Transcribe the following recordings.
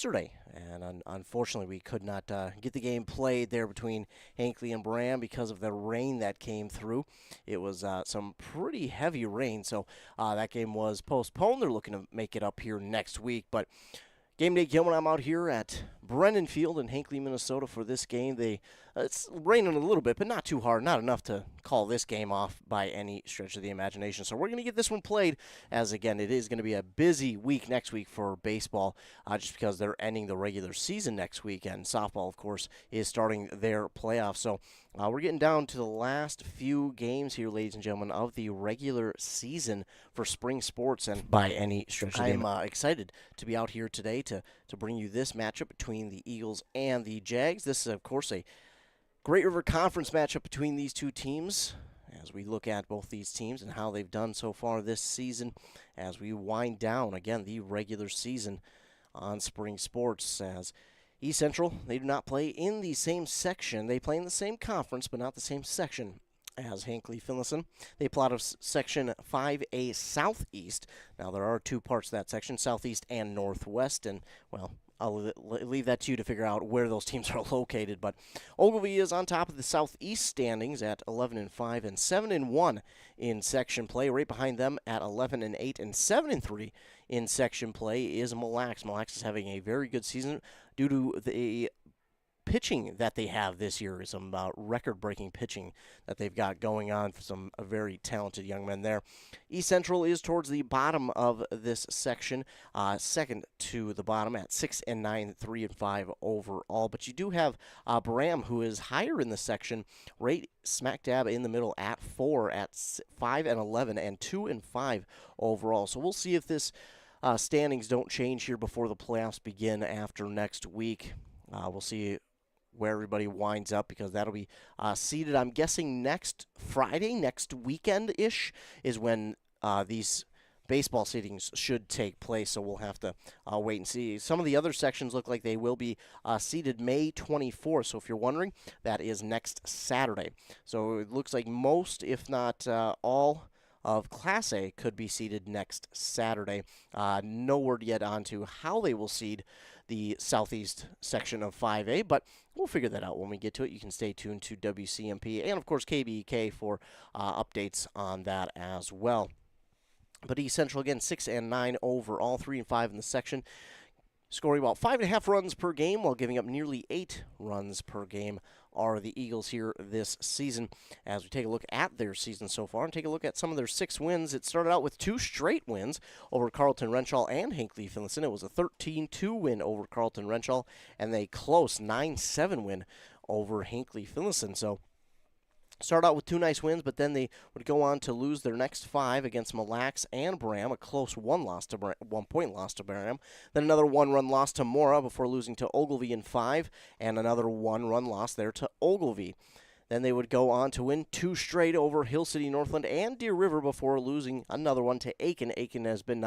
yesterday, and unfortunately we could not get the game played there between Hinckley and Bram because of the rain that came through. It was some pretty heavy rain, so that game was postponed. They're looking to make it up here next week, but game day Gilman, I'm out here at Brennan Field in Hinckley, Minnesota for this game. It's raining a little bit, but not too hard, not enough to call this game off by any stretch of the imagination. So we're going to get this one played, as again, it is going to be a busy week next week for baseball, just because they're ending the regular season next week, and softball, of course, is starting their playoffs. So we're getting down to the last few games here, ladies and gentlemen, of the regular season for spring sports, and by any stretch of the I'm excited to be out here today to bring you this matchup between the Eagles and the Jags. This is, of course, a Great River Conference matchup between these two teams as we look at both these teams and how they've done so far this season as we wind down, again, the regular season on spring sports. As East Central, they do not play in the same section. They play in the same conference, but not the same section as Hinckley-Finlayson. They play out of Section 5A Southeast. Now, there are two parts of that section, Southeast and Northwest, and, well, I'll leave that to you to figure out where those teams are located. But Ogilvie is on top of the Southeast standings at 11-5 and 7-1 in section play. Right behind them at 11-8 and 7-3 in section play is Mille Lacs. Mille Lacs is having a very good season due to the pitching that they have this year, some record-breaking pitching that they've got going on for some very talented young men there. East Central is towards the bottom of this section, second to the bottom at 6-9, 3-5 overall. But you do have Bram, who is higher in the section, right smack dab in the middle at 4 at 5-11 and 2-5 overall. So we'll see if this standings don't change here before the playoffs begin after next week. We'll see where everybody winds up, because that'll be seeded, I'm guessing, next Friday, next weekend-ish, is when these baseball seedings should take place, so we'll have to wait and see. Some of the other sections look like they will be seeded May 24th, so if you're wondering, that is next Saturday. So it looks like most, if not all, of Class A could be seeded next Saturday. No word yet on to how they will seed the southeast section of 5A, but we'll figure that out when we get to it. You can stay tuned to WCMP and, of course, KBEK for updates on that as well. But East Central, again, 6-9 overall, 3-5 in the section, scoring about 5.5 runs per game while giving up nearly 8 runs per game are the Eagles here this season. As we take a look at their season so far and take a look at some of their 6 wins, it started out with 2 straight wins over Carleton Renshaw and Hinckley-Finlayson. It was a 13-2 win over Carleton Renshaw and a close 9-7 win over Hinckley-Finlayson. So start out with 2 nice wins, but then they would go on to lose their next 5 against Mille Lacs and Bram, a close 1-point loss to Bram. Then another 1-run loss to Mora before losing to Ogilvie in 5, and another 1-run loss there to Ogilvie. Then they would go on to win 2 straight over Hill City, Northland, and Deer River before losing another one to Aiken. Aiken has been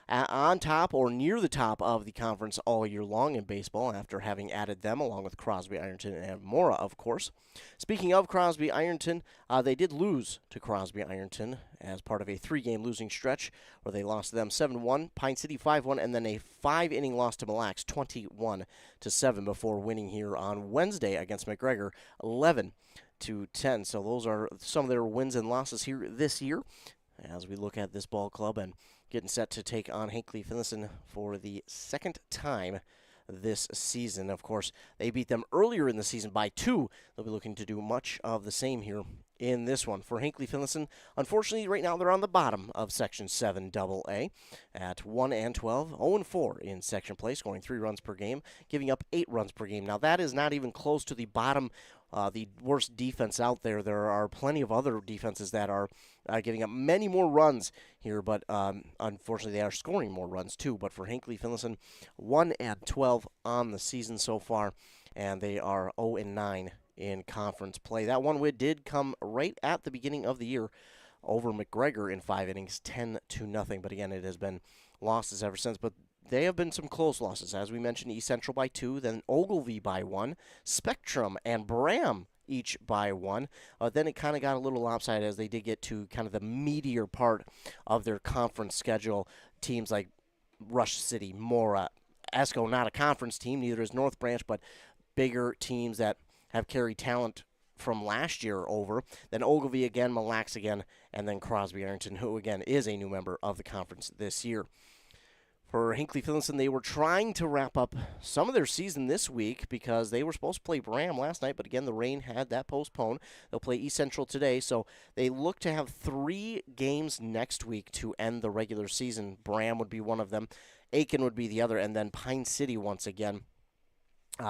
on top or near the top of the conference all year long in baseball after having added them along with Crosby, Ironton, and Mora, of course. Speaking of Crosby, Ironton, they did lose to Crosby, Ironton as part of a 3-game losing stretch where they lost to them 7-1, Pine City 5-1, and then a 5-inning loss to Mille Lacs 21-7 before winning here on Wednesday against McGregor 11-10. So those are some of their wins and losses here this year as we look at this ball club and getting set to take on Hinckley-Finlayson for the second time this season. Of course, they beat them earlier in the season by 2. They'll be looking to do much of the same here in this one. For Hinckley-Finlayson, unfortunately, right now they're on the bottom of Section 7 AA at 1-12, 0-4 in section play, scoring 3 runs per game, giving up 8 runs per game. Now, that is not even close to the bottom, the worst defense out there. There are plenty of other defenses that are giving up many more runs here, but unfortunately they are scoring more runs too. But for Hinckley-Finlayson, 1-12 on the season so far, and they are 0-9 in conference play. That one win did come right at the beginning of the year over McGregor in 5 innings, 10-0. But again, it has been losses ever since. But they have been some close losses. As we mentioned, East Central by 2, then Ogilvie by 1, Spectrum and Bram each by 1. Then it kind of got a little lopsided as they did get to kind of the meatier part of their conference schedule. Teams like Rush City, Mora, Esco not a conference team, neither is North Branch, but bigger teams that have carried talent from last year over. Then Ogilvie again, Mille Lacs again, and then Crosby-Arrington, who again is a new member of the conference this year. For Hinckley-Finlayson, they were trying to wrap up some of their season this week because they were supposed to play Bram last night, but again, the rain had that postponed. They'll play East Central today, so they look to have 3 games next week to end the regular season. Bram would be one of them, Aiken would be the other, and then Pine City once again.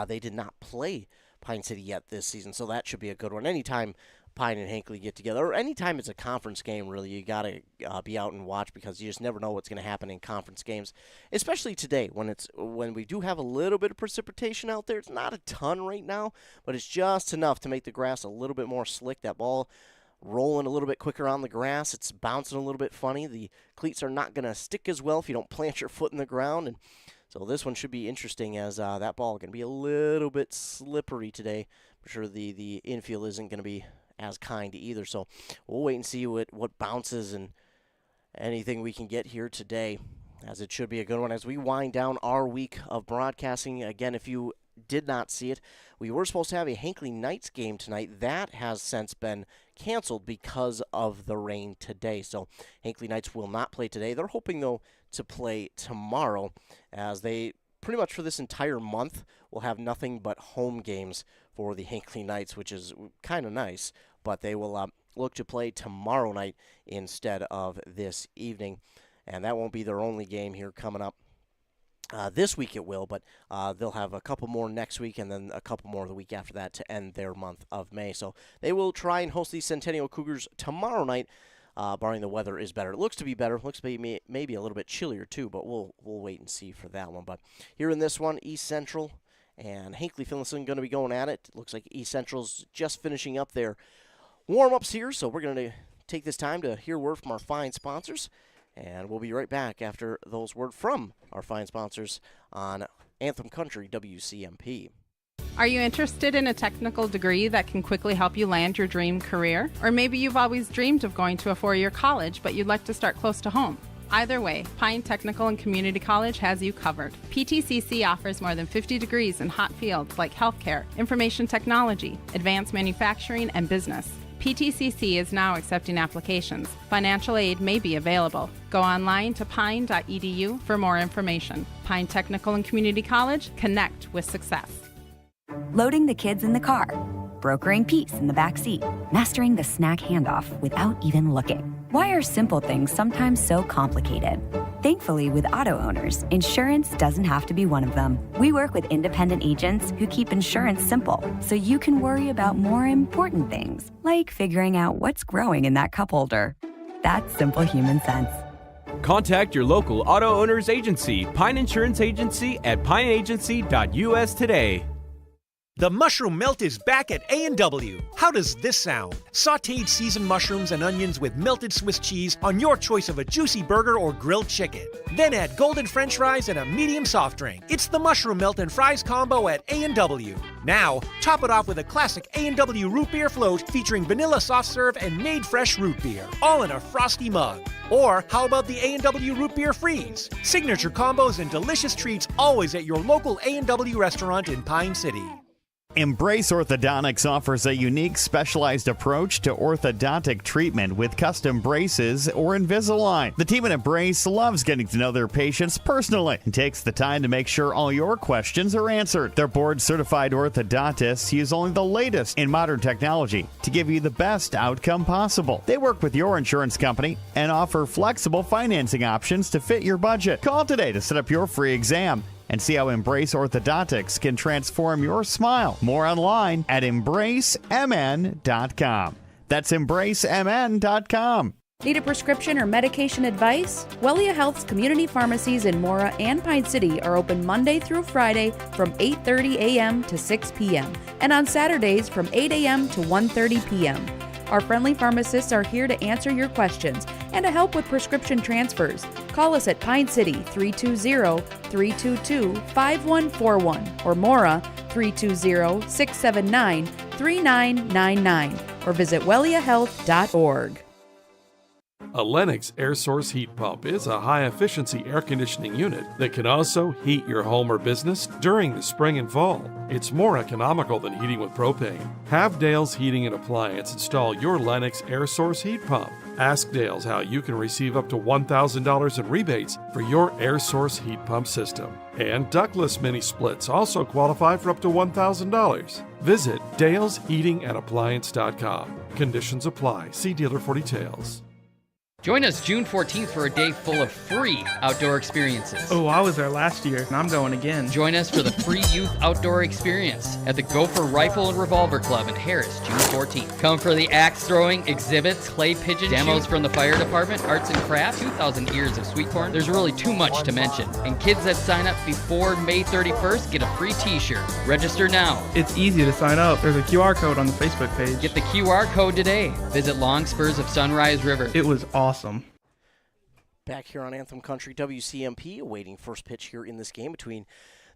They did not play Pine City yet this season, so that should be a good one. Anytime Pine and Hinckley get together, or anytime it's a conference game, really, you got to be out and watch because you just never know what's going to happen in conference games, especially today when we do have a little bit of precipitation out there. It's not a ton right now, but it's just enough to make the grass a little bit more slick. That ball rolling a little bit quicker on the grass. It's bouncing a little bit funny. The cleats are not going to stick as well if you don't plant your foot in the ground, and so this one should be interesting as that ball going to be a little bit slippery today. I'm sure the infield isn't going to be as kind to either. So we'll wait and see what bounces and anything we can get here today, as it should be a good one as we wind down our week of broadcasting. Again, if you did not see it, we were supposed to have a Hinckley Knights game tonight. That has since been canceled because of the rain today. So Hinckley Knights will not play today. They're hoping, though, to play tomorrow, as they pretty much for this entire month will have nothing but home games for the Hinckley Knights, which is kind of nice. But they will look to play tomorrow night instead of this evening. And that won't be their only game here coming up. This week it will, but they'll have a couple more next week and then a couple more the week after that to end their month of May. So they will try and host the Centennial Cougars tomorrow night, barring the weather is better. It looks to be better. It looks to be maybe a little bit chillier too, but we'll wait and see for that one. But here in this one, East Central and Hinckley-Finlayson going to be going at it. It looks like East Central's just finishing up their warm-ups here, so we're going to take this time to hear word from our fine sponsors. And we'll be right back after those words from our fine sponsors on Anthem Country WCMP. Are you interested in a technical degree that can quickly help you land your dream career? Or maybe you've always dreamed of going to a 4-year college, but you'd like to start close to home. Either way, Pine Technical and Community College has you covered. PTCC offers more than 50 degrees in hot fields like healthcare, information technology, advanced manufacturing, and business. PTCC is now accepting applications. Financial aid may be available. Go online to pine.edu for more information. Pine Technical and Community College, connect with success. Loading the kids in the car, brokering peace in the back seat, mastering the snack handoff without even looking. Why are simple things sometimes so complicated? Thankfully, with auto owners, insurance doesn't have to be one of them. We work with independent agents who keep insurance simple, so you can worry about more important things, like figuring out what's growing in that cup holder. That's simple human sense. Contact your local auto owners agency, Pine Insurance Agency, at pineagency.us today. The mushroom melt is back at A&W. How does this sound? Sautéed seasoned mushrooms and onions with melted Swiss cheese on your choice of a juicy burger or grilled chicken. Then add golden French fries and a medium soft drink. It's the mushroom melt and fries combo at A&W. Now, top it off with a classic A&W root beer float featuring vanilla soft serve and made fresh root beer, all in a frosty mug. Or how about the A&W root beer freeze? Signature combos and delicious treats always at your local A&W restaurant in Pine City. Embrace Orthodontics offers a unique specialized approach to orthodontic treatment with custom braces or Invisalign. The team at Embrace loves getting to know their patients personally and takes the time to make sure all your questions are answered. Their board-certified orthodontists use only the latest in modern technology to give you the best outcome possible. They work with your insurance company and offer flexible financing options to fit your budget. Call today to set up your free exam and see how Embrace Orthodontics can transform your smile. More online at embracemn.com. That's embracemn.com. Need a prescription or medication advice? Wellia Health's community pharmacies in Mora and Pine City are open Monday through Friday from 8:30 a.m. to 6 p.m. and on Saturdays from 8 a.m. to 1:30 p.m. Our friendly pharmacists are here to answer your questions and to help with prescription transfers. Call us at Pine City 320-322-5141 or Mora 320-679-3999 or visit welliahealth.org. A Lennox air source heat pump is a high-efficiency air conditioning unit that can also heat your home or business during the spring and fall. It's more economical than heating with propane. Have Dale's Heating and Appliance install your Lennox air source heat pump. Ask Dale's how you can receive up to $1,000 in rebates for your air source heat pump system. And ductless mini splits also qualify for up to $1,000. Visit dalesheatingandappliance.com. Conditions apply. See dealer for details. Join us June 14th for a day full of free outdoor experiences. Oh, I was there last year, and I'm going again. Join us for the free youth outdoor experience at the Gopher Rifle and Revolver Club in Harris, June 14th. Come for the axe throwing, exhibits, clay pigeon demos from the fire department, arts and crafts, 2,000 ears of sweet corn. There's really too much to mention. And kids that sign up before May 31st get a free t-shirt. Register now. It's easy to sign up. There's a QR code on the Facebook page. Get the QR code today. Visit Long Spurs of Sunrise River. It was awesome. Back here on Anthem Country, WCMP awaiting first pitch here in this game between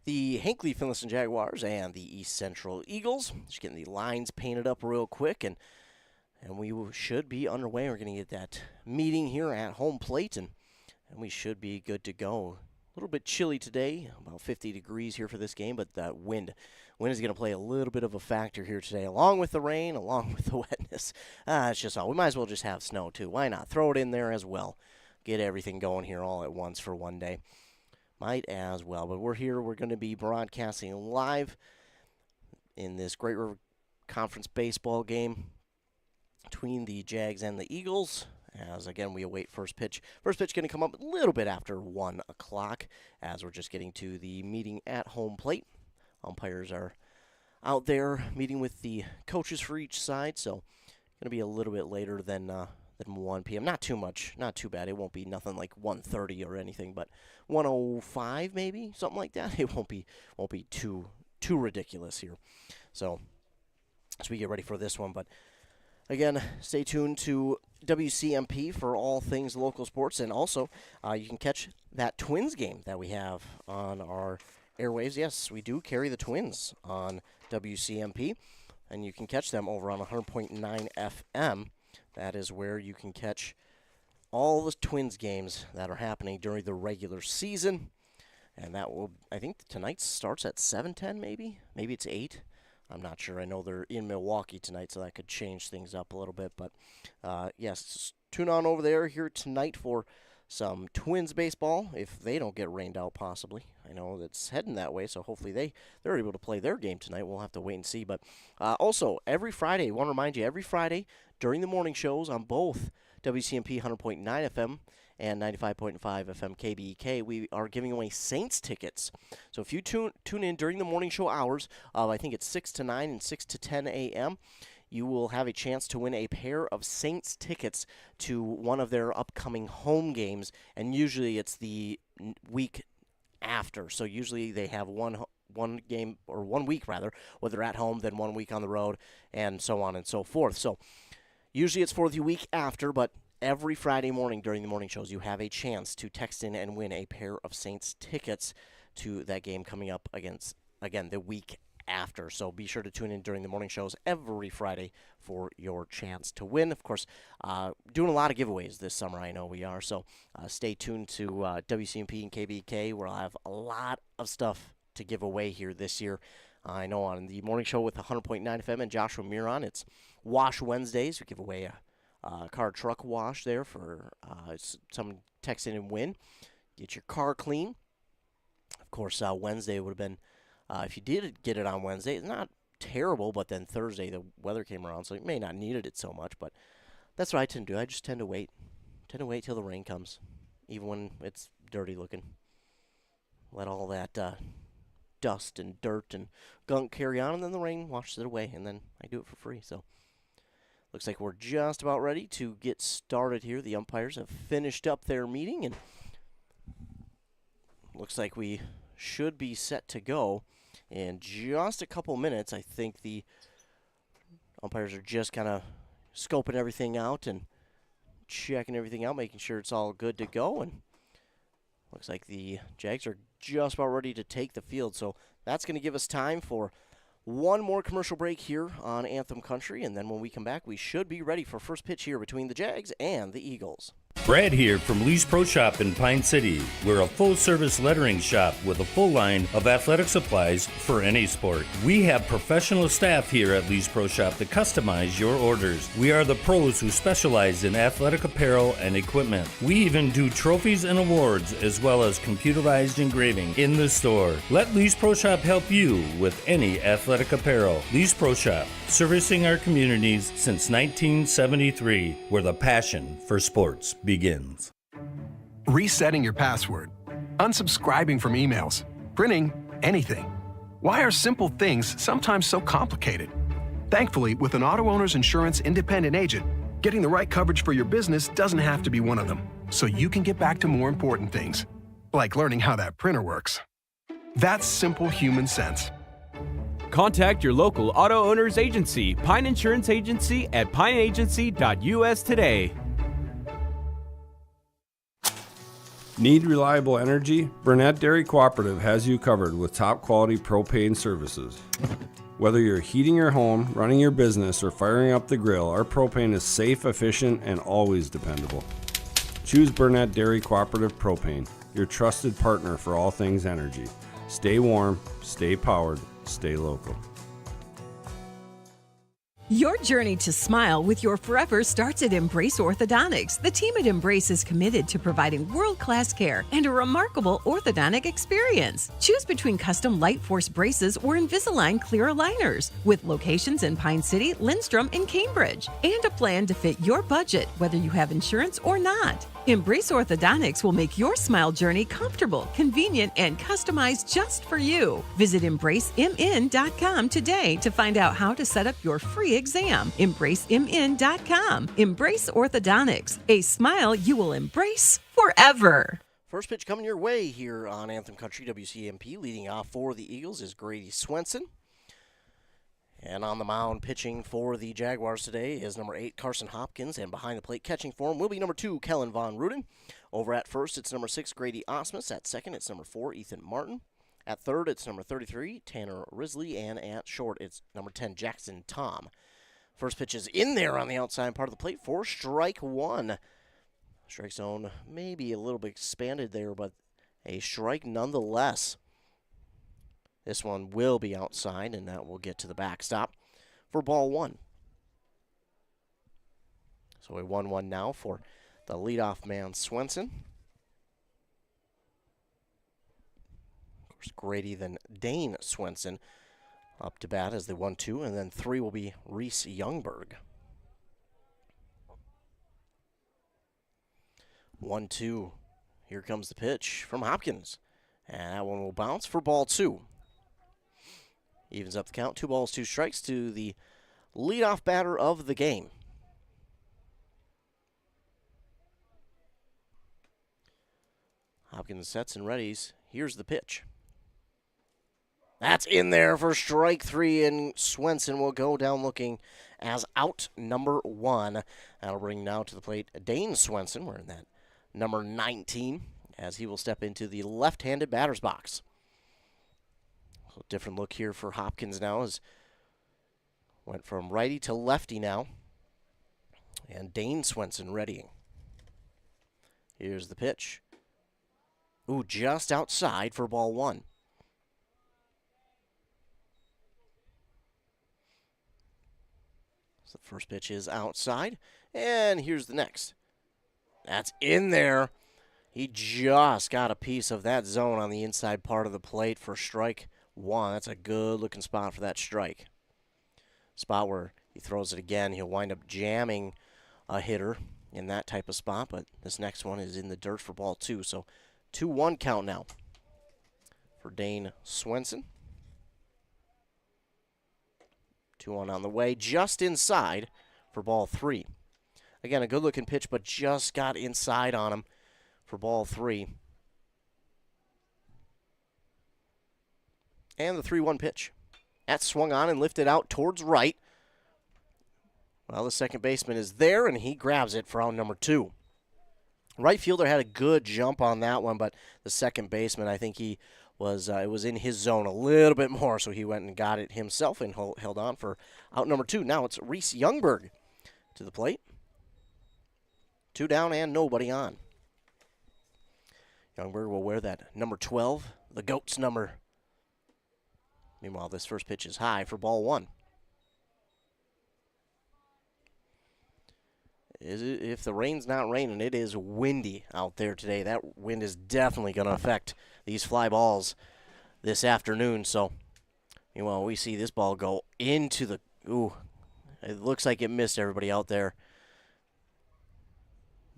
the Hinckley-Finlayson Jaguars and the East Central Eagles. Just getting the lines painted up real quick, and we should be underway. We're going to get that meeting here at home plate, and we should be good to go. A little bit chilly today, about 50 degrees here for this game, but that wind is going to play a little bit of a factor here today, along with the rain, along with the wetness. It's just all. We might as well just have snow, too. Why not? Throw it in there as well. Get everything going here all at once for one day. Might as well. But we're here. We're going to be broadcasting live in this Great River Conference baseball game between the Jags and the Eagles. As, again, we await first pitch. First pitch going to come up a little bit after 1 o'clock as we're just getting to the meeting at home plate. Umpires are out there meeting with the coaches for each side, so going to be a little bit later than 1 p.m. Not too much, not too bad. It won't be nothing like 1:30 or anything, but 1:05 maybe, something like that. It won't be too ridiculous here. So as we get ready for this one, but again, stay tuned to WCMP for all things local sports, and also you can catch that Twins game that we have on our airwaves. Yes, we do carry the Twins on WCMP, and you can catch them over on 100.9 FM. That is where you can catch all the Twins games that are happening during the regular season. And that will, I think tonight starts at 7:10 maybe? Maybe it's 8. I'm not sure. I know they're in Milwaukee tonight, so that could change things up a little bit. But, yes, tune on over there here tonight for some Twins baseball, if they don't get rained out possibly. I know that's heading that way, so hopefully they're able to play their game tonight. We'll have to wait and see. But also, every Friday, I want to remind you, every Friday during the morning shows on both WCMP 100.9 FM and 95.5 FM KBEK, we are giving away Saints tickets. So if you tune in during the morning show hours, I think it's 6 to 9 and 6 to 10 a.m., you will have a chance to win a pair of Saints tickets to one of their upcoming home games, and usually it's the week after. So usually they have one game, or 1 week rather, where they're at home, then 1 week on the road, and so on and so forth. So usually it's for the week after, but every Friday morning during the morning shows, you have a chance to text in and win a pair of Saints tickets to that game coming up against, again, the week after. So be sure to tune in during the morning shows every Friday for your chance to win. Of course, doing a lot of giveaways this summer, I know we are. So stay tuned to WCMP and KBK, where I'll have a lot of stuff to give away here this year. I know on the morning show with 100.9 FM and Joshua Miron, it's Wash Wednesdays. We give away a car truck wash there for someone text in and win. Get your car clean. Of course, Wednesday would have been, if you did get it on Wednesday, it's not terrible, but then Thursday the weather came around, so you may not needed it so much, but that's what I tend to do. I just tend to wait till the rain comes, even when it's dirty looking. Let all that dust and dirt and gunk carry on, and then the rain washes it away, and then I do it for free. So looks like we're just about ready to get started here. The umpires have finished up their meeting, and looks like we should be set to go in just a couple minutes. I think the umpires are just kind of scoping everything out and checking everything out, making sure it's all good to go. And looks like the Jags are just about ready to take the field. So that's going to give us time for one more commercial break here on Anthem Country. And then when we come back, we should be ready for first pitch here between the Jags and the Eagles. Brad here from Lee's Pro Shop in Pine City. We're a full-service lettering shop with a full line of athletic supplies for any sport. We have professional staff here at Lee's Pro Shop to customize your orders. We are the pros who specialize in athletic apparel and equipment. We even do trophies and awards as well as computerized engraving in the store. Let Lee's Pro Shop help you with any athletic apparel. Lee's Pro Shop, servicing our communities since 1973, where the passion for sports begins. Resetting your password, unsubscribing from emails, printing anything. Why are simple things sometimes so complicated? Thankfully, with an auto owner's insurance independent agent, getting the right coverage for your business doesn't have to be one of them, so you can get back to more important things, like learning how that printer works. That's simple human sense. Contact your local auto owner's agency, Pine Insurance Agency, at pineagency.us today. Need reliable energy? Burnett Dairy Cooperative has you covered with top quality propane services. Whether you're heating your home, running your business, or firing up the grill, our propane is safe, efficient, and always dependable. Choose Burnett Dairy Cooperative Propane, your trusted partner for all things energy. Stay warm, stay powered, stay local. Your journey to smile with your forever starts at Embrace Orthodontics. The team at Embrace is committed to providing world-class care and a remarkable orthodontic experience. Choose between custom Light Force braces or Invisalign clear aligners, with locations in Pine City, Lindstrom, and Cambridge, and a plan to fit your budget, whether you have insurance or not. Embrace Orthodontics will make your smile journey comfortable, convenient, and customized just for you. Visit EmbraceMN.com today to find out how to set up your free exam. EmbraceMN.com. Embrace Orthodontics. A smile you will embrace forever. First pitch coming your way here on Anthem Country WCMP. Leading off for the Eagles is Grady Swenson. And on the mound, pitching for the Jaguars today is number 8, Carson Hopkins. And behind the plate, catching for him will be number 2, Kellen Von Ruden. Over at first, it's number 6, Grady Osmus. At second, it's number 4, Ethan Martin. At third, it's number 33, Tanner Risley. And at short, it's number 10, Jackson Tom. First pitch is in there on the outside part of the plate for strike one. Strike zone maybe a little bit expanded there, but a strike nonetheless. This one will be outside, and that will get to the backstop for ball one. So a 1-1 now for the leadoff man, Swenson. Of course, Grady, then Dane Swenson up to bat as the 1-2, and then 3 will be Reese Youngberg. 1-2. Here comes the pitch from Hopkins, and that one will bounce for ball 2. Evens up the count, 2 balls, 2 strikes to the leadoff batter of the game. Hopkins sets and readies. Here's the pitch. That's in there for strike 3, and Swenson will go down looking as out number 1. That'll bring now to the plate Dane Swenson. We're in that number 19 as he will step into the left-handed batter's box. So different look here for Hopkins now as went from righty to lefty now. And Dane Swenson readying. Here's the pitch. Ooh, just outside for ball 1. So the first pitch is outside, and here's the next. That's in there. He just got a piece of that zone on the inside part of the plate for strike 1. That's a good-looking spot for that strike. Spot where he throws it again, he'll wind up jamming a hitter in that type of spot, but this next one is in the dirt for ball 2. So 2-1 count now for Dane Swenson. 2-1 on the way, just inside for ball 3. Again, a good-looking pitch, but just got inside on him for ball 3. And the 3-1 pitch. That swung on and lifted out towards right. Well, the second baseman is there, and he grabs it for out number 2. Right fielder had a good jump on that one, but the second baseman, I think he was it was in his zone a little bit more, so he went and got it himself and held on for out number 2. Now it's Reese Youngberg to the plate. 2 down and nobody on. Youngberg will wear that number 12, the GOAT's number. Meanwhile, this first pitch is high for ball 1. If the rain's not raining, it is windy out there today. That wind is definitely going to affect these fly balls this afternoon. So, meanwhile, we see this ball go into the, it looks like it missed everybody out there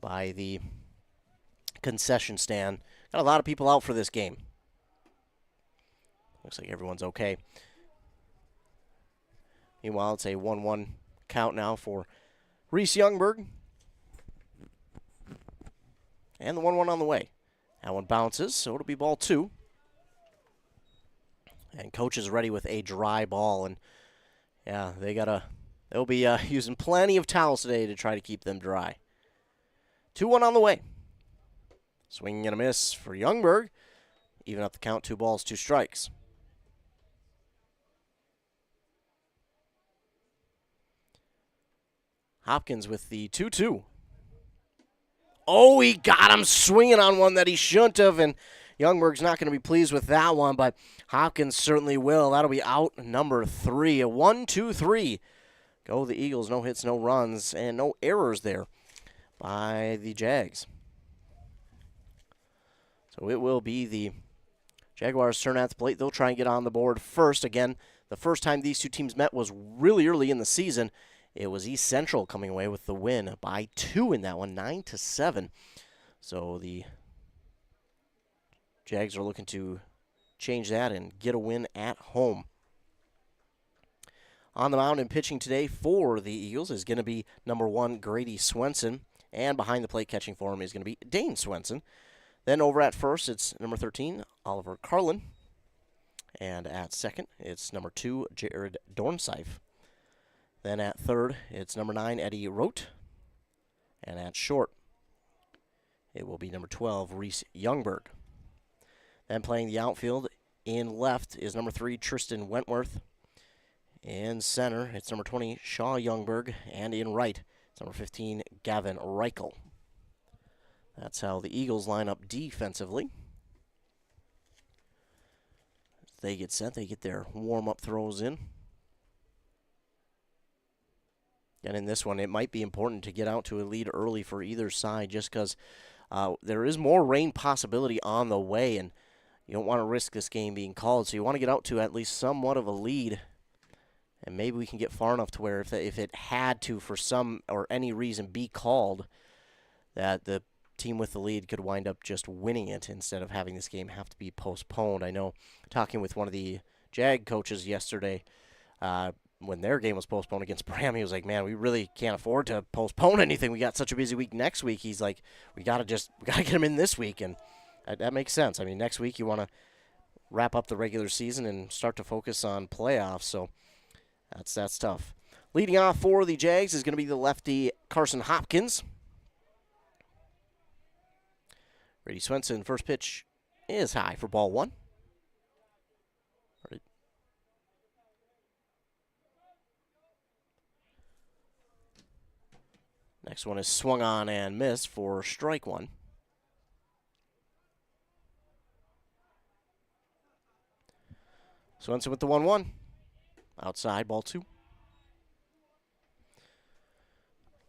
by the concession stand. Got a lot of people out for this game. Looks like everyone's okay. Meanwhile, it's a 1-1 count now for Reese Youngberg. And the 1-1 on the way. That one bounces, so it'll be ball 2. And coach is ready with a dry ball. And, yeah, they'll be using plenty of towels today to try to keep them dry. 2-1 on the way. Swinging and a miss for Youngberg. Even up the count, 2 balls, 2 strikes. Hopkins with the 2-2. Oh, he got him swinging on one that he shouldn't have, and Youngberg's not going to be pleased with that one, but Hopkins certainly will. That'll be out number 3. A 1-2-3. Go the Eagles. No hits, no runs, and no errors there by the Jags. So it will be the Jaguars' turn at the plate. They'll try and get on the board first. Again, the first time these two teams met was really early in the season. It was East Central coming away with the win by 2 in that one, 9-7. So the Jags are looking to change that and get a win at home. On the mound and pitching today for the Eagles is going to be number 1, Grady Swenson. And behind the plate catching for him is going to be Dane Swenson. Then over at first, it's number 13, Oliver Carlin. And at second, it's number 2, Jared Dornsife. Then at third, it's number 9, Eddie Rote. And at short, it will be number 12, Reese Youngberg. Then playing the outfield in left is number 3, Tristan Wentworth. In center, it's number 20, Shaw Youngberg. And in right, it's number 15, Gavin Reichel. That's how the Eagles line up defensively. As they get set, they get their warm-up throws in. And in this one, it might be important to get out to a lead early for either side just because there is more rain possibility on the way, and you don't want to risk this game being called. So you want to get out to at least somewhat of a lead, and maybe we can get far enough to where if it had to, for some or any reason, be called, that the team with the lead could wind up just winning it instead of having this game have to be postponed. I know talking with one of the Jag coaches yesterday, when their game was postponed against Bram, he was like, man, we really can't afford to postpone anything. We got such a busy week next week. He's like, we got to get him in this week. And that makes sense. I mean, next week you want to wrap up the regular season and start to focus on playoffs. So that's tough. Leading off for the Jags is going to be the lefty Carson Hopkins. Grady Swenson, first pitch is high for ball 1. Next one is swung on and missed for strike 1. Swenson with the 1-1. Outside, ball 2.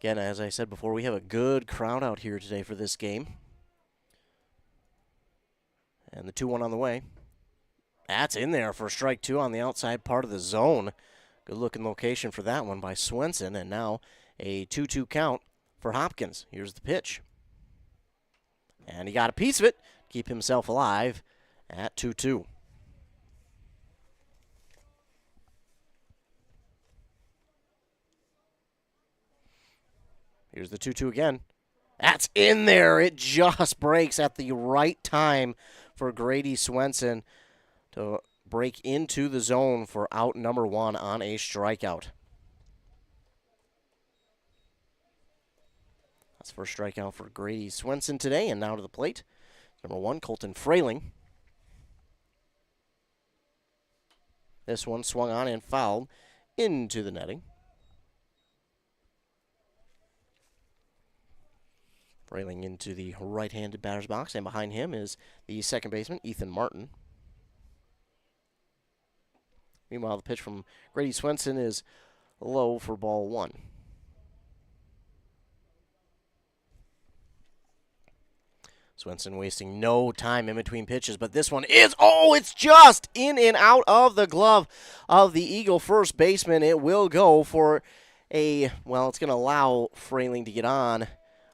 Again, as I said before, we have a good crowd out here today for this game. And the 2-1 on the way. That's in there for strike 2 on the outside part of the zone. Good looking location for that one by Swenson. And now a 2-2 count for Hopkins. Here's the pitch. And he got a piece of it. Keep himself alive at 2-2. Here's the 2-2 again. That's in there. It just breaks at the right time for Grady Swenson to break into the zone for out number 1 on a strikeout. That's the first strikeout for Grady Swenson today, and now to the plate. Number 1, Colton Frayling. This one swung on and fouled into the netting. Frailing into the right-handed batter's box, and behind him is the second baseman, Ethan Martin. Meanwhile, the pitch from Grady Swenson is low for ball 1. Swenson wasting no time in between pitches, but this one is, it's just in and out of the glove of the Eagle first baseman. It will go for it's going to allow Frailing to get on.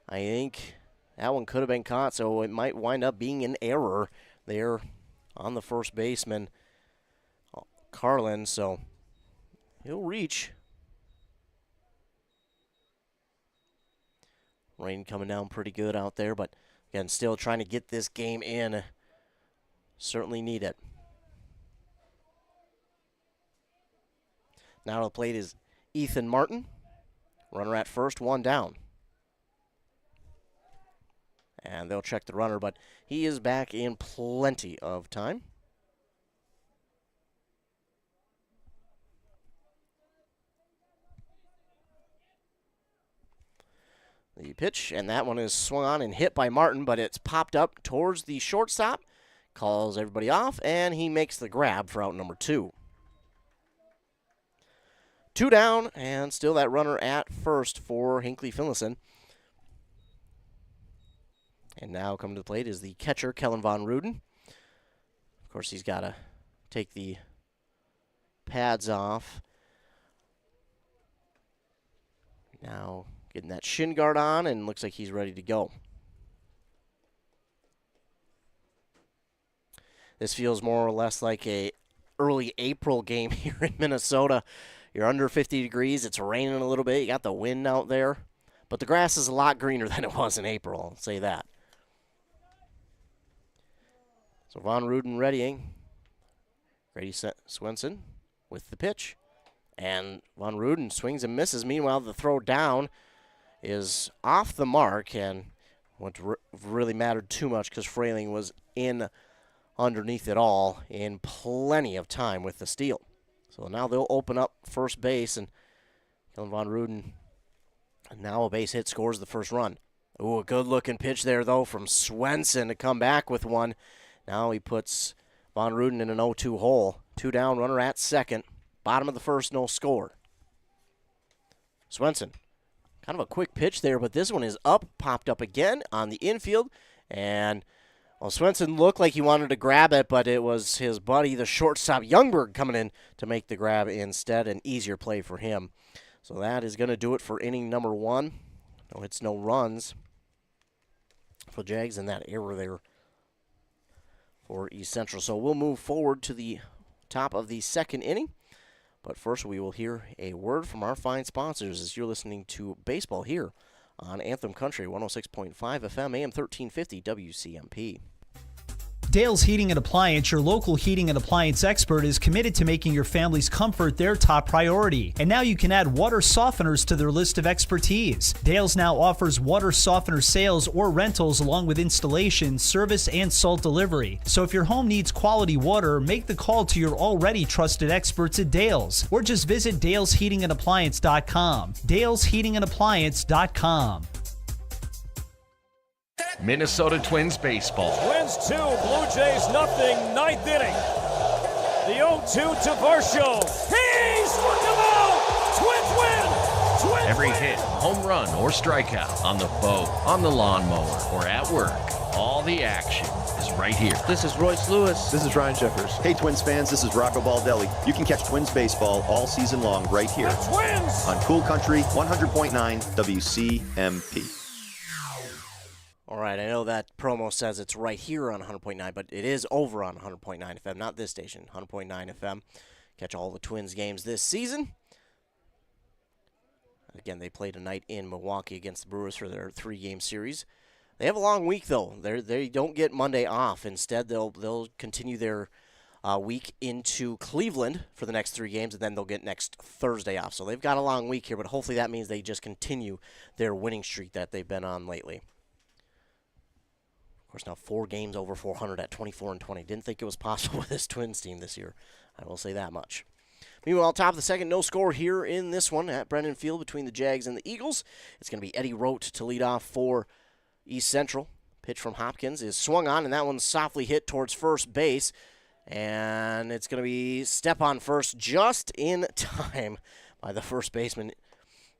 I think that one could have been caught, so it might wind up being an error there on the first baseman, Carlin, so he'll reach. Rain coming down pretty good out there, but again, still trying to get this game in. Certainly need it. Now to the plate is Ethan Martin. Runner at first, one down. And they'll check the runner, but he is back in plenty of time. The pitch, and that one is swung on and hit by Martin, but it's popped up towards the shortstop. Calls everybody off, and he makes the grab for out number 2. 2 down, and still that runner at first for Hinckley-Finlayson. And now coming to the plate is the catcher, Kellen Von Ruden. Of course, he's got to take the pads off. Now getting that shin guard on, and looks like he's ready to go. This feels more or less like a early April game here in Minnesota. You're under 50 degrees. It's raining a little bit. You got the wind out there. But the grass is a lot greener than it was in April, I'll say that. So Von Ruden readying. Grady Swenson with the pitch. And Von Ruden swings and misses. Meanwhile, the throw down is off the mark, and what really mattered too much because Frailing was in underneath it all in plenty of time with the steal. So now they'll open up first base, and Kellen Von Ruden, now a base hit, scores the first run. Ooh, a good-looking pitch there, though, from Swenson to come back with one. Now he puts Von Ruden in an 0-2 hole. 2 down, runner at second. Bottom of the first, no score. Swenson, kind of a quick pitch there, but this one is up, popped up again on the infield, and Swenson looked like he wanted to grab it, but it was his buddy, the shortstop, Youngberg, coming in to make the grab instead. An easier play for him. So that is going to do it for inning number 1. No hits, no runs for Jags, and that error there for East Central. So we'll move forward to the top of the second inning. But first, we will hear a word from our fine sponsors as you're listening to baseball here on Anthem Country 106.5 FM, AM 1350 WCMP. Dale's Heating and Appliance, your local heating and appliance expert, is committed to making your family's comfort their top priority. And now you can add water softeners to their list of expertise. Dale's now offers water softener sales or rentals along with installation, service, and salt delivery. So if your home needs quality water, make the call to your already trusted experts at Dale's, or just visit dalesheatingandappliance.com. dalesheatingandappliance.com. Minnesota Twins baseball. Twins 2, Blue Jays nothing, 9th inning. The 0-2 to Varsho. He struck him out! Twins win! Twins Every win! hit, home run, or strikeout on the boat, on the lawnmower, or at work, all the action is right here. This is Royce Lewis. This is Ryan Jeffers. Hey, Twins fans, this is Rocco Baldelli. You can catch Twins baseball all season long right here. The Twins! On Cool Country 100.9 WCMP. All right, I know that promo says it's right here on 100.9, but it is over on 100.9 FM, not this station, 100.9 FM. Catch all the Twins games this season. Again, they play tonight in Milwaukee against the Brewers for their 3-game series. They have a long week, though. They don't get Monday off. Instead, they'll continue their week into Cleveland for the next 3 games, and then they'll get next Thursday off. So they've got a long week here, but hopefully that means they just continue their winning streak that they've been on lately. Of course, now 4 games over 400 at 24-20. Didn't think it was possible with this Twins team this year. I will say that much. Meanwhile, top of the second, no score here in this one at Brendan Field between the Jags and the Eagles. It's going to be Eddie Rote to lead off for East Central. Pitch from Hopkins is swung on, and that one's softly hit towards first base. And it's going to be step on first just in time by the first baseman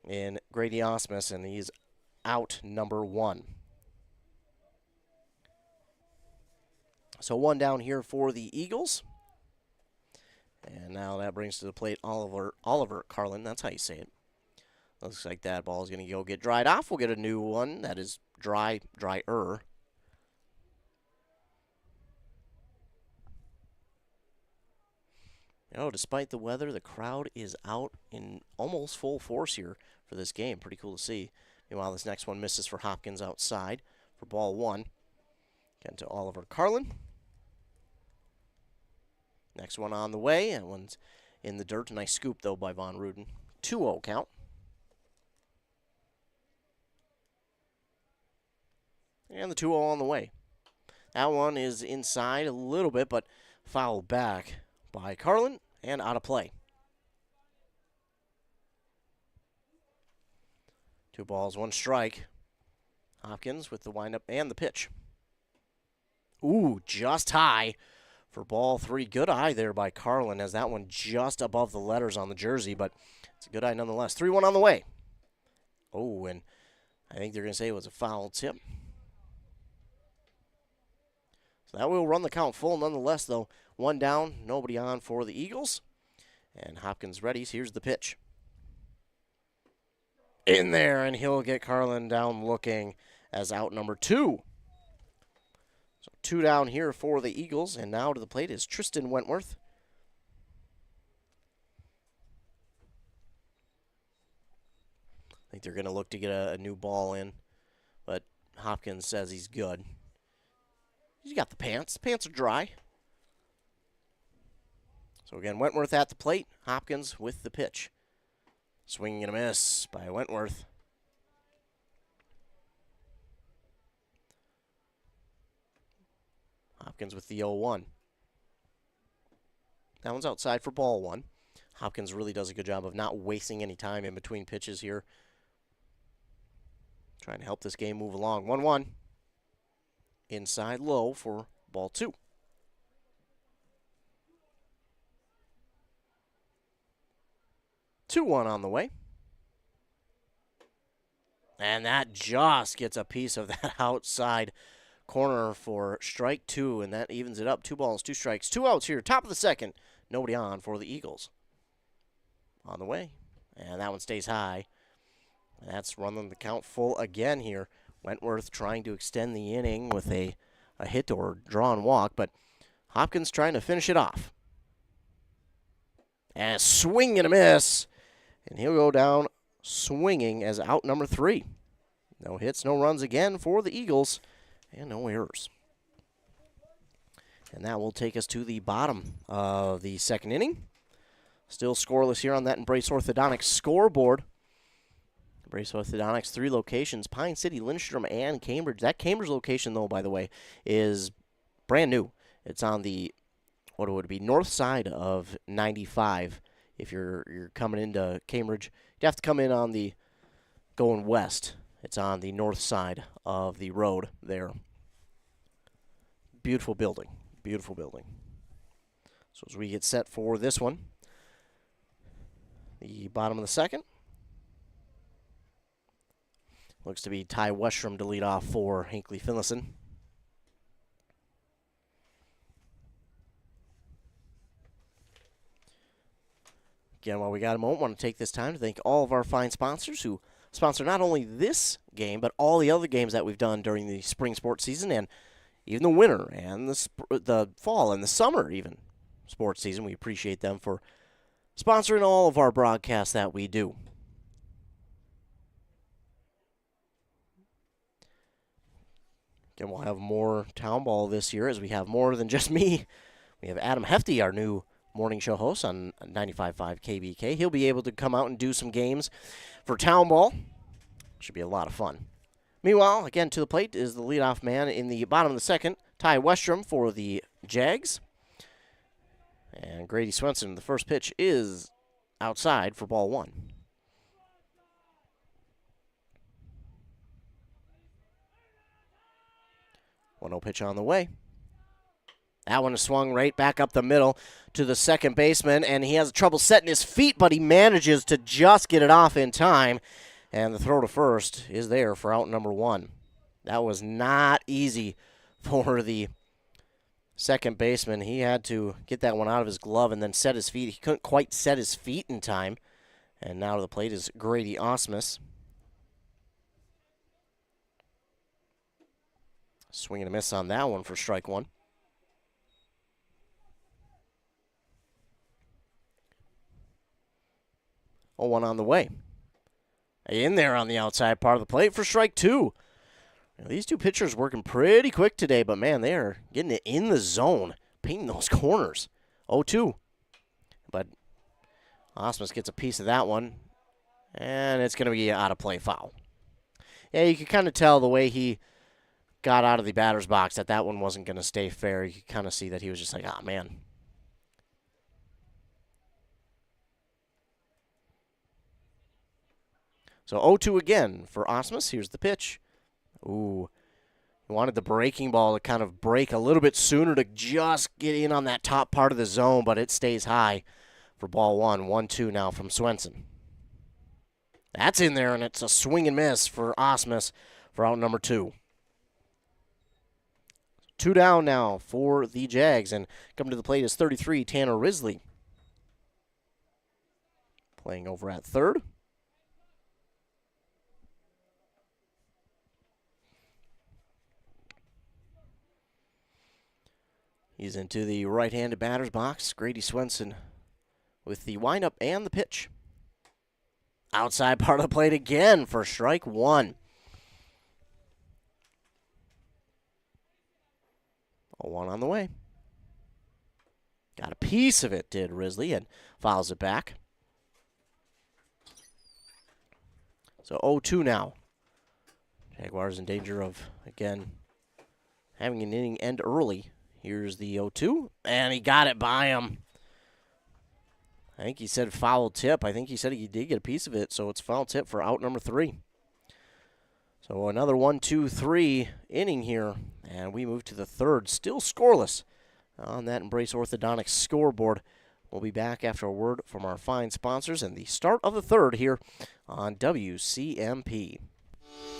in Grady Osmus, and he's out number 1. So 1 down here for the Eagles. And now that brings to the plate Oliver Carlin. That's how you say it. Looks like that ball is going to go get dried off. We'll get a new one that is drier. Despite the weather, the crowd is out in almost full force here for this game. Pretty cool to see. Meanwhile, this next one misses for Hopkins outside for ball 1. Again to Oliver Carlin. Next one on the way. That one's in the dirt. Nice scoop, though, by Von Ruden. 2-0 count. And the 2-0 on the way. That one is inside a little bit, but fouled back by Carlin and out of play. 2 balls, 1 strike. Hopkins with the windup and the pitch. Ooh, just high for ball 3. Good eye there by Carlin, as that one just above the letters on the jersey, but it's a good eye nonetheless. 3-1 on the way. Oh, and I think they're going to say it was a foul tip. So that will run the count full nonetheless, though. 1 down, nobody on for the Eagles. And Hopkins readies. Here's the pitch. In there, and he'll get Carlin down looking as out number 2. So 2 down here for the Eagles, and now to the plate is Tristan Wentworth. I think they're going to look to get a new ball in, but Hopkins says he's good. He's got the pants. The pants are dry. So again, Wentworth at the plate. Hopkins with the pitch. Swinging and a miss by Wentworth. Hopkins with the 0-1. That one's outside for ball 1. Hopkins really does a good job of not wasting any time in between pitches here. Trying to help this game move along. 1-1. Inside low for ball 2. Two-one on the way. And that just gets a piece of that outside corner for strike 2, and that evens it up. 2 balls, 2 strikes, 2 outs here. Top of the second. Nobody on for the Eagles. On the way. And that one stays high. That's running the count full again here. Wentworth trying to extend the inning with a hit or drawn walk, but Hopkins trying to finish it off. And a swing and a miss. And he'll go down swinging as out number 3. No hits, no runs again for the Eagles, and no errors. And that will take us to the bottom of the second inning. Still scoreless here on that Embrace Orthodontics scoreboard. Embrace Orthodontics, 3 locations, Pine City, Lindstrom, and Cambridge. That Cambridge location, though, by the way, is brand new. It's on the, what would it be, north side of 95. If you're coming into Cambridge, you have to come in on the going west. It's on the north side of the road there. Beautiful building. Beautiful building. So as we get set for this one, the bottom of the second, looks to be Ty Westrom to lead off for Hinckley-Finlayson. Again, while we got a moment, I want to take this time to thank all of our fine sponsors who sponsor not only this game, but all the other games that we've done during the spring sports season and even the winter and the fall and the summer even sports season. We appreciate them for sponsoring all of our broadcasts that we do. Again, we'll have more town ball this year as we have more than just me. We have Adam Hefty, our new morning show host on 95.5 KBK. He'll be able to come out and do some games for town ball. Should be a lot of fun. Meanwhile, again, to the plate is the leadoff man in the bottom of the second, Ty Westrom for the Jags. And Grady Swenson, the first pitch is outside for ball 1. 1-0 pitch on the way. That one is swung right back up the middle to the second baseman, and he has trouble setting his feet, but he manages to just get it off in time, and the throw to first is there for out number 1. That was not easy for the second baseman. He had to get that one out of his glove and then set his feet. He couldn't quite set his feet in time, and now to the plate is Grady Osmus. Swing and a miss on that one for strike 1. 0-1 on the way. In there on the outside part of the plate for strike 2. Now, these two pitchers working pretty quick today, but man, they are getting it in the zone, painting those corners. 0-2. But Osmus gets a piece of that one, and it's going to be out of play foul. Yeah, you could kind of tell the way he got out of the batter's box that one wasn't going to stay fair. You could kind of see that he was just like, ah, man. So 0-2 again for Osmus. Here's the pitch. Ooh. He wanted the breaking ball to kind of break a little bit sooner to just get in on that top part of the zone, but it stays high for ball 1. 1-2 now from Swenson. That's in there, and it's a swing and miss for Osmus for out number 2. 2 down now for the Jags, and coming to the plate is 33, Tanner Risley. Playing over at third. He's into the right-handed batter's box. Grady Swenson with the windup and the pitch. Outside part of the plate again for strike 1. 0-1 on the way. Got a piece of it, did Risley, and fouls it back. So 0-2 now. Jaguars in danger of, again, having an inning end early. Here's the 0-2, and he got it by him. I think he said foul tip. I think he said he did get a piece of it, so it's foul tip for out number 3. So another 1-2-3 inning here, and we move to the third. Still scoreless on that Embrace Orthodontics scoreboard. We'll be back after a word from our fine sponsors and the start of the third here on WCMP.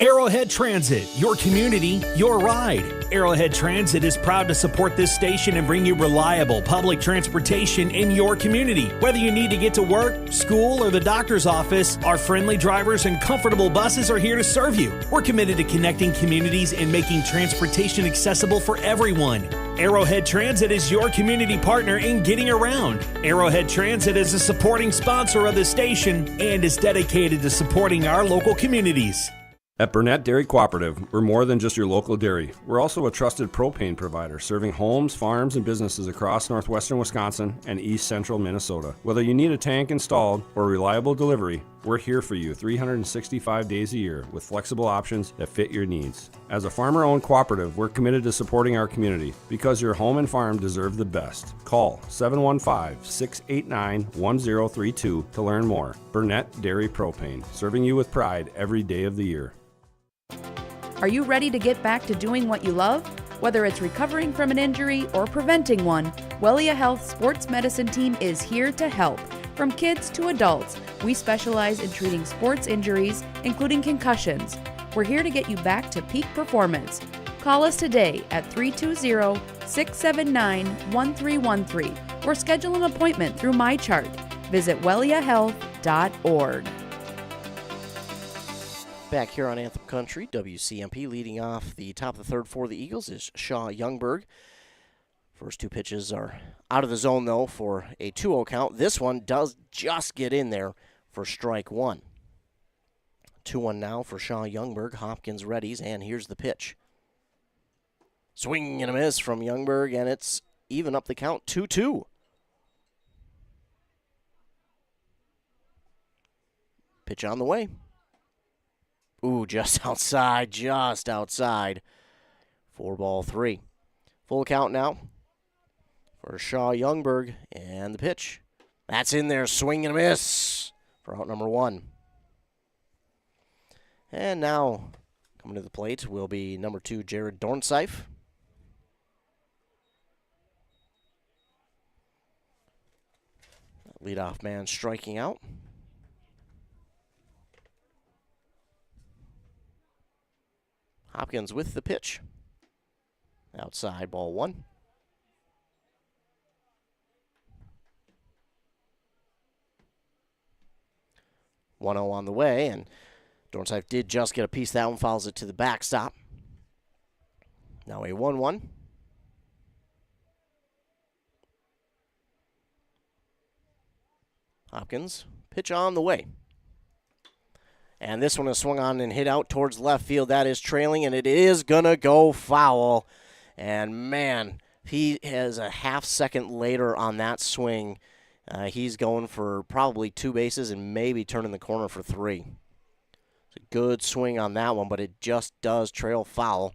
Arrowhead Transit, your community, your ride. Arrowhead Transit is proud to support this station and bring you reliable public transportation in your community. Whether you need to get to work, school, or the doctor's office, our friendly drivers and comfortable buses are here to serve you. We're committed to connecting communities and making transportation accessible for everyone. Arrowhead Transit is your community partner in getting around. Arrowhead Transit is a supporting sponsor of the station and is dedicated to supporting our local communities. At Burnett Dairy Cooperative, we're more than just your local dairy. We're also a trusted propane provider, serving homes, farms, and businesses across northwestern Wisconsin and east central Minnesota. Whether you need a tank installed or reliable delivery, we're here for you 365 days a year with flexible options that fit your needs. As a farmer-owned cooperative, we're committed to supporting our community because your home and farm deserve the best. Call 715-689-1032 to learn more. Burnett Dairy Propane, serving you with pride every day of the year. Are you ready to get back to doing what you love? Whether it's recovering from an injury or preventing one, Wellia Health Sports Medicine Team is here to help. From kids to adults, we specialize in treating sports injuries, including concussions. We're here to get you back to peak performance. Call us today at 320-679-1313 or schedule an appointment through MyChart. Visit welliahealth.org. Back here on Anthem Country, WCMP, leading off the top of the third for the Eagles is Shaw Youngberg. First two pitches are out of the zone, though, for a 2-0 count. This one does just get in there for strike 1. 2-1 now for Shaw Youngberg. Hopkins readies, and here's the pitch. Swing and a miss from Youngberg, and it's even up the count, 2-2. Pitch on the way. Ooh, just outside. 4-3. Full count now for Shaw Youngberg, and the pitch. That's in there, swing and a miss for out number 1. And now, coming to the plate will be number 2, Jared Dornseif. Leadoff man striking out. Hopkins with the pitch. Outside, ball 1. One 0 on the way, and Dornsife did just get a piece. That one fouls it to the backstop. Now a 1-1. Hopkins, pitch on the way. And this one is swung on and hit out towards left field. That is trailing, and it is going to go foul. And, man, he has a half second later on that swing. He's going for probably 2 bases and maybe turning the corner for 3. It's a good swing on that one, but it just does trail foul.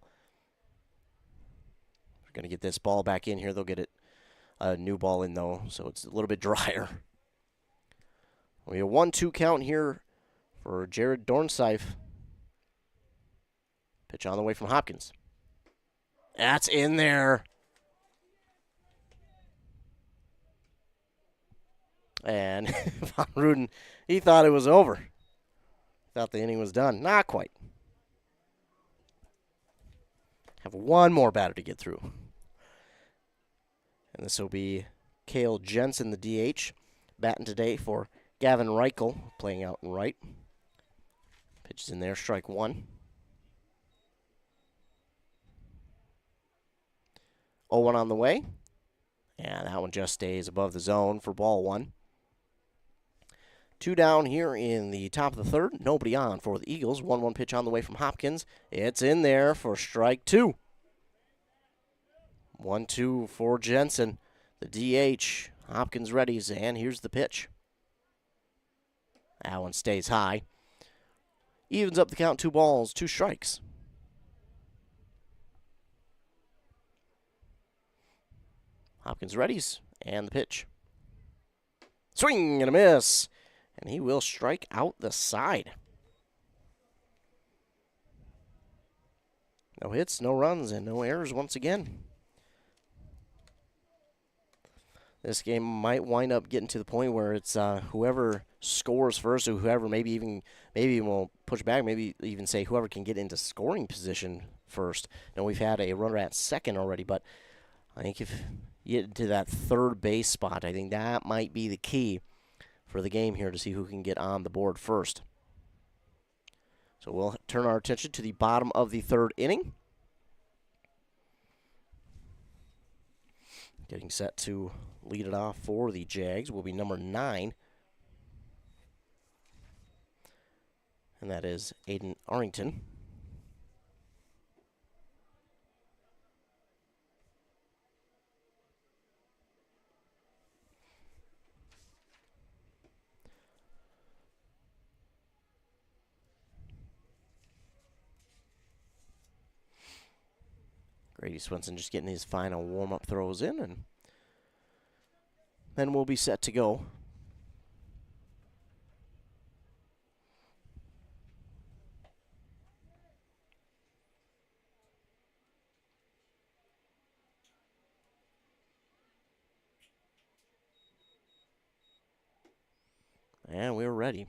We're going to get this ball back in here. They'll get it a new ball in, though, so it's a little bit drier. We have a 1-2 count here for Jared Dornsife. Pitch on the way from Hopkins. That's in there. And Von Ruden, he thought it was over. Thought the inning was done. Not quite. Have one more batter to get through. And this will be Cale Jensen, the DH, batting today for Gavin Reichel, playing out in right. Pitches in there, strike 1. 0-1 on the way. And that one just stays above the zone for ball 1. 2 down here in the top of the third. Nobody on for the Eagles. 1-1 pitch on the way from Hopkins. It's in there for strike 2. 1-2 for Jensen, the DH. Hopkins readies, and here's the pitch. That one stays high. Evens up the count, 2 balls, 2 strikes. Hopkins readies, and the pitch. Swing and a miss. And he will strike out the side. No hits, no runs, and no errors once again. This game might wind up getting to the point where it's whoever scores first, or whoever maybe will push back, maybe even say whoever can get into scoring position first. Now we've had a runner at second already, but I think if you get into that third base spot, I think that might be the key for the game here to see who can get on the board first. So we'll turn our attention to the bottom of the third inning. Getting set to lead it off for the Jags will be number 9. And that is Aiden Arrington. Grady Swenson just getting his final warm-up throws in, and then we'll be set to go. And we're ready.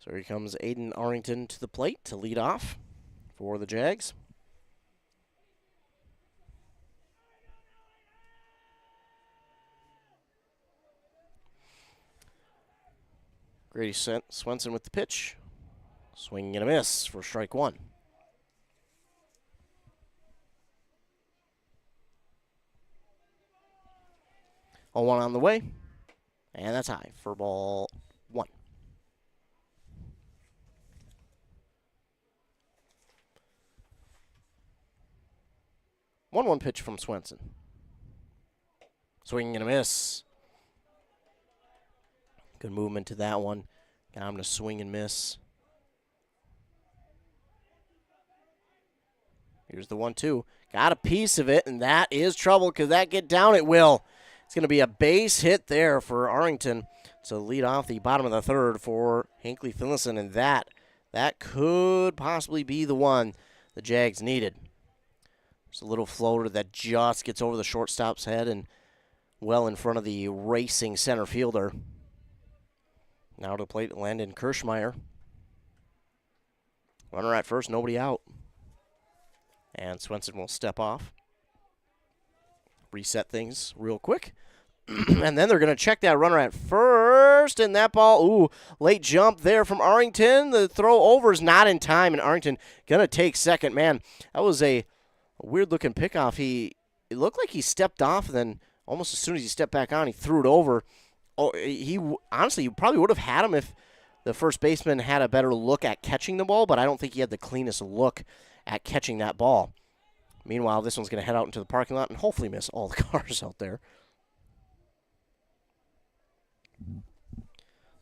So here comes Aiden Arrington to the plate to lead off for the Jags. Grady Swenson with the pitch. Swing and a miss for strike 1. Oh, 1 on the way. And that's high for ball 1. 1-1 pitch from Swenson. Swing and a miss. Good movement to that one. Got him to swing and miss. Here's the 1-2. Got a piece of it, and that is trouble because that get down it will. It's going to be a base hit there for Arrington to lead off the bottom of the third for Hinckley-Finlayson, and that could possibly be the one the Jags needed. It's a little floater that just gets over the shortstop's head and well in front of the racing center fielder. Now to the plate, Landon Kirschmeyer. Runner at first, nobody out. And Swenson will step off. Reset things real quick. And then they're going to check that runner at first. And that ball, late jump there from Arrington. The throw over is not in time, and Arrington going to take second. Man, that was a weird-looking pickoff. It looked like he stepped off, and then almost as soon as he stepped back on, he threw it over. Honestly, you probably would have had him if the first baseman had a better look at catching the ball, but I don't think he had the cleanest look at catching that ball. Meanwhile, this one's going to head out into the parking lot and hopefully miss all the cars out there.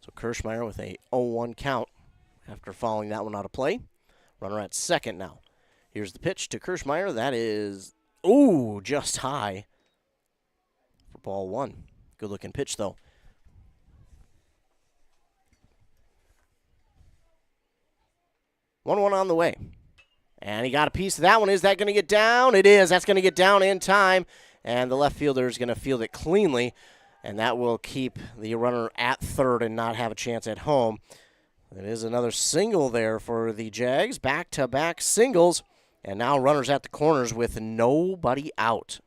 So Kirschmeyer with a 0-1 count after fouling that one out of play. Runner at second now. Here's the pitch to Kirschmeyer. That is, just high for ball one. Good-looking pitch, though. One on the way. And he got a piece of that one. Is that going to get down? It is. That's going to get down in time. And the left fielder is going to field it cleanly. And that will keep the runner at third and not have a chance at home. It is another single there for the Jags. Back-to-back singles. And now runners at the corners with nobody out.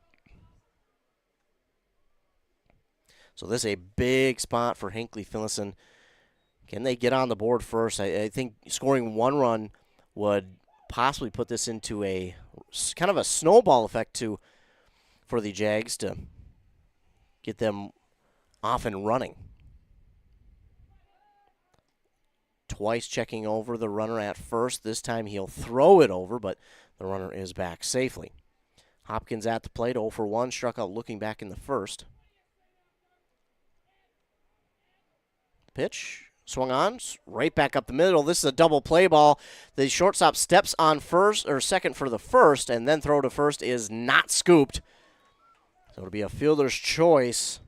So this is a big spot for Hinckley-Finlayson. Can they get on the board first? I think scoring one run would possibly put this into a kind of a snowball effect for the Jags to get them off and running. Twice checking over the runner at first. This time he'll throw it over, but the runner is back safely. Hopkins at the plate, 0 for 1, struck out looking back in the first. Pitch. Swung on, right back up the middle. This is a double play ball. The shortstop steps on second for the first, and then throw to first is not scooped. So it'll be a fielder's choice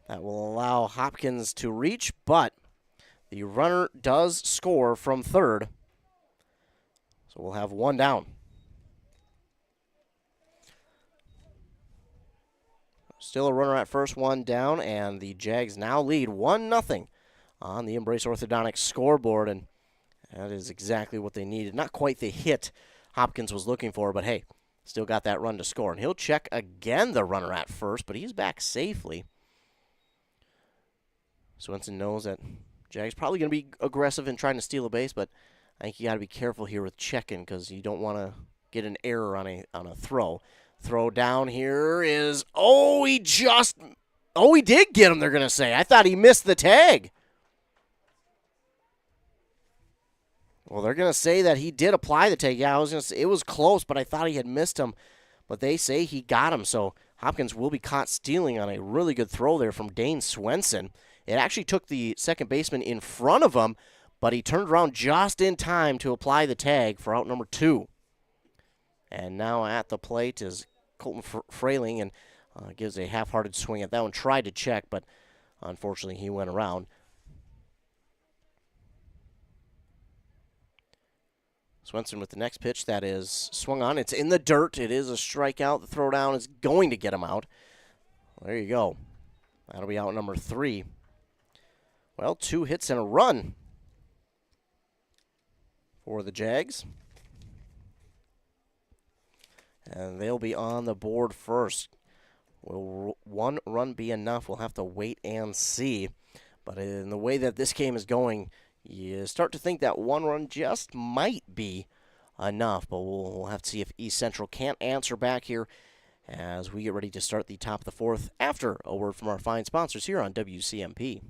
that will allow Hopkins to reach, but the runner does score from third. So we'll have one down. Still a runner at first, one down, and the Jags now lead 1-0. On the Embrace Orthodontics scoreboard, and that is exactly what they needed. Not quite the hit Hopkins was looking for, but hey, still got that run to score. And he'll check again the runner at first, but he's back safely. Swenson knows that Jag's probably going to be aggressive in trying to steal a base, but I think you got to be careful here with checking because you don't want to get an error on a throw. Throw down here is, he did get him, they're going to say. I thought he missed the tag. Well, they're going to say that he did apply the tag. Yeah, I was going to say it was close, but I thought he had missed him. But they say he got him, so Hopkins will be caught stealing on a really good throw there from Dane Swenson. It actually took the second baseman in front of him, but he turned around just in time to apply the tag for out number 2. And now at the plate is Colton Frayling, and gives a half-hearted swing at that one. Tried to check, but unfortunately he went around. Swenson with the next pitch that is swung on. It's in the dirt. It is a strikeout. The throw down is going to get him out. There you go. That'll be out number 3. Well, 2 hits and a run for the Jags. And they'll be on the board first. Will one run be enough? We'll have to wait and see. But in the way that this game is going, you start to think that one run just might be enough, but we'll have to see if East Central can't answer back here as we get ready to start the top of the 4th after a word from our fine sponsors here on WCMP.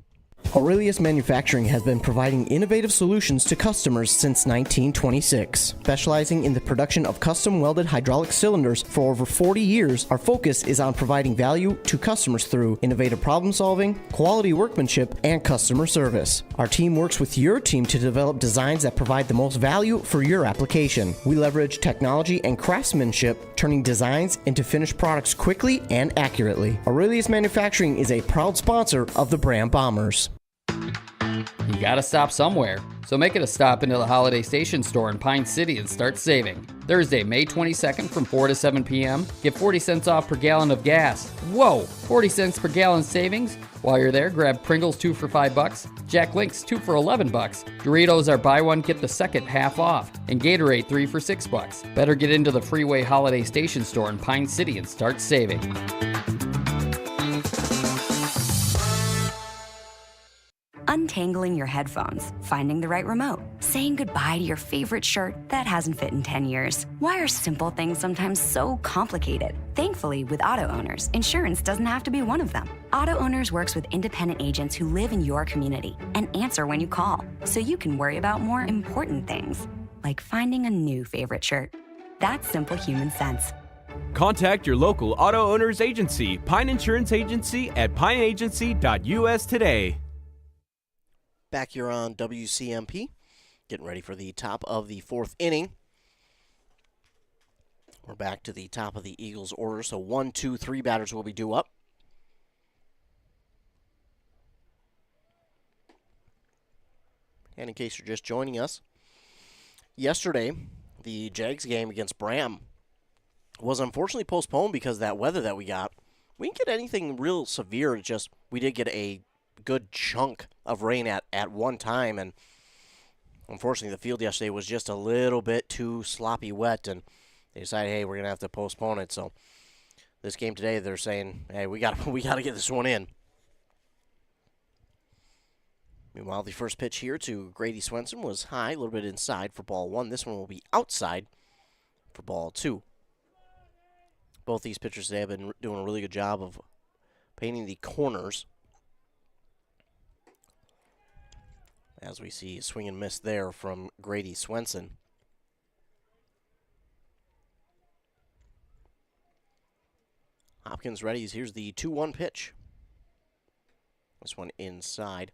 Aurelius Manufacturing has been providing innovative solutions to customers since 1926. Specializing in the production of custom welded hydraulic cylinders for over 40 years, our focus is on providing value to customers through innovative problem solving, quality workmanship, and customer service. Our team works with your team to develop designs that provide the most value for your application. We leverage technology and craftsmanship, turning designs into finished products quickly and accurately. Aurelius Manufacturing is a proud sponsor of the Brand Bombers. You gotta stop somewhere, so make it a stop into the Holiday Station store in Pine City and start saving. Thursday, May 22nd from 4 to 7 p.m. Get 40 cents off per gallon of gas. Whoa! 40 cents per gallon savings? While you're there, grab Pringles 2 for $5, Jack Links 2 for $11, Doritos are buy one get the second half off, and Gatorade 3 for $6. Better get into the Freeway Holiday Station store in Pine City and start saving. Untangling your headphones, finding the right remote, saying goodbye to your favorite shirt that hasn't fit in 10 years. Why are simple things sometimes so complicated? Thankfully, with auto owners, insurance doesn't have to be one of them. Auto Owners works with independent agents who live in your community and answer when you call, so you can worry about more important things, like finding a new favorite shirt. That's simple human sense. Contact your local auto owners agency, Pine Insurance Agency at pineagency.us today. Back here on WCMP, getting ready for the top of the fourth inning. We're back to the top of the Eagles' order, so 1, 2, 3 batters will be due up. And in case you're just joining us, yesterday, the Jags game against Bram was unfortunately postponed because of that weather that we got. We didn't get anything real severe, it's just we did get a good chunk of rain at one time, and unfortunately the field yesterday was just a little bit too sloppy wet, and they decided, hey, we're going to have to postpone it. So this game today, they're saying, hey, we got to get this one in. Meanwhile, the first pitch here to Grady Swenson was high, a little bit inside for ball 1. This one will be outside for ball 2. Both these pitchers today have been doing a really good job of painting the corners. As we see a swing and miss there from Grady Swenson. Hopkins ready. Here's the 2-1 pitch. This one inside.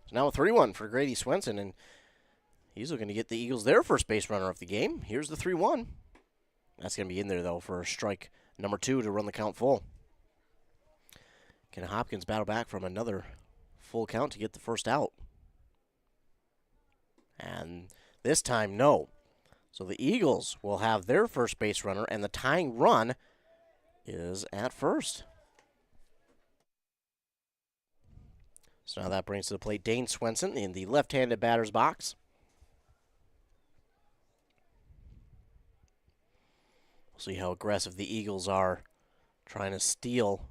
So now a 3-1 for Grady Swenson, and he's looking to get the Eagles their first base runner of the game. Here's the 3-1. That's going to be in there, though, for strike number 2 to run the count full. Can Hopkins battle back from another full count to get the first out? And this time, no. So the Eagles will have their first base runner, and the tying run is at first. So now that brings to the plate Dane Swenson in the left-handed batter's box. We'll see how aggressive the Eagles are trying to steal.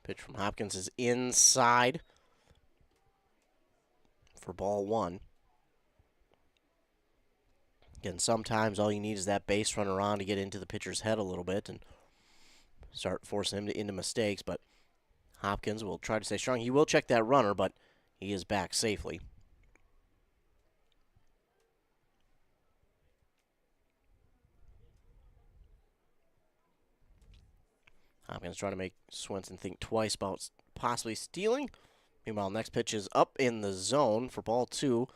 Pitch from Hopkins is inside for ball 1. Again, sometimes all you need is that base runner on to get into the pitcher's head a little bit and start forcing him into mistakes, but Hopkins will try to stay strong. He will check that runner, but he is back safely. Hopkins trying to make Swenson think twice about possibly stealing. Meanwhile, next pitch is up in the zone for ball 2.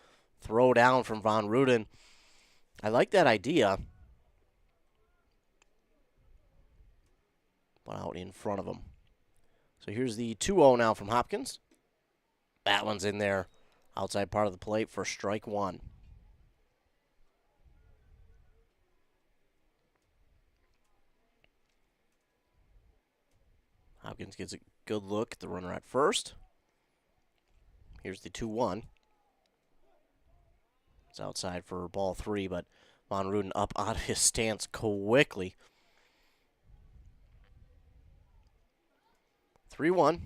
Throw down from Von Ruden. I like that idea. But out in front of him. So here's the 2-0 now from Hopkins. That one's in there. Outside part of the plate for strike 1. Hopkins gets a good look at the runner at first. Here's the 2-1. It's outside for ball 3, but Von Ruden up out of his stance quickly. 3-1.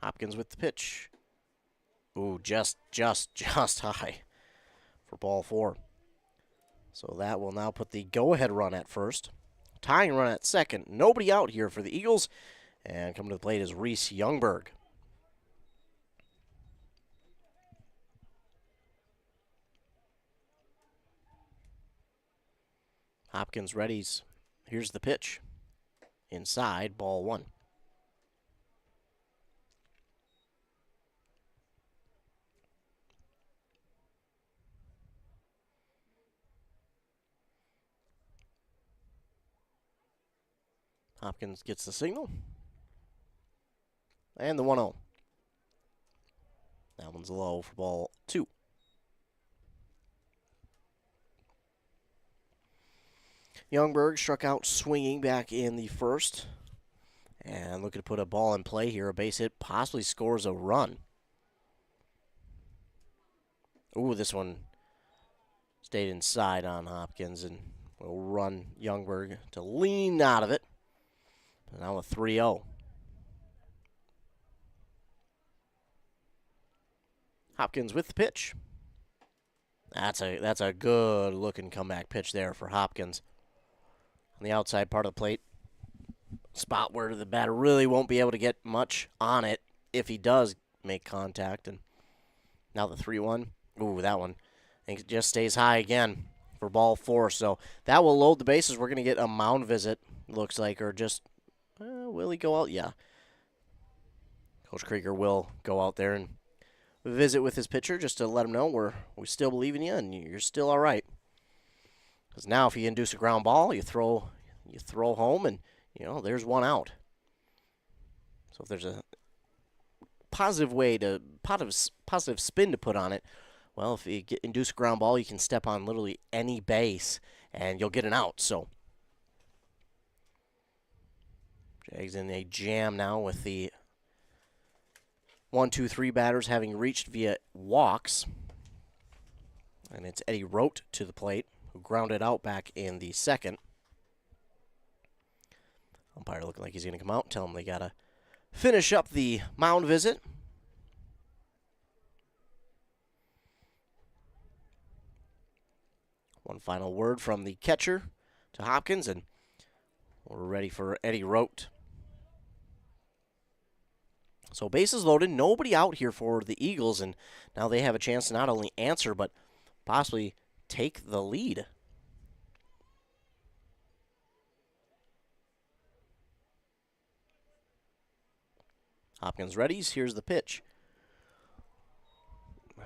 Hopkins with the pitch. Ooh, just high for ball 4. So that will now put the go-ahead run at first. Tying run at second. Nobody out here for the Eagles. And coming to the plate is Reese Youngberg. Hopkins readies. Here's the pitch. Inside, ball 1. Hopkins gets the signal. And the 1-0. That one's low for ball 2. Youngberg struck out swinging back in the first. And looking to put a ball in play here. A base hit possibly scores a run. Ooh, this one stayed inside on Hopkins and will run Youngberg to lean out of it. And now a 3-0. Hopkins with the pitch. That's a good looking comeback pitch there for Hopkins. On the outside part of the plate. Spot where the batter really won't be able to get much on it if he does make contact. And now the 3-1. Ooh, that one. I think it just stays high again for ball 4. So that will load the bases. We're going to get a mound visit, looks like, or just, will he go out? Yeah. Coach Krieger will go out there and visit with his pitcher just to let him know we still believe in you and you're still all right. Because now if you induce a ground ball, you throw home and, there's one out. So if there's a positive spin to put on it, well, if you induce a ground ball, you can step on literally any base and you'll get an out. So Jags in a jam now with the 1, 2, 3 batters having reached via walks. And it's Eddie Rote to the plate, who grounded out back in the second. Umpire looking like he's going to come out and tell him they got to finish up the mound visit. One final word from the catcher to Hopkins, and we're ready for Eddie Rote. So bases loaded, nobody out here for the Eagles, and now they have a chance to not only answer, but possibly take the lead. Hopkins readies. Here's the pitch.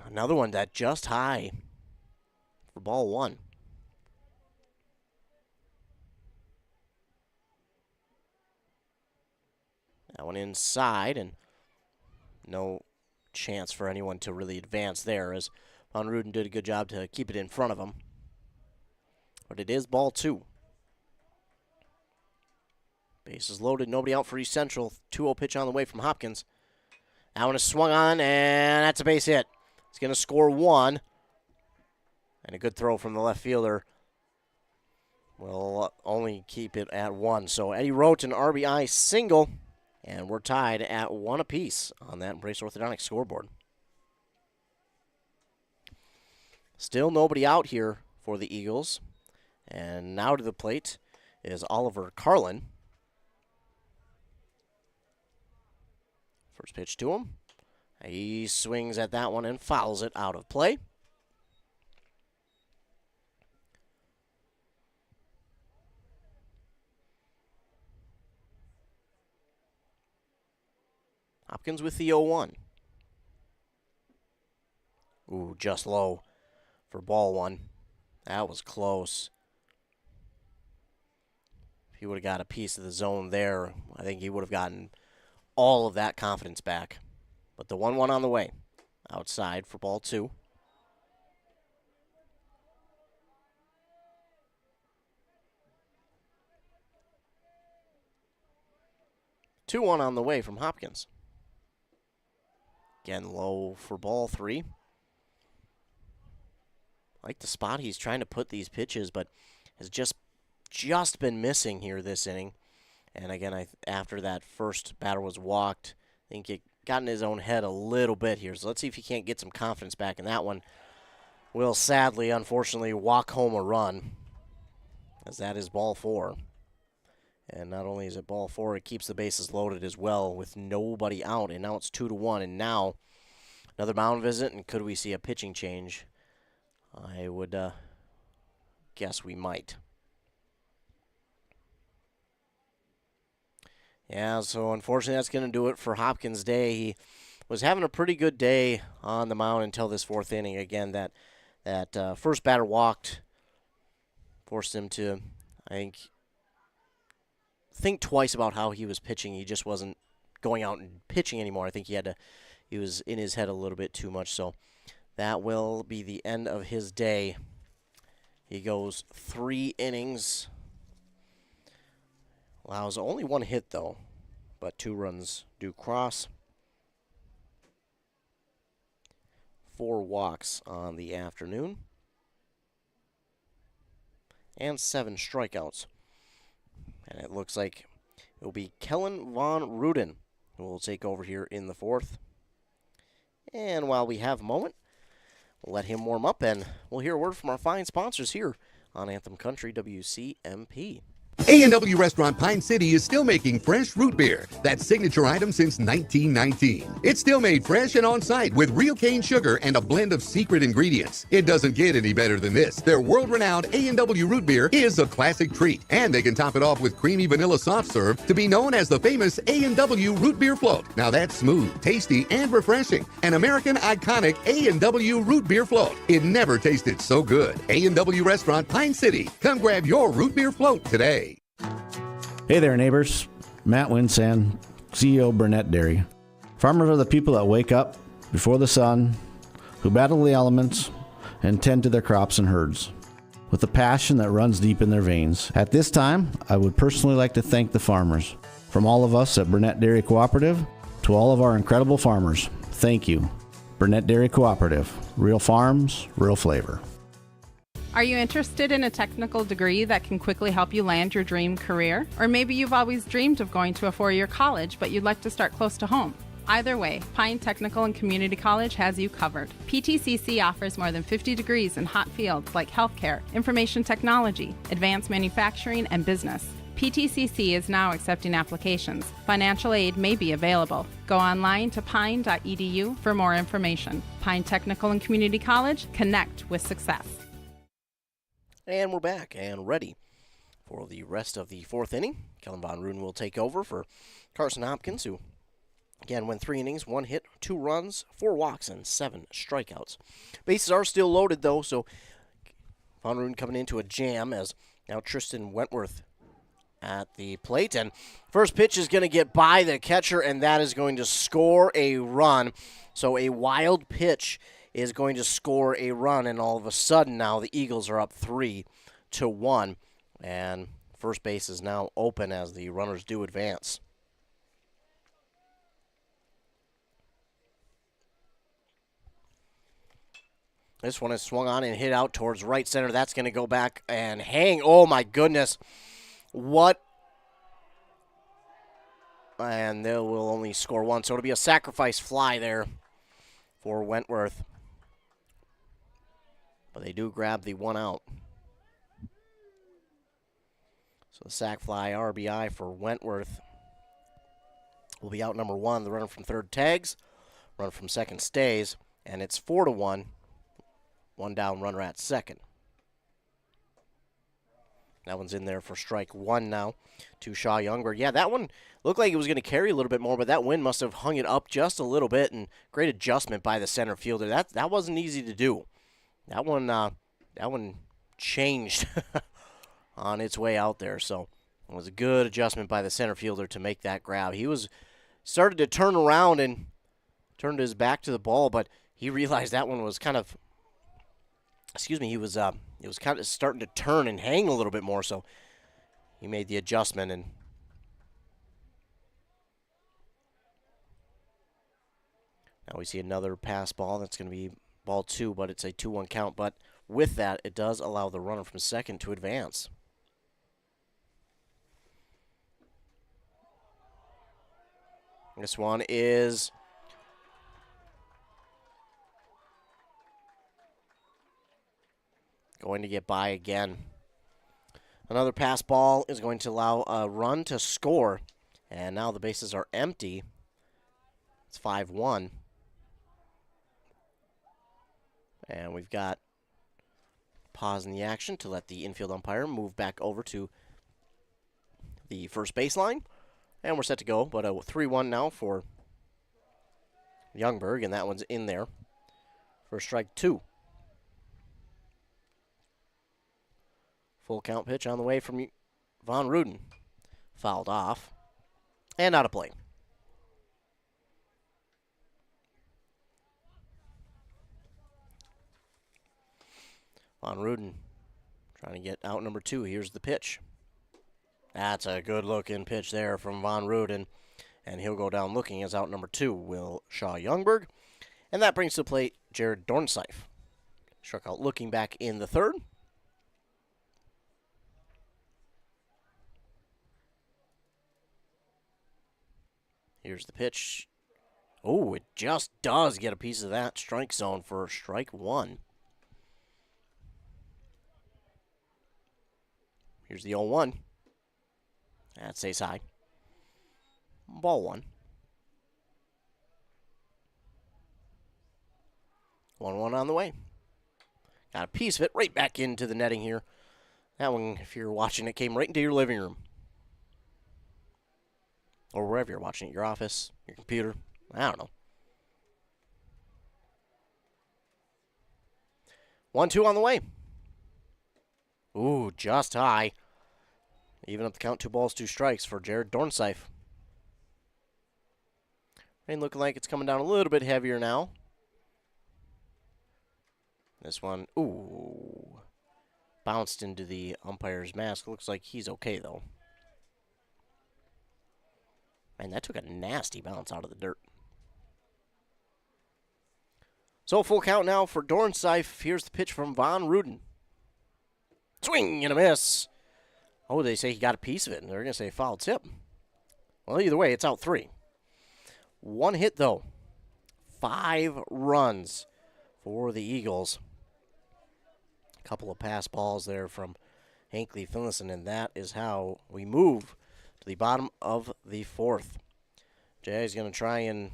Another one that just high for ball 1. That one inside, and no chance for anyone to really advance there, as Von Ruden did a good job to keep it in front of him. But it is ball 2. Bases loaded, nobody out for East Central. 2-0 pitch on the way from Hopkins. That one is swung on, and that's a base hit. He's going to score 1. And a good throw from the left fielder will only keep it at 1. So Eddie Rote, an RBI single, and we're tied at 1 apiece on that Embrace Orthodontics scoreboard. Still nobody out here for the Eagles. And now to the plate is Oliver Carlin. First pitch to him. He swings at that one and fouls it out of play. Hopkins with the 0-1. Ooh, just low for ball 1. That was close. If he would have got a piece of the zone there, I think he would have gotten all of that confidence back. But the 1-1 on the way. Outside for ball 2. Two one on the way from Hopkins. Again, low for ball 3. I like the spot he's trying to put these pitches, but has just been missing here this inning. And again, after that first batter was walked, I think it got in his own head a little bit here. So let's see if he can't get some confidence back in that one. Will sadly, unfortunately, walk home a run, as that is ball 4. And not only is it ball 4, it keeps the bases loaded as well with nobody out. And now it's 2-1. And now another mound visit. And could we see a pitching change? I would guess we might. Yeah, so unfortunately that's going to do it for Hopkins' day. He was having a pretty good day on the mound until this 4th inning. Again, that first batter walked, forced him to, I think, think twice about how he was pitching. He just wasn't going out and pitching anymore. I think he was in his head a little bit too much. So that will be the end of his day. He goes 3 innings. Allows only 1 hit, though, but 2 runs do cross. 4 walks on the afternoon. And 7 strikeouts. And it looks like it will be Kellen Von Ruden who will take over here in the 4th. And while we have a moment, we'll let him warm up, and we'll hear a word from our fine sponsors here on Anthem Country WCMP. A&W Restaurant Pine City is still making fresh root beer, that signature item since 1919. It's still made fresh and on-site with real cane sugar and a blend of secret ingredients. It doesn't get any better than this. Their world-renowned A&W root beer is a classic treat, and they can top it off with creamy vanilla soft serve to be known as the famous A&W root beer float. Now that's smooth, tasty, and refreshing. An American iconic A&W root beer float. It never tasted so good. A&W Restaurant Pine City. Come grab your root beer float today. Hey there, neighbors. Matt Winsan, CEO Burnett Dairy. Farmers are the people that wake up before the sun, who battle the elements, and tend to their crops and herds with a passion that runs deep in their veins. At this time, I would personally like to thank the farmers. From all of us at Burnett Dairy Cooperative to all of our incredible farmers, thank you. Burnett Dairy Cooperative. Real farms, real flavor. Are you interested in a technical degree that can quickly help you land your dream career? Or maybe you've always dreamed of going to a 4-year college, but you'd like to start close to home. Either way, Pine Technical and Community College has you covered. PTCC offers more than 50 degrees in hot fields like healthcare, information technology, advanced manufacturing, and business. PTCC is now accepting applications. Financial aid may be available. Go online to pine.edu for more information. Pine Technical and Community College, connect with success. And we're back and ready for the rest of the 4th inning. Kellen Von Ruden will take over for Carson Hopkins, who again went 3 innings, 1 hit, 2 runs, 4 walks, and 7 strikeouts. Bases are still loaded, though, so Von Ruden coming into a jam as now Tristan Wentworth at the plate. And first pitch is going to get by the catcher, and that is going to score a run. So a wild pitch is going to score a run, and all of a sudden now the Eagles are up 3-1, and first base is now open as the runners do advance. This one is swung on and hit out towards right center. That's going to go back and hang. Oh, my goodness. What? And they will only score 1, so it'll be a sacrifice fly there for Wentworth. But they do grab the 1 out. So the sac fly RBI for Wentworth will be out number 1. The runner from third tags, runner from second stays, and it's 4-1. 1 down, runner at second. That one's in there for strike 1 now to Shaw Youngberg. Yeah, that one looked like it was going to carry a little bit more, but that wind must have hung it up just a little bit, and great adjustment by the center fielder. That wasn't easy to do. That one changed on its way out there, so it was a good adjustment by the center fielder to make that grab. He started to turn around and turned his back to the ball, but he realized that one was kind of, it was kind of starting to turn and hang a little bit more, so he made the adjustment. And now we see another pass ball. That's going to be ball 2, but it's a 2-1 count. But with that, it does allow the runner from second to advance. This one is going to get by again. Another pass ball is going to allow a run to score. And now the bases are empty. It's 5-1. And we've got pause in the action to let the infield umpire move back over to the first baseline. And we're set to go, but a 3-1 now for Youngberg, and that one's in there for strike 2. Full count pitch on the way from Von Ruden. fouled off. And out of play. Von Ruden trying to get out number 2. Here's the pitch. That's a good-looking pitch there from Von Ruden. And he'll go down looking as out number 2, Will Shaw Youngberg. And that brings to plate Jared Dornseif. Struck out looking back in the 3rd. Here's the pitch. Oh, it just does get a piece of that strike zone for strike 1. Here's the 0-1. That stays high. Ball 1. 1-1 on the way. Got a piece of it right back into the netting here. That one, if you're watching it, came right into your living room. Or wherever you're watching it, your office, your computer, I don't know. 1-2 on the way. Ooh, just high. Even up the count, 2 balls, 2 strikes for Jared Dornseif. Rain looking like it's coming down a little bit heavier now. This one, ooh, bounced into the umpire's mask. Looks like he's okay, though. And that took a nasty bounce out of the dirt. So full count now for Dornseif. Here's the pitch from Von Ruden. Swing and a miss. Oh, they say he got a piece of it, and they're going to say foul tip. Well, either way, it's out 3. 1 hit, though. 5 runs for the Eagles. A couple of pass balls there from Hinckley-Finlayson, and that is how we move to the bottom of the 4th. Jay's going to try and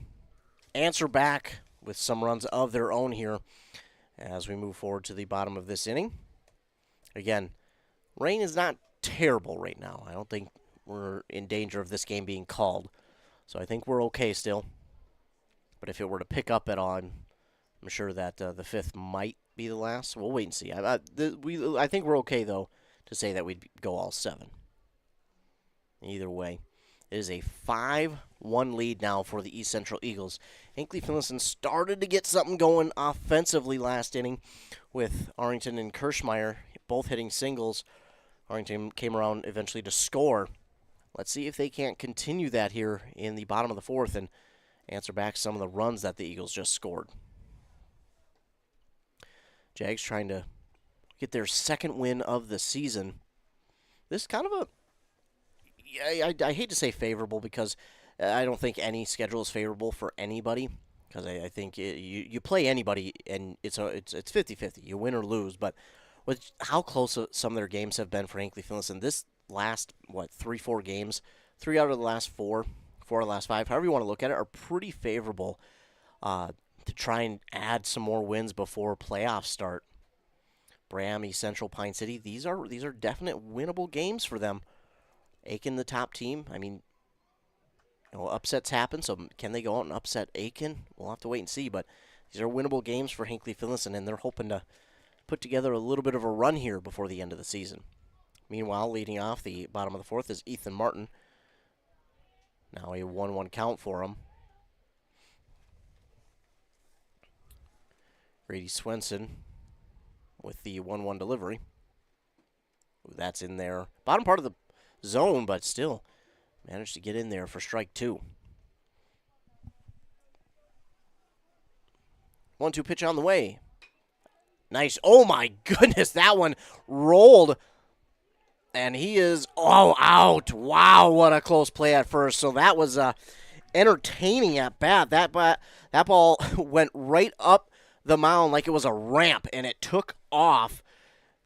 answer back with some runs of their own here as we move forward to the bottom of this inning. Again, rain is not terrible right now. I don't think we're in danger of this game being called. So I think we're okay still. But if it were to pick up at all, I'm sure that the 5th might be the last. We'll wait and see. I think we're okay, though, to say that we'd go all 7. Either way, it is a 5-1 lead now for the East Central Eagles. Hinckley-Finlayson started to get something going offensively last inning with Arlington and Kirschmeyer both hitting singles. Arlington came around eventually to score. Let's see if they can't continue that here in the bottom of the 4th and answer back some of the runs that the Eagles just scored. Jags trying to get their 2nd win of the season. This kind of a, I hate to say favorable because I don't think any schedule is favorable for anybody because I think you play anybody and it's 50-50. You win or lose, but with how close some of their games have been for Hinckley-Finlayson, this last, 3-4 games, 3 out of the last 4 out of the last 5, however you want to look at it, are pretty favorable to try and add some more wins before playoffs start. Bram, East Central, Pine City, these are definite winnable games for them. Aiken, the top team, I mean, upsets happen, so can they go out and upset Aiken? We'll have to wait and see, but these are winnable games for Hinckley-Finlayson, and they're hoping to put together a little bit of a run here before the end of the season. Meanwhile, leading off the bottom of the 4th is Ethan Martin. Now a 1-1 count for him. Grady Swenson with the 1-1 delivery. Ooh, that's in there. Bottom part of the zone, but still managed to get in there for strike 2. 1-2 pitch on the way. Nice. Oh, my goodness. That one rolled. And he is, out. Wow, what a close play at first. So that was entertaining at bat. That ball went right up the mound like it was a ramp, and it took off.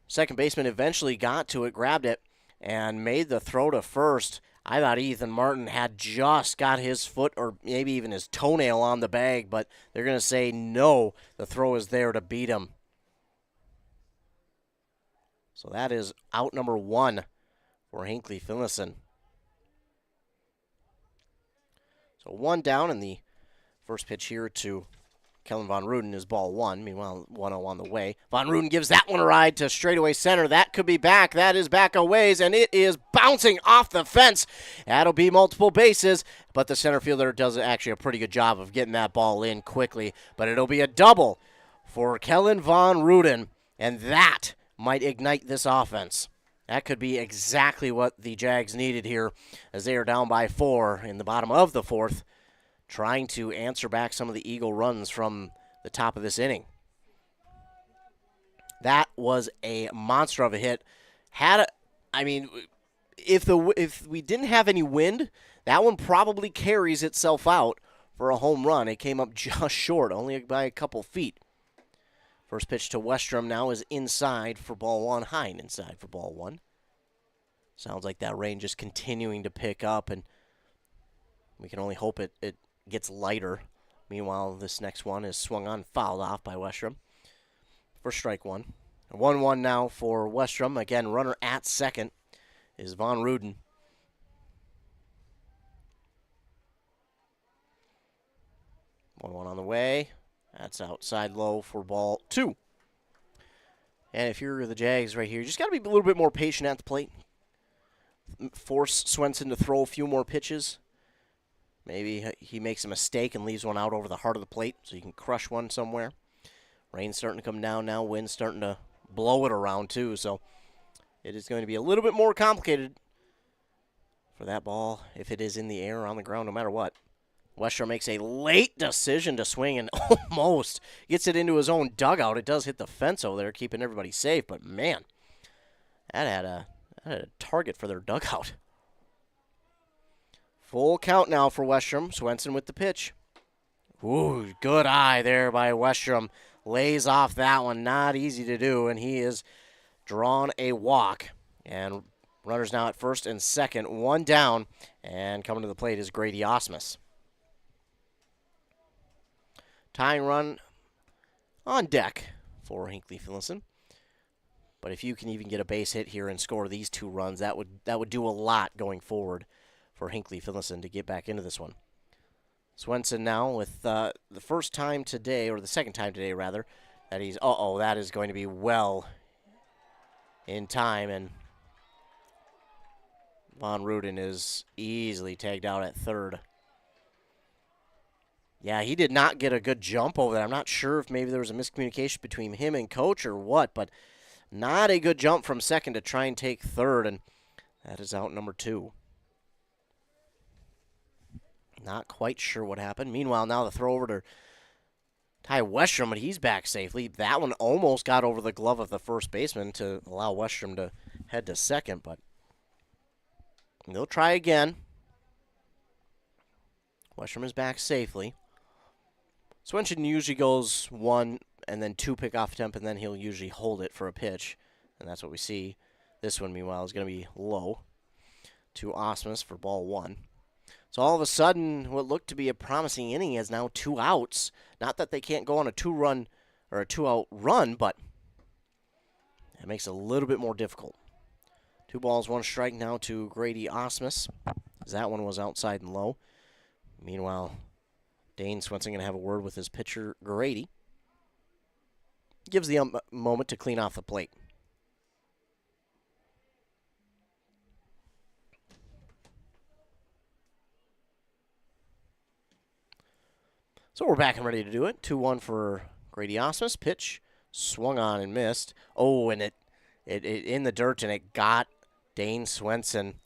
Second baseman eventually got to it, grabbed it, and made the throw to first. I thought Ethan Martin had just got his foot or maybe even his toenail on the bag, but they're going to say no, the throw is there to beat him. So that is out number 1 for Hinckley-Finlayson. So 1 down in the first pitch here to Kellen Von Ruden is ball one. Meanwhile, 1-0 on the way. Von Ruden gives that one a ride to straightaway center. That could be back. That is back a ways, and it is bouncing off the fence. That'll be multiple bases, but the center fielder does actually a pretty good job of getting that ball in quickly. But it'll be a double for Kellen Von Ruden, and that might ignite this offense. That could be exactly what the Jags needed here as they are down by 4 in the bottom of the 4th, trying to answer back some of the Eagle runs from the top of this inning. That was a monster of a hit. If we didn't have any wind, that one probably carries itself out for a home run. It came up just short, only by a couple feet. First pitch to Westrom now is inside for ball one, high and inside for ball one. Sounds like that rain just continuing to pick up, and we can only hope it gets lighter. Meanwhile, this next one is swung on, fouled off by Westrom for strike one. 1-1 now for Westrom. Again, runner at second is Von Ruden. One on the way. That's outside low for ball two. And if you're the Jags right here, you just got to be a little bit more patient at the plate. Force Swenson to throw a few more pitches. Maybe he makes a mistake and leaves one out over the heart of the plate so you can crush one somewhere. Rain's starting to come down now. Wind's starting to blow it around too. So it is going to be a little bit more complicated for that ball if it is in the air or on the ground, no matter what. Westrom makes a late decision to swing and almost gets it into his own dugout. It does hit the fence over there, keeping everybody safe. But, man, that had a target for their dugout. Full count now for Westrom. Swenson with the pitch. Ooh, good eye there by Westrom. Lays off that one. Not easy to do, and he is drawn a walk. And runners now at first and second. One down, and coming to the plate is Grady Osmus. Tying run on deck for Hinckley-Finlayson. But if you can even get a base hit here and score these two runs, that would do a lot going forward for Hinckley-Finlayson to get back into this one. Swenson now with the first time today, or the second time today rather, that he's, that is going to be well in time, and Von Ruden is easily tagged out at third. Yeah, he did not get a good jump over there. I'm not sure if maybe there was a miscommunication between him and coach or what, but not a good jump from second to try and take third, and that is out number 2. Not quite sure what happened. Meanwhile, now the throw over to Ty Westrom, but he's back safely. That one almost got over the glove of the first baseman to allow Westrom to head to second, but they'll try again. Westrom is back safely. Swenson usually goes 1 and then 2 pickoff attempt, and then he'll usually hold it for a pitch, and that's what we see. This one, meanwhile, is going to be low to Osmus for ball 1. So all of a sudden, what looked to be a promising inning is now 2 outs. Not that they can't go on a 2-run or a 2-out run, but it makes it a little bit more difficult. 2 balls, 1 strike now to Grady Osmus, as that one was outside and low. Meanwhile, Dane Swenson going to have a word with his pitcher, Grady. Gives the moment to clean off the plate. So we're back and ready to do it. 2-1 for Grady Osmus. Pitch swung on and missed. Oh, and it in the dirt, and it got Dane Swenson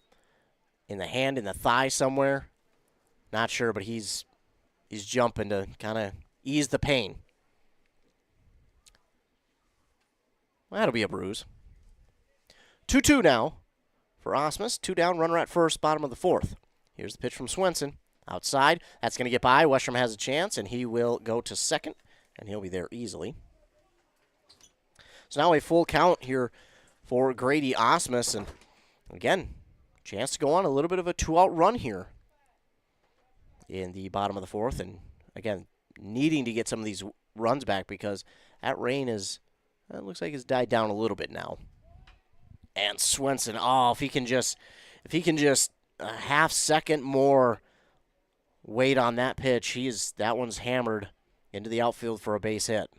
in the hand, in the thigh somewhere. Not sure, but he's jumping to kind of ease the pain. Well, that'll be a bruise. 2-2 now for Osmus. 2 down, runner at first, bottom of the 4th. Here's the pitch from Swenson. Outside. That's going to get by. Westrom has a chance, and he will go to second, and he'll be there easily. So now a full count here for Grady Osmus, and again, chance to go on a little bit of a 2-out run here in the bottom of the 4th, and again, needing to get some of these runs back because that rain it looks like it's died down a little bit now. And Swenson, if he can just a half second more weight on that pitch, that one's hammered into the outfield for a base hit.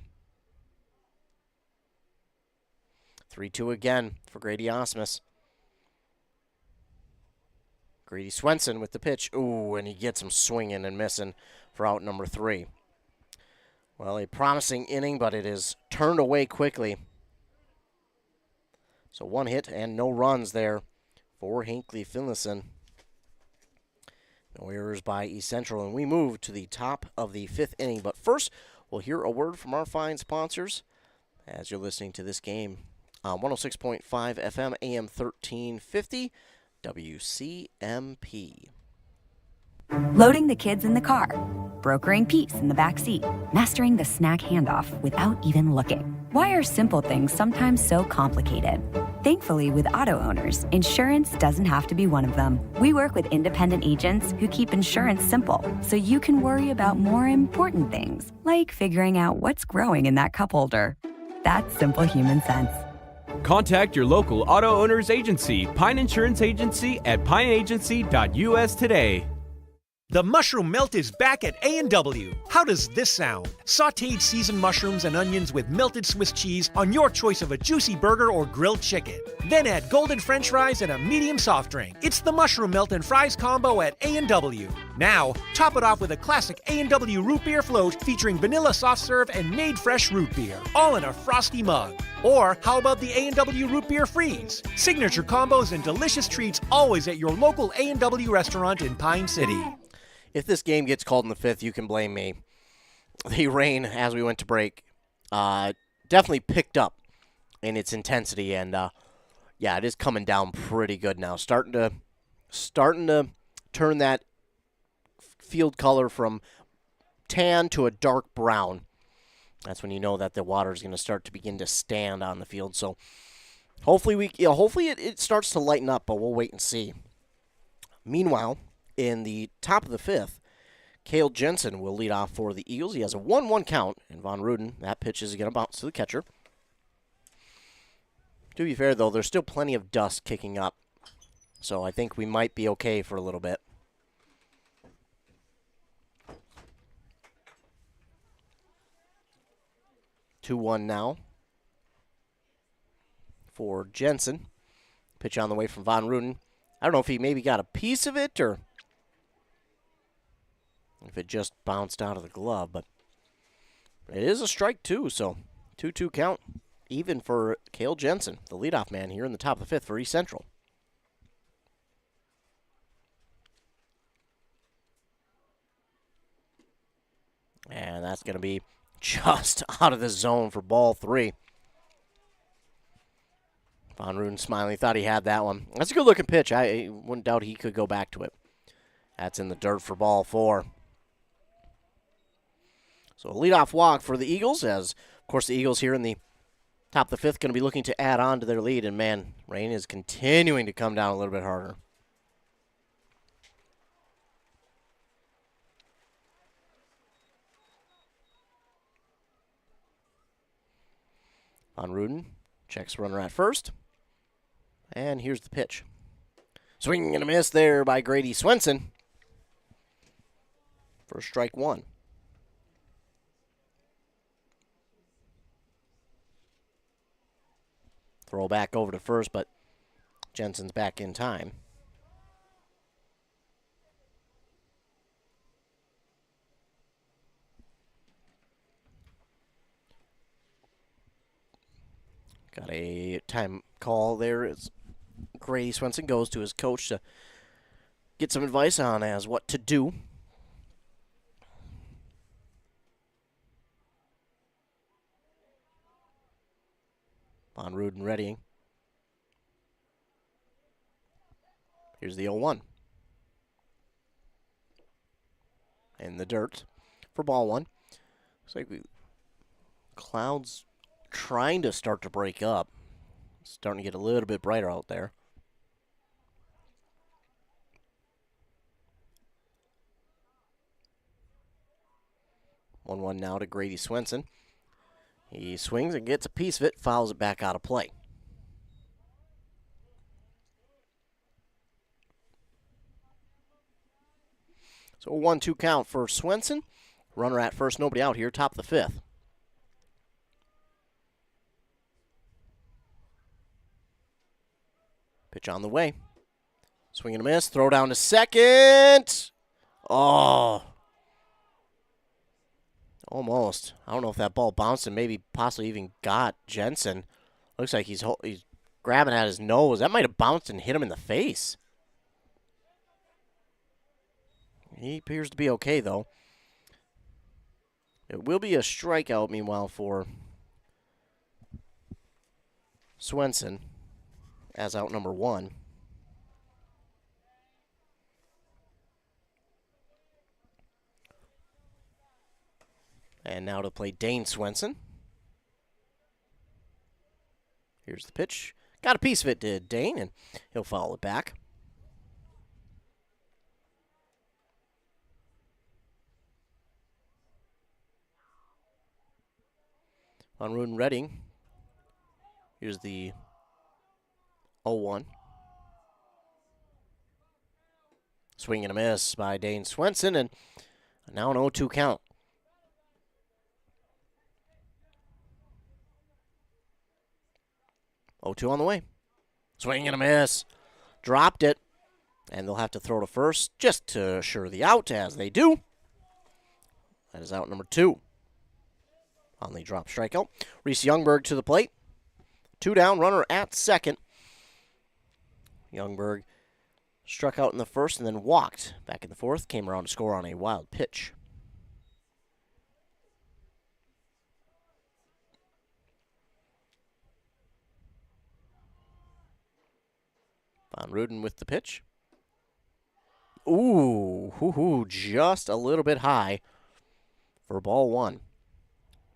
3-2 again for Grady Osmus. Grady Swenson with the pitch. Ooh, and he gets him swinging and missing for out number 3. Well, a promising inning, but it is turned away quickly. So 1 hit and no runs there for Hinckley-Finlayson. No errors by East Central, and we move to the top of the 5th inning. But first, we'll hear a word from our fine sponsors as you're listening to this game on 106.5 FM, AM 1350, WCMP. Loading the kids in the car, brokering peace in the back seat, mastering the snack handoff without even looking. Why are simple things sometimes so complicated? Thankfully, with auto owners, insurance doesn't have to be one of them. We work with independent agents who keep insurance simple, so you can worry about more important things, like figuring out what's growing in that cup holder. That's simple human sense. Contact your local auto owner's agency, Pine Insurance Agency, at pineagency.us today. The mushroom melt is back at A&W. How does this sound? Sautéed seasoned mushrooms and onions with melted Swiss cheese on your choice of a juicy burger or grilled chicken. Then add golden French fries and a medium soft drink. It's the mushroom melt and fries combo at A&W. Now, top it off with a classic A&W root beer float featuring vanilla soft serve and made fresh root beer, all in a frosty mug. Or how about the A&W root beer freeze? Signature combos and delicious treats always at your local A&W restaurant in Pine City. If this game gets called in the 5th, you can blame me. The rain, as we went to break, definitely picked up in its intensity, and yeah, it is coming down pretty good now. Starting to turn that field color from tan to a dark brown. That's when you know that the water is going to start to begin to stand on the field. So hopefully it starts to lighten up, but we'll wait and see. Meanwhile, in the top of the 5th, Cale Jensen will lead off for the Eagles. He has a 1-1 count, and Von Ruden, that pitch is going to bounce to the catcher. To be fair, though, there's still plenty of dust kicking up, so I think we might be okay for a little bit. Two-one now for Jensen. Pitch on the way from Von Ruden. I don't know if he maybe got a piece of it or if it just bounced out of the glove, but it is a strike too, so 2-2 count, even for Cale Jensen, the leadoff man here in the top of the 5th for East Central. And that's going to be just out of the zone for ball 3. Von Ruden smiling, thought he had that one. That's a good-looking pitch. I wouldn't doubt he could go back to it. That's in the dirt for ball 4. So a leadoff walk for the Eagles, as, of course, the Eagles here in the top of the 5th going to be looking to add on to their lead. And, man, rain is continuing to come down a little bit harder. Von Ruden checks runner at first. And here's the pitch. Swinging and a miss there by Grady Swenson for strike 1. Throw back over to first, but Jensen's back in time. Got a time call there as Grady Swenson goes to his coach to get some advice on as what to do. Von Ruden readying. Here's the 0-1. In the dirt for ball 1. Looks like clouds trying to start to break up. Starting to get a little bit brighter out there. One now to Grady Swenson. He swings and gets a piece of it, fouls it back out of play. So a 1-2 count for Swenson. Runner at first, nobody out here, top of the fifth. Pitch on the way. Swing and a miss. Throw down to second. Oh. Almost. I don't know if that ball bounced and maybe possibly even got Jensen. Looks like he's grabbing at his nose. That might have bounced and hit him in the face. He appears to be okay, though. It will be a strikeout, meanwhile, for Swenson as out number 1. And now to play Dane Swenson. Here's the pitch. Got a piece of it to Dane, and he'll foul it back. On Rudin Redding. Here's the 0-1. Swing and a miss by Dane Swenson, and now an 0-2 count. Oh, 2 on the way. Swing and a miss. Dropped it. And they'll have to throw to first just to assure the out, as they do. That is out number 2. On the drop strikeout. Reese Youngberg to the plate. 2 down, runner at second. Youngberg struck out in the first and then walked back in the fourth. Came around to score on a wild pitch. Von Ruden with the pitch. Ooh, just a little bit high for ball 1.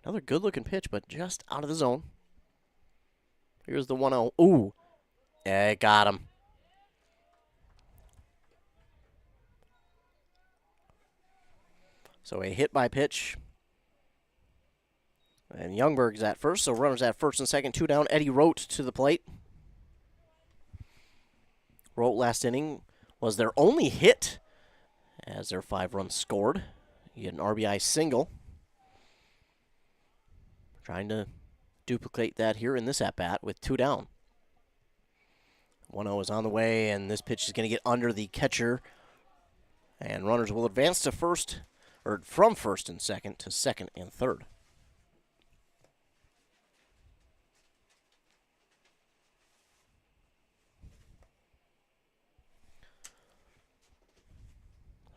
Another good-looking pitch, but just out of the zone. Here's the 1-0. Ooh, yeah, it got him. So a hit by pitch. And Youngberg's at first, so runners at first and second. 2 down. Eddie Rote to the plate. Rote last inning was their only hit as their 5 runs scored. He had an RBI single. Trying to duplicate that here in this at-bat with 2 down. 1-0 is on the way, and this pitch is going to get under the catcher. And runners will advance to first, or from first and second to second and third.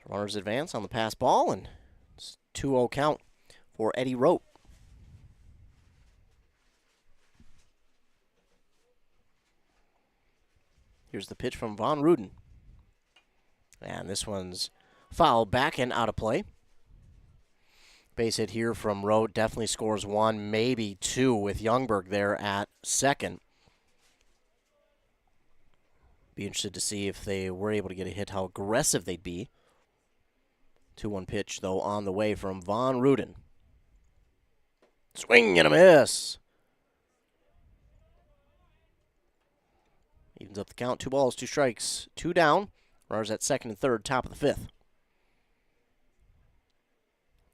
Runners advance on the pass ball, and it's 2-0 count for Eddie Rote. Here's the pitch from Von Ruden. And this one's fouled back and out of play. Base hit here from Rote. Definitely scores 1, maybe 2 with Youngberg there at second. Be interested to see if they were able to get a hit, how aggressive they'd be. 2-1 pitch, though, on the way from Von Ruden. Swing and a miss. Evens up the count. 2 balls, 2 strikes, 2 down. Runners at second and third, top of the fifth.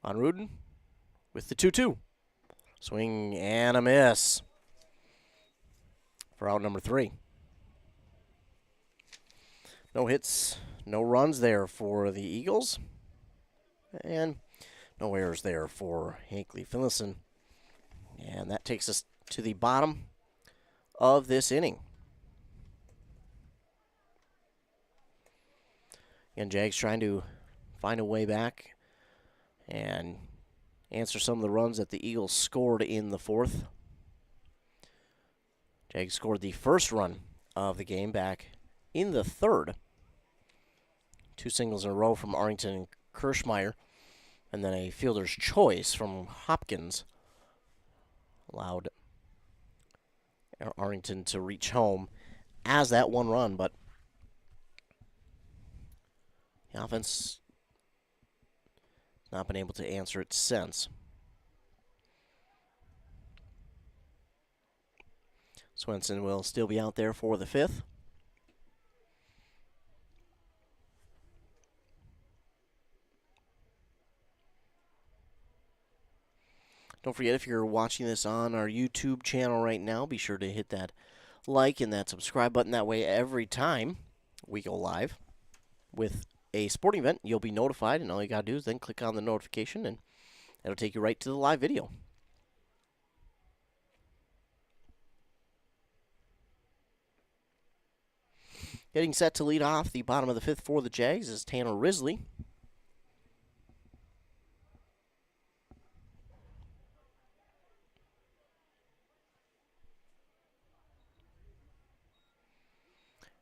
Von Ruden with the 2-2. Swing and a miss for out number 3. No hits, no runs there for the Eagles. And no errors there for Hinckley-Finlayson. And that takes us to the bottom of this inning. Again, Jags trying to find a way back and answer some of the runs that the Eagles scored in the fourth. Jags scored the first run of the game back in the third. 2 singles in a row from Arlington and Kirschmeyer, and then a fielder's choice from Hopkins allowed Arlington to reach home as that 1 run, but the offense has not been able to answer it since. Swenson will still be out there for the 5th. Don't forget, if you're watching this on our YouTube channel right now, be sure to hit that like and that subscribe button. That way, every time we go live with a sporting event, you'll be notified, and all you got to do is then click on the notification, and it'll take you right to the live video. Getting set to lead off the bottom of the fifth for the Jags is Tanner Risley.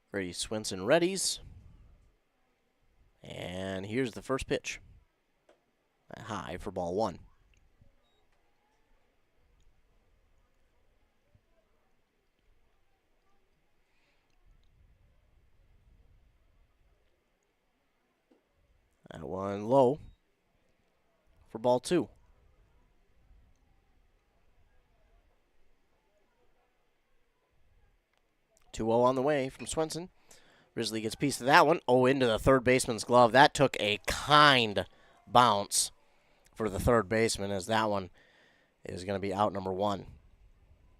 Grady Swenson readies. And here's the first pitch. High for ball one. That one low for ball two. 2-0 on the way from Swenson. Risley gets a piece of that one. Oh, into the third baseman's glove. That took a kind bounce for the third baseman, as that one is going to be out number one.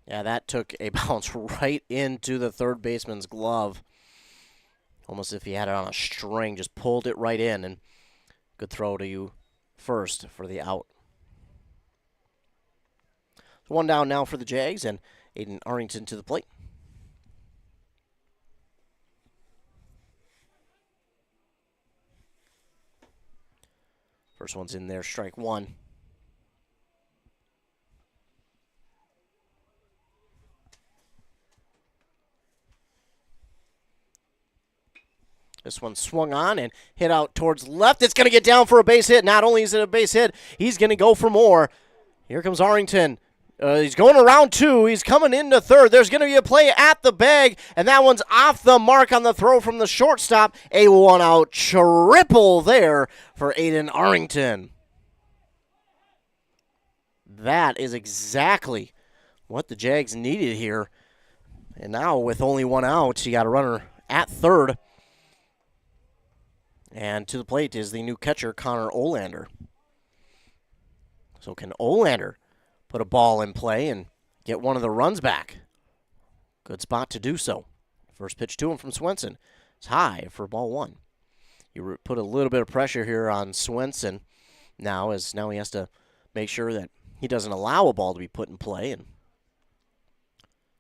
Yeah, that took a bounce right into the third baseman's glove. Almost if he had it on a string, just pulled it right in, and good throw to you first for the out. So one down now for the Jags, and Aiden Arrington to the plate. First one's in there, strike one. This one swung on and hit out towards left. It's going to get down for a base hit. Not only is it a base hit, he's going to go for more. Here comes Arrington. He's going around two. He's coming into third. There's going to be a play at the bag, and that one's off the mark on the throw from the shortstop. A one-out triple there for Aiden Arrington. That is exactly what the Jags needed here. And now with only one out, you got a runner at third. And to the plate is the new catcher, Connor Olander. So can Olander put a ball in play and get one of the runs back? Good spot to do so. First pitch to him from Swenson. It's high for ball one. You put a little bit of pressure here on Swenson now, as now he has to make sure that he doesn't allow a ball to be put in play and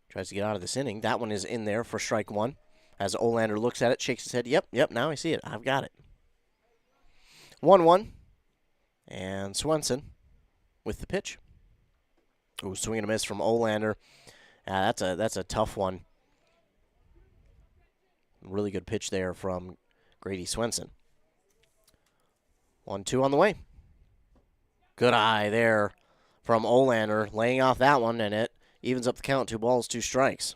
tries to get out of this inning. That one is in there for strike one. As Olander looks at it, shakes his head. Yep, now I see it. I've got it. 1-1. And Swenson with the pitch. Ooh, swing and a miss from Olander. That's a tough one. Really good pitch there from Grady Swenson. 1-2 on the way. Good eye there from Olander, laying off that one, and it evens up the count. 2 balls, 2 strikes.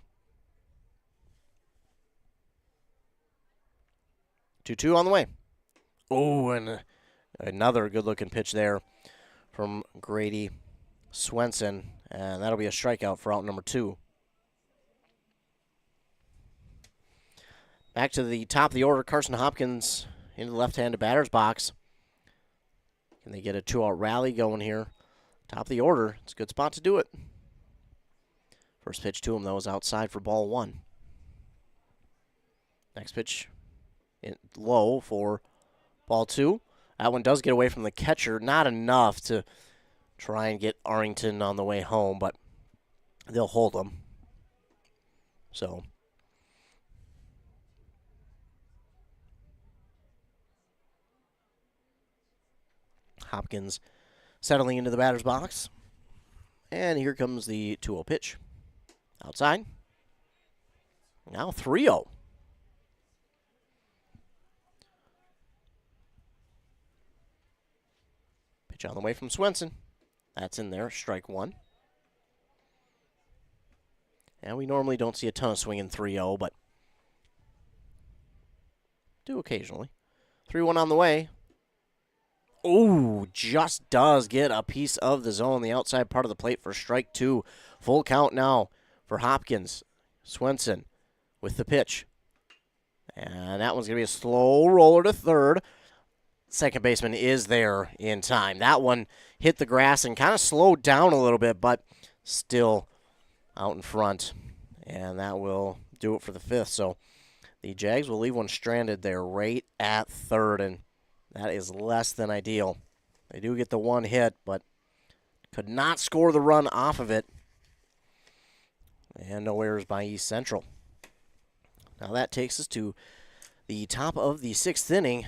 2-2 on the way. Oh, and another good-looking pitch there from Grady Swenson, and that'll be a strikeout for out number 2. Back to the top of the order, Carson Hopkins into the left-handed batter's box. Can they get a 2-out rally going here? Top of the order, it's a good spot to do it. First pitch to him, though, is outside for ball 1. Next pitch low for ball 2. That one does get away from the catcher. Not enough to try and get Arrington on the way home, but they'll hold him. So Hopkins settling into the batter's box. And here comes the 2-0 pitch. Outside. Now 3-0. Pitch on the way from Swenson. That's in there, strike 1. And we normally don't see a ton of swing in 3-0, but do occasionally. 3-1 on the way. Ooh, just does get a piece of the zone, the outside part of the plate for strike 2. Full count now for Hopkins. Swenson with the pitch. And that one's going to be a slow roller to third. second baseman is there in time. That one hit the grass and kind of slowed down a little bit, but still out in front. And that will do it for the fifth. So the Jags will leave one stranded there right at third, and that is less than ideal. They do get the one hit, but could not score the run off of it. And no errors by East Central. Now that takes us to the top of the sixth inning.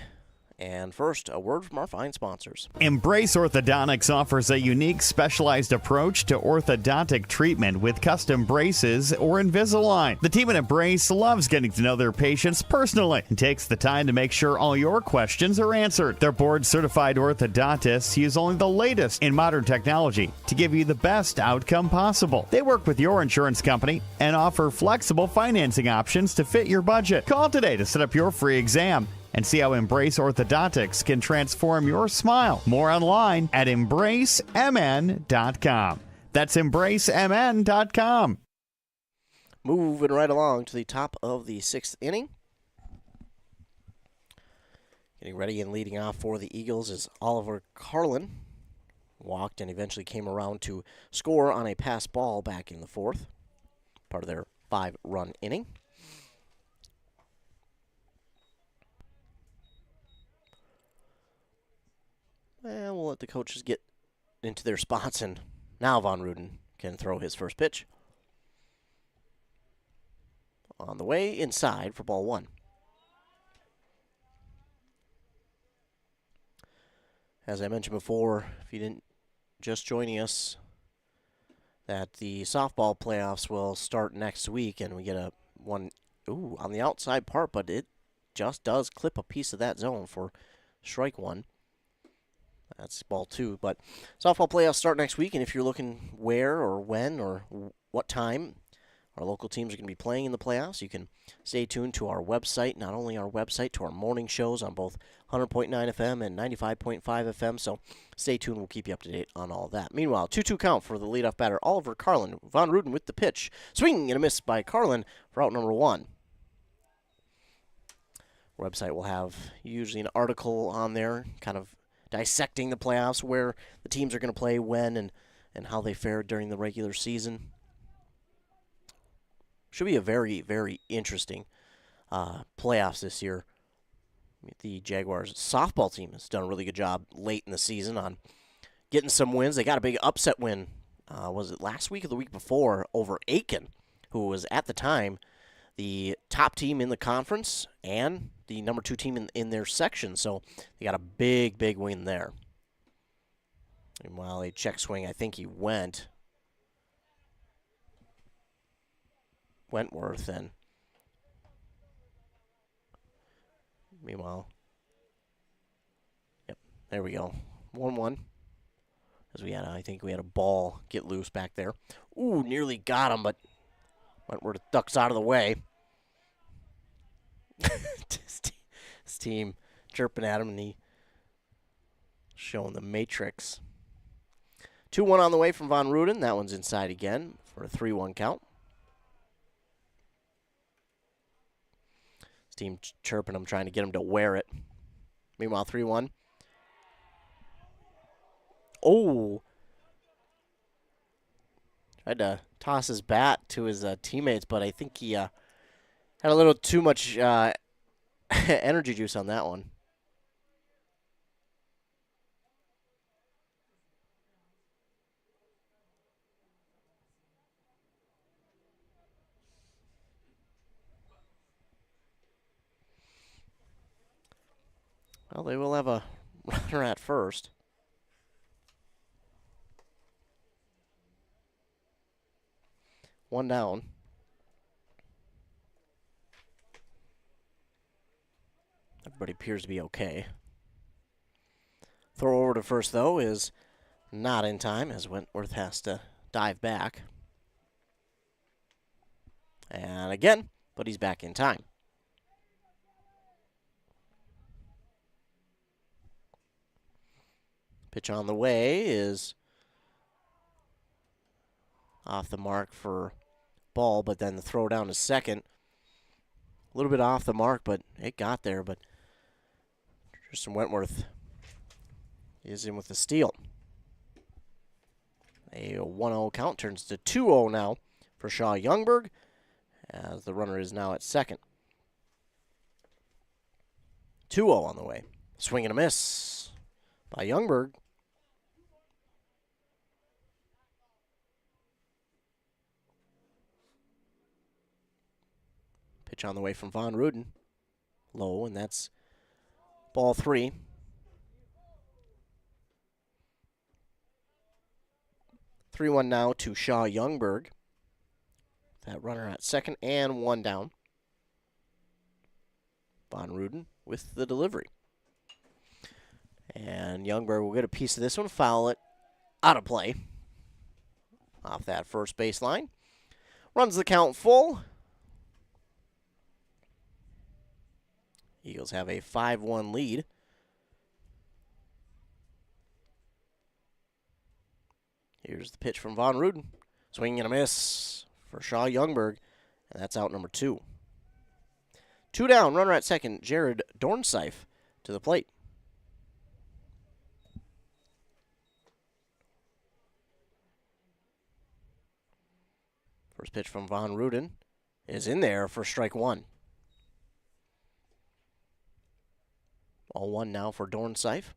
And first, a word from our fine sponsors. Embrace Orthodontics offers a unique, specialized approach to orthodontic treatment with custom braces or Invisalign. The team at Embrace loves getting to know their patients personally and takes the time to make sure all your questions are answered. Their board-certified orthodontists use only the latest in modern technology to give you the best outcome possible. They work with your insurance company and offer flexible financing options to fit your budget. Call today to set up your free exam and see how Embrace Orthodontics can transform your smile. More online at embracemn.com. That's embracemn.com. Moving right along to the top of the sixth inning. Getting ready and leading off for the Eagles is Oliver Carlin. Walked and eventually came around to score on a pass ball back in the fourth. Part of their 5-run inning. And we'll let the coaches get into their spots, and now Von Ruden can throw his first pitch. On the way inside for ball one. As I mentioned before, if you didn't just joining us, that the softball playoffs will start next week, and we get a one on the outside part, but it just does clip a piece of that zone for strike one. That's ball two. But softball playoffs start next week, and if you're looking where or when or what time our local teams are going to be playing in the playoffs, you can stay tuned to our website, not only our website, to our morning shows on both 100.9 FM and 95.5 FM. So stay tuned. We'll keep you up to date on all that. Meanwhile, 2-2 count for the leadoff batter, Oliver Carlin. Von Ruden with the pitch. Swing and a miss by Carlin for out number one. Website will have usually an article on there, kind of dissecting the playoffs, where the teams are going to play when and how they fared during the regular season. Should be a very, very interesting playoffs this year. The Jaguars softball team has done a really good job late in the season on getting some wins. They got a big upset win, was it last week or the week before, over Aiken, who was at the time the top team in the conference and the number 2 team in their section. So they got a big, big win there. And while a check swing, I think he went Wentworth, and meanwhile, yep, there we go. 1-1. As I think we had a ball get loose back there. Ooh, nearly got him, but Wentworth ducks out of the way. His team chirping at him, and he showing the matrix. 2-1 on the way from Von Ruden. That one's inside again for a 3-1 count. His team chirping him, trying to get him to wear it. Meanwhile, 3-1. Oh! Tried to toss his bat to his teammates, but I think he had a little too much energy juice on that one. Well, they will have a runner at first. One down. Everybody appears to be okay. Throw over to first, though, is not in time, as Wentworth has to dive back. And again, but he's back in time. Pitch on the way is off the mark for ball, but then the throw down to second. A little bit off the mark, but it got there. But Tristan Wentworth is in with the steal. A 1-0 count turns to 2-0 now for Shaw Youngberg, as the runner is now at second. 2-0 on the way. Swing and a miss by Youngberg. Pitch on the way from Von Ruden. Low, and that's ball 3. Three one now to Shaw Youngberg. That runner at second and 1 down. Von Ruden with the delivery. And Youngberg will get a piece of this one, foul it out of play. Off that first baseline. Runs the count full. Eagles have a 5-1 lead. Here's the pitch from Von Ruden. Swing and a miss for Shaw Youngberg, and that's out number 2. 2 down, runner at second, Jared Dornseif to the plate. First pitch from Von Ruden is in there for strike 1. Ball 1 now for Dornseif.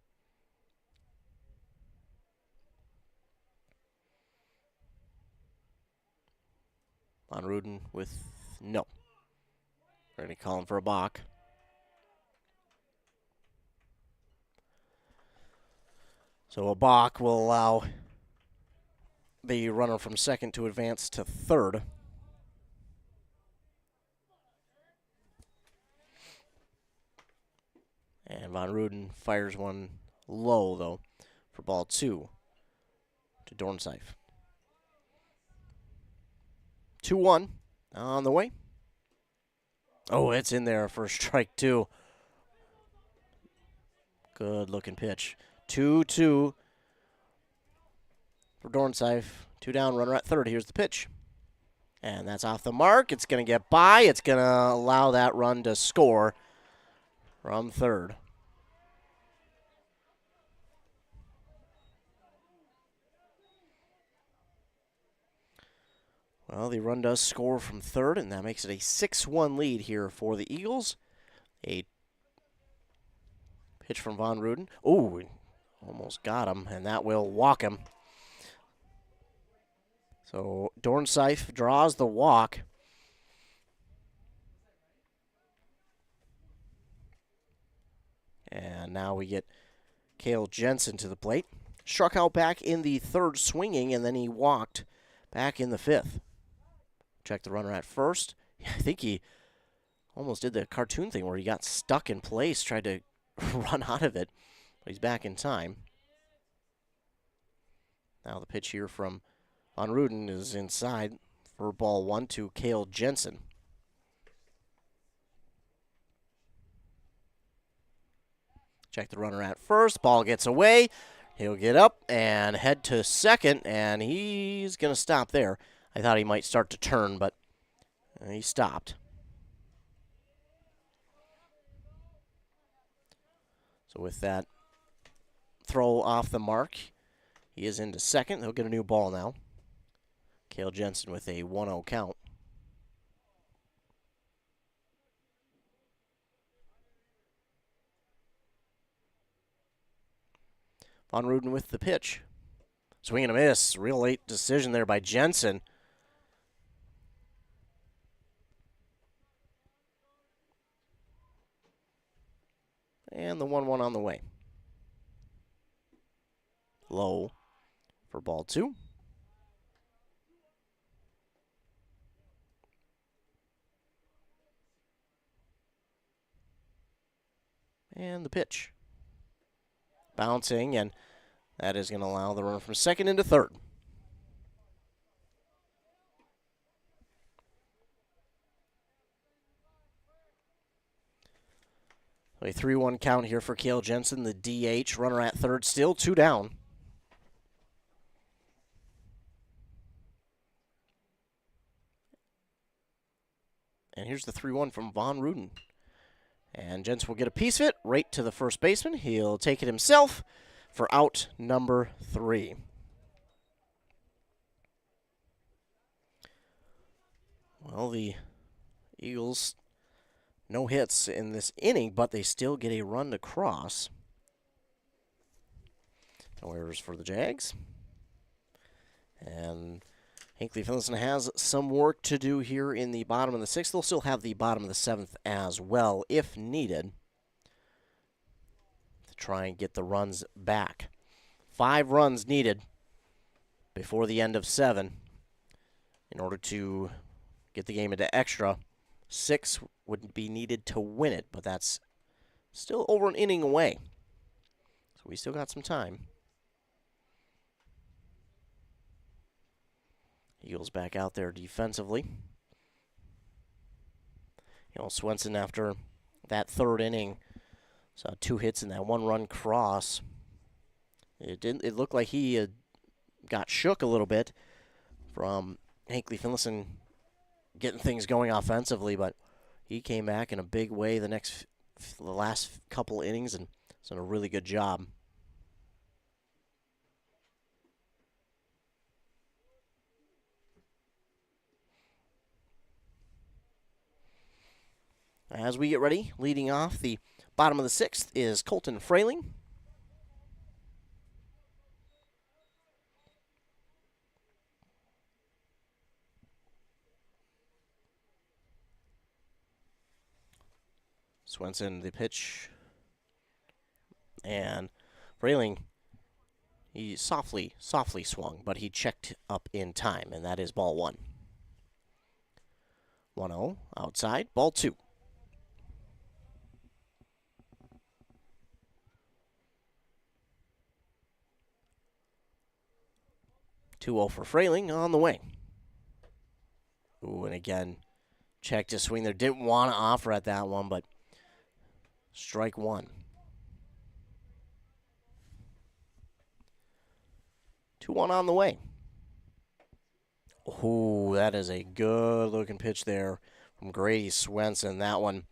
Von Ruden with no. We're going to call him for a balk. So a balk will allow the runner from second to advance to third. And Von Ruden fires one low, though, for ball 2 to Dornseif. 2-1 on the way. Oh, it's in there for strike 2. Good looking pitch. 2-2 for Dornseif. 2 down, runner at third. Here's the pitch. And that's off the mark. It's going to get by. It's going to allow that run to score from third. Well, the run does score from third, and that makes it a 6-1 lead here for the Eagles. A pitch from Von Ruden. Oh, almost got him, and that will walk him. So Dornseif draws the walk. And now we get Cale Jensen to the plate. Struck out back in the third swinging, and then he walked back in the fifth. Check the runner at first. I think he almost did the cartoon thing where he got stuck in place, tried to run out of it, but he's back in time. Now the pitch here from Von Ruden is inside for ball 1 to Cale Jensen. Check the runner at first. Ball gets away. He'll get up and head to second, and he's going to stop there. I thought he might start to turn, but he stopped. So with that throw off the mark, he is into second. They'll get a new ball now. Cale Jensen with a 1-0 count. Von Ruden with the pitch. Swing and a miss. Real late decision there by Jensen. And the 1-1 on the way. Low for ball 2. And the pitch. Bouncing, and that is going to allow the runner from second into third. A 3-1 count here for Cale Jensen, the DH. Runner at third, still 2 down. And here's the 3-1 from Von Ruden. And Jensen will get a piece of it right to the first baseman. He'll take it himself for out number 3. Well, the Eagles, no hits in this inning, but they still get a run to cross. No errors for the Jags. And Hinckley-Finlayson has some work to do here in the bottom of the 6th. They'll still have the bottom of the 7th as well, if needed, to try and get the runs back. 5 runs needed before the end of 7 in order to get the game into extra. 6 would be needed to win it, but that's still over an inning away. So we still got some time. Eagles back out there defensively. Swenson, after that 3rd inning, saw 2 hits in that 1-run cross. It looked like he had got shook a little bit from Hinckley-Finlayson getting things going offensively, but he came back in a big way the last couple innings and done a really good job. As we get ready, leading off the bottom of the 6th is Colton Frayling. Swenson, the pitch. And Frayling, he softly swung, but he checked up in time, and that is ball 1. 1-0, outside, ball 2. 2-0 for Frayling on the way. Ooh, and again, checked his swing there. Didn't want to offer at that one, but strike 1. 2-1 on the way. Ooh, that is a good-looking pitch there from Grady Swenson. That one,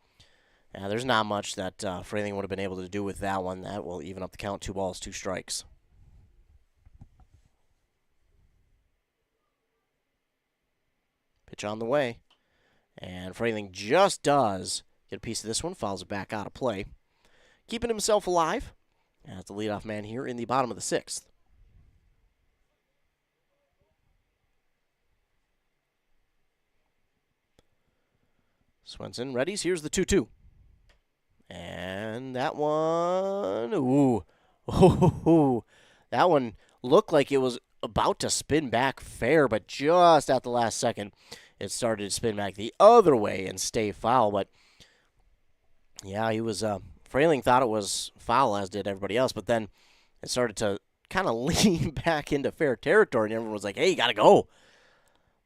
there's not much that Frayling would have been able to do with that one. That will even up the count. 2 balls, 2 strikes. Pitch on the way. And Frayling just does get a piece of this one. Fouls it back out of play. Keeping himself alive as the leadoff man here in the bottom of the 6th. Swenson readies. Here's the 2-2. And that one, ooh. That one looked like it was about to spin back fair, but just at the last second, it started to spin back the other way and stay foul. But yeah, he was, Frayling thought it was foul, as did everybody else, but then it started to kind of lean back into fair territory, and everyone was like, hey, you got to go.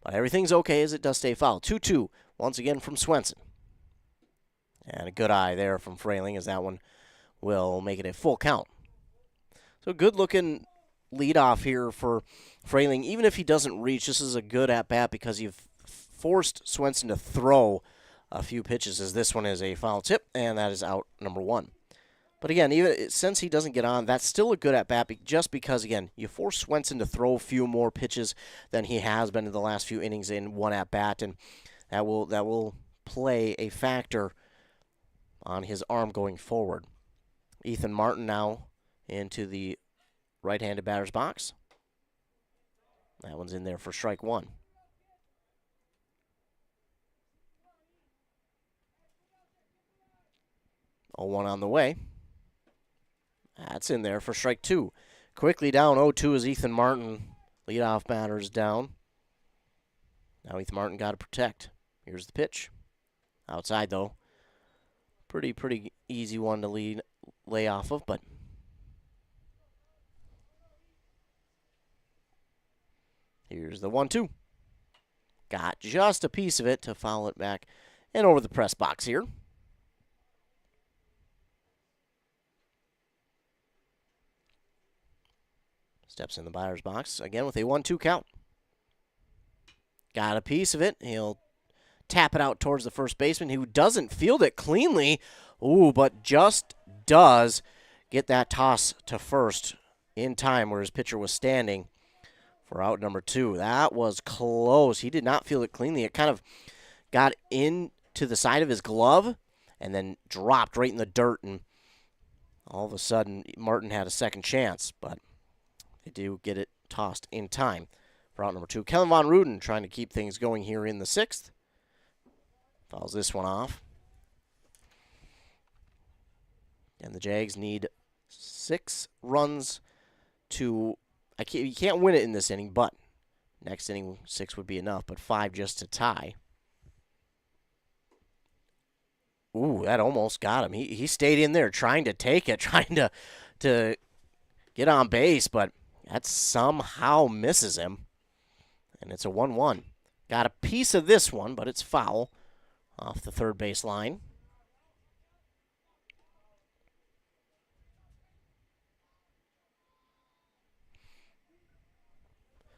But everything's okay as it does stay foul. 2-2, once again from Swenson. And a good eye there from Frayling, as that one will make it a full count. So good-looking leadoff here for Frayling. Even if he doesn't reach, this is a good at-bat because you've forced Swenson to throw a few pitches, as this one is a foul tip, and that is out number 1. But again, even since he doesn't get on, that's still a good at-bat just because, again, you force Swenson to throw a few more pitches than he has been in the last few innings in one at-bat, and that will play a factor on his arm going forward. Ethan Martin now into the right-handed batter's box. That one's in there for strike 1. 0-1 on the way. That's in there for strike 2. Quickly down 0-2 is Ethan Martin. Leadoff batter's down. Now Ethan Martin got to protect. Here's the pitch. Outside, though. Pretty easy one to lay off of, but here's the 1-2. Got just a piece of it to foul it back and over the press box here. Steps in the batter's box again with a 1-2 count. Got a piece of it. He'll tap it out towards the first baseman, who doesn't field it cleanly. Ooh, but just does get that toss to first. in time where his pitcher was standing for out number 2. That was close. He did not feel it cleanly. It kind of got into the side of his glove and then dropped right in the dirt, and all of a sudden Martin had a second chance, but they do get it tossed in time for out number 2. Kellen Von Ruden trying to keep things going here in the 6th. Fouls this one off. And the Jags need 6 runs to, you can't win it in this inning, but next inning 6 would be enough, but 5 just to tie. Ooh, that almost got him. He stayed in there trying to take it, trying to get on base, but that somehow misses him. And it's a 1-1. Got a piece of this one, but it's foul off the third base line.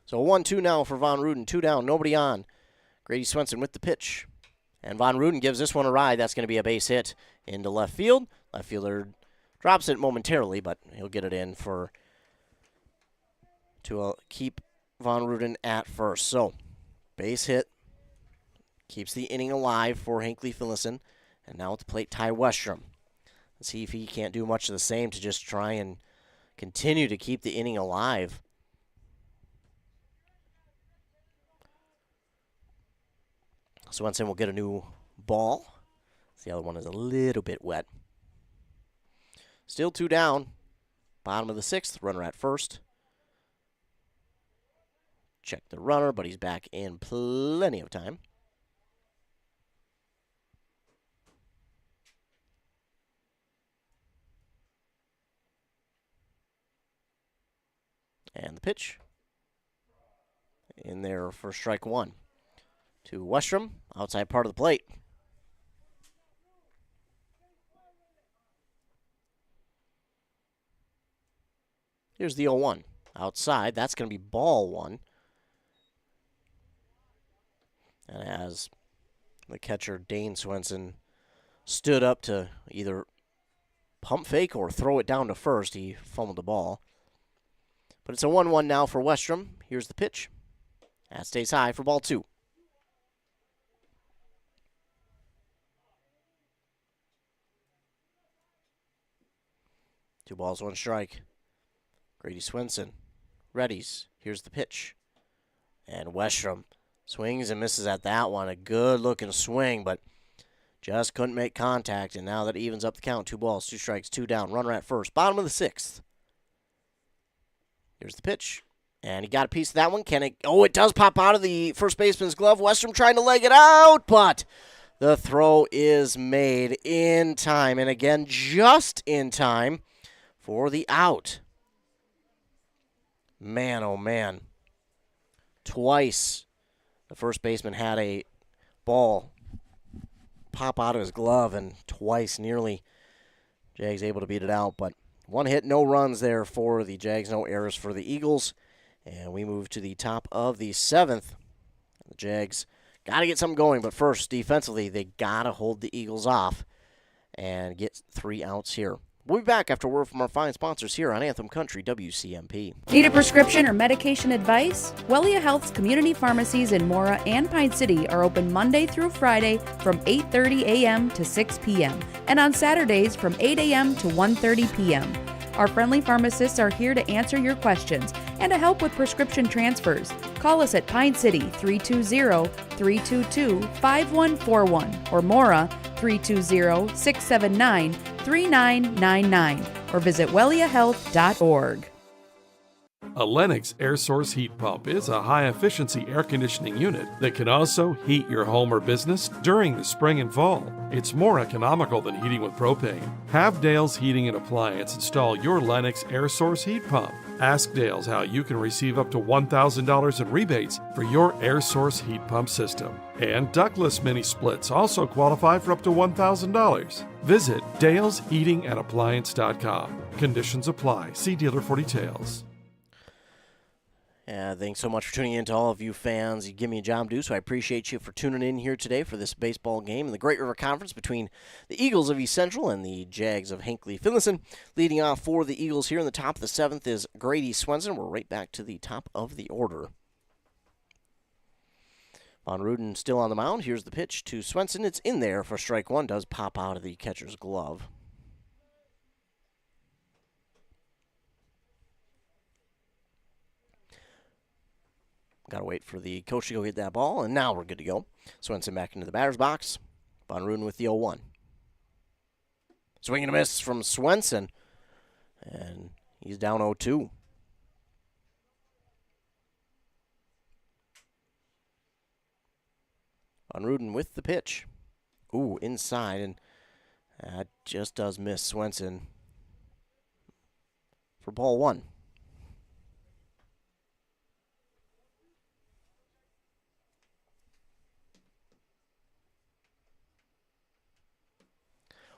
So 1-2 now for Von Ruden. 2 down, nobody on. Grady Swenson with the pitch. And Von Ruden gives this one a ride. That's going to be a base hit into left field. Left fielder drops it momentarily, but he'll get it in to keep Von Ruden at first. So, base hit keeps the inning alive for Hinckley-Finlayson. And now at the plate, Ty Westrom. Let's see if he can't do much of the same to just try and continue to keep the inning alive. Swenson will get a new ball. The other one is a little bit wet. Still 2 down. Bottom of the 6th, runner at first. Check the runner, but he's back in plenty of time. And the pitch. In there for strike 1. To Westrom, outside part of the plate. Here's the 0-1. Outside, that's going to be ball 1. And as the catcher, Dane Swenson, stood up to either pump fake or throw it down to first, he fumbled the ball. But it's a 1-1 now for Westrom. Here's the pitch. That stays high for ball 2. 2 balls, 1 strike. Grady Swenson readies. Here's the pitch. And Westrom swings and misses at that one. A good-looking swing, but just couldn't make contact. And now that evens up the count. 2 balls, 2 strikes, 2 down. Runner at first. Bottom of the 6th. Here's the pitch. And he got a piece of that one. Can it? Oh, it does pop out of the first baseman's glove. Westrom trying to leg it out, but the throw is made in time. And again, just in time for the out. Man, oh man. Twice the first baseman had a ball pop out of his glove, and twice nearly Jags able to beat it out. But 1 hit, no runs there for the Jags, no errors for the Eagles. And we move to the top of the 7th. The Jags got to get something going, but first, defensively, they got to hold the Eagles off and get 3 outs here. We'll be back after a word from our fine sponsors here on Anthem Country WCMP. Need a prescription or medication advice? Wellia Health's community pharmacies in Mora and Pine City are open Monday through Friday from 8:30 a.m. to 6 p.m. and on Saturdays from 8 a.m. to 1:30 p.m. Our friendly pharmacists are here to answer your questions and to help with prescription transfers. Call us at Pine City 320-322-5141 or Mora 320-679-3999 or visit welliahealth.org. A Lennox air source heat pump is a high-efficiency air conditioning unit that can also heat your home or business during the spring and fall. It's more economical than heating with propane. Have Dale's Heating and Appliance install your Lennox air source heat pump. Ask Dale's how you can receive up to $1,000 in rebates for your air source heat pump system. And ductless mini splits also qualify for up to $1,000. Visit dalesheatingandappliance.com. Conditions apply. See dealer for details. Thanks so much for tuning in to all of you fans. You give me a job to do, so I appreciate you for tuning in here today for this baseball game in the Great River Conference between the Eagles of East Central and the Jags of Hinckley-Finlayson. Leading off for the Eagles here in the top of the 7th is Grady Swenson. We're right back to the top of the order. Von Ruden still on the mound. Here's the pitch to Swenson. It's in there for strike one. Does pop out of the catcher's glove. Got to wait for the coach to go get that ball, and now we're good to go. Swenson back into the batter's box. Von Ruden with the 0-1. Swing and a miss from Swenson, and he's down 0-2. Von Ruden with the pitch. Ooh, inside, and that just does miss Swenson for ball one.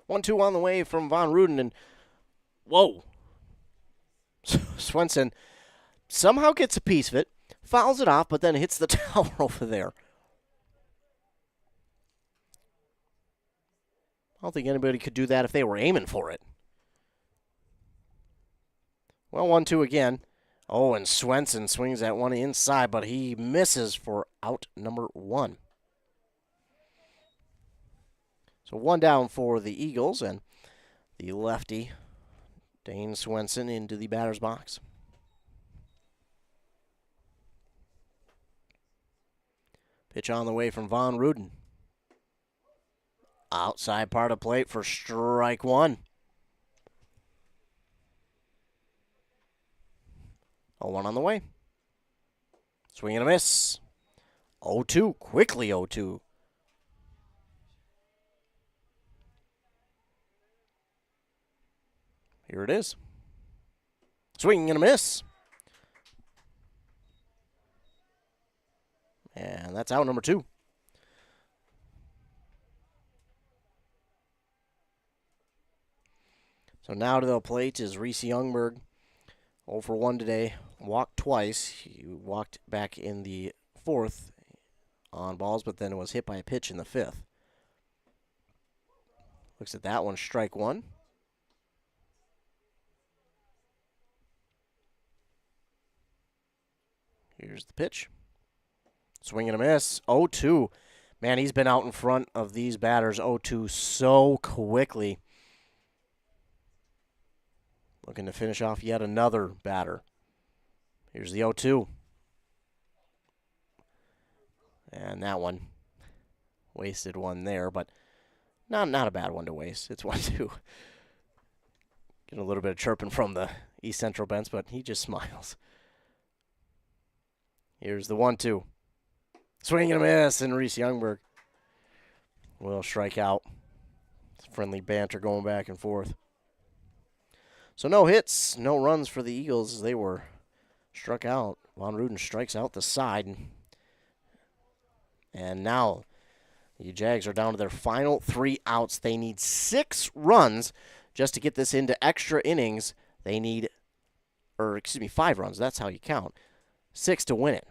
One-two on the way from Von Ruden, and whoa. Swenson somehow gets a piece of it, fouls it off, but then hits the tower over there. I don't think anybody could do that if they were aiming for it. Well, 1-2 again. Oh, and Swenson swings that one inside, but he misses for out number one. So one down for the Eagles, and the lefty, Dane Swenson, into the batter's box. Pitch on the way from Von Ruden. Outside part of plate for strike one. 0-1 on the way. Swing and a miss. 0-2, quickly 0-2. Here it is. Swing and a miss. And that's out number two. So now to the plate is Reese Youngberg. 0 for 1 today. Walked twice. He walked back in the 4th on balls, but then was hit by a pitch in the 5th. Looks at that one, strike one. Here's the pitch. Swing and a miss. 0-2. Man, he's been out in front of these batters 0-2 so quickly. Looking to finish off yet another batter. Here's the 0-2. And that one. Wasted one there, but not a bad one to waste. It's 1-2. Getting a little bit of chirping from the East Central bench, but he just smiles. Here's the 1-2. Swing and a miss, and Reese Youngberg will strike out. Friendly banter going back and forth. So no hits, no runs for the Eagles as they were struck out. Von Ruden strikes out the side. And now the Jags are down to their final 3 outs. They need 6 runs just to get this into extra innings. They need, 5 runs. That's how you count. 6 to win it.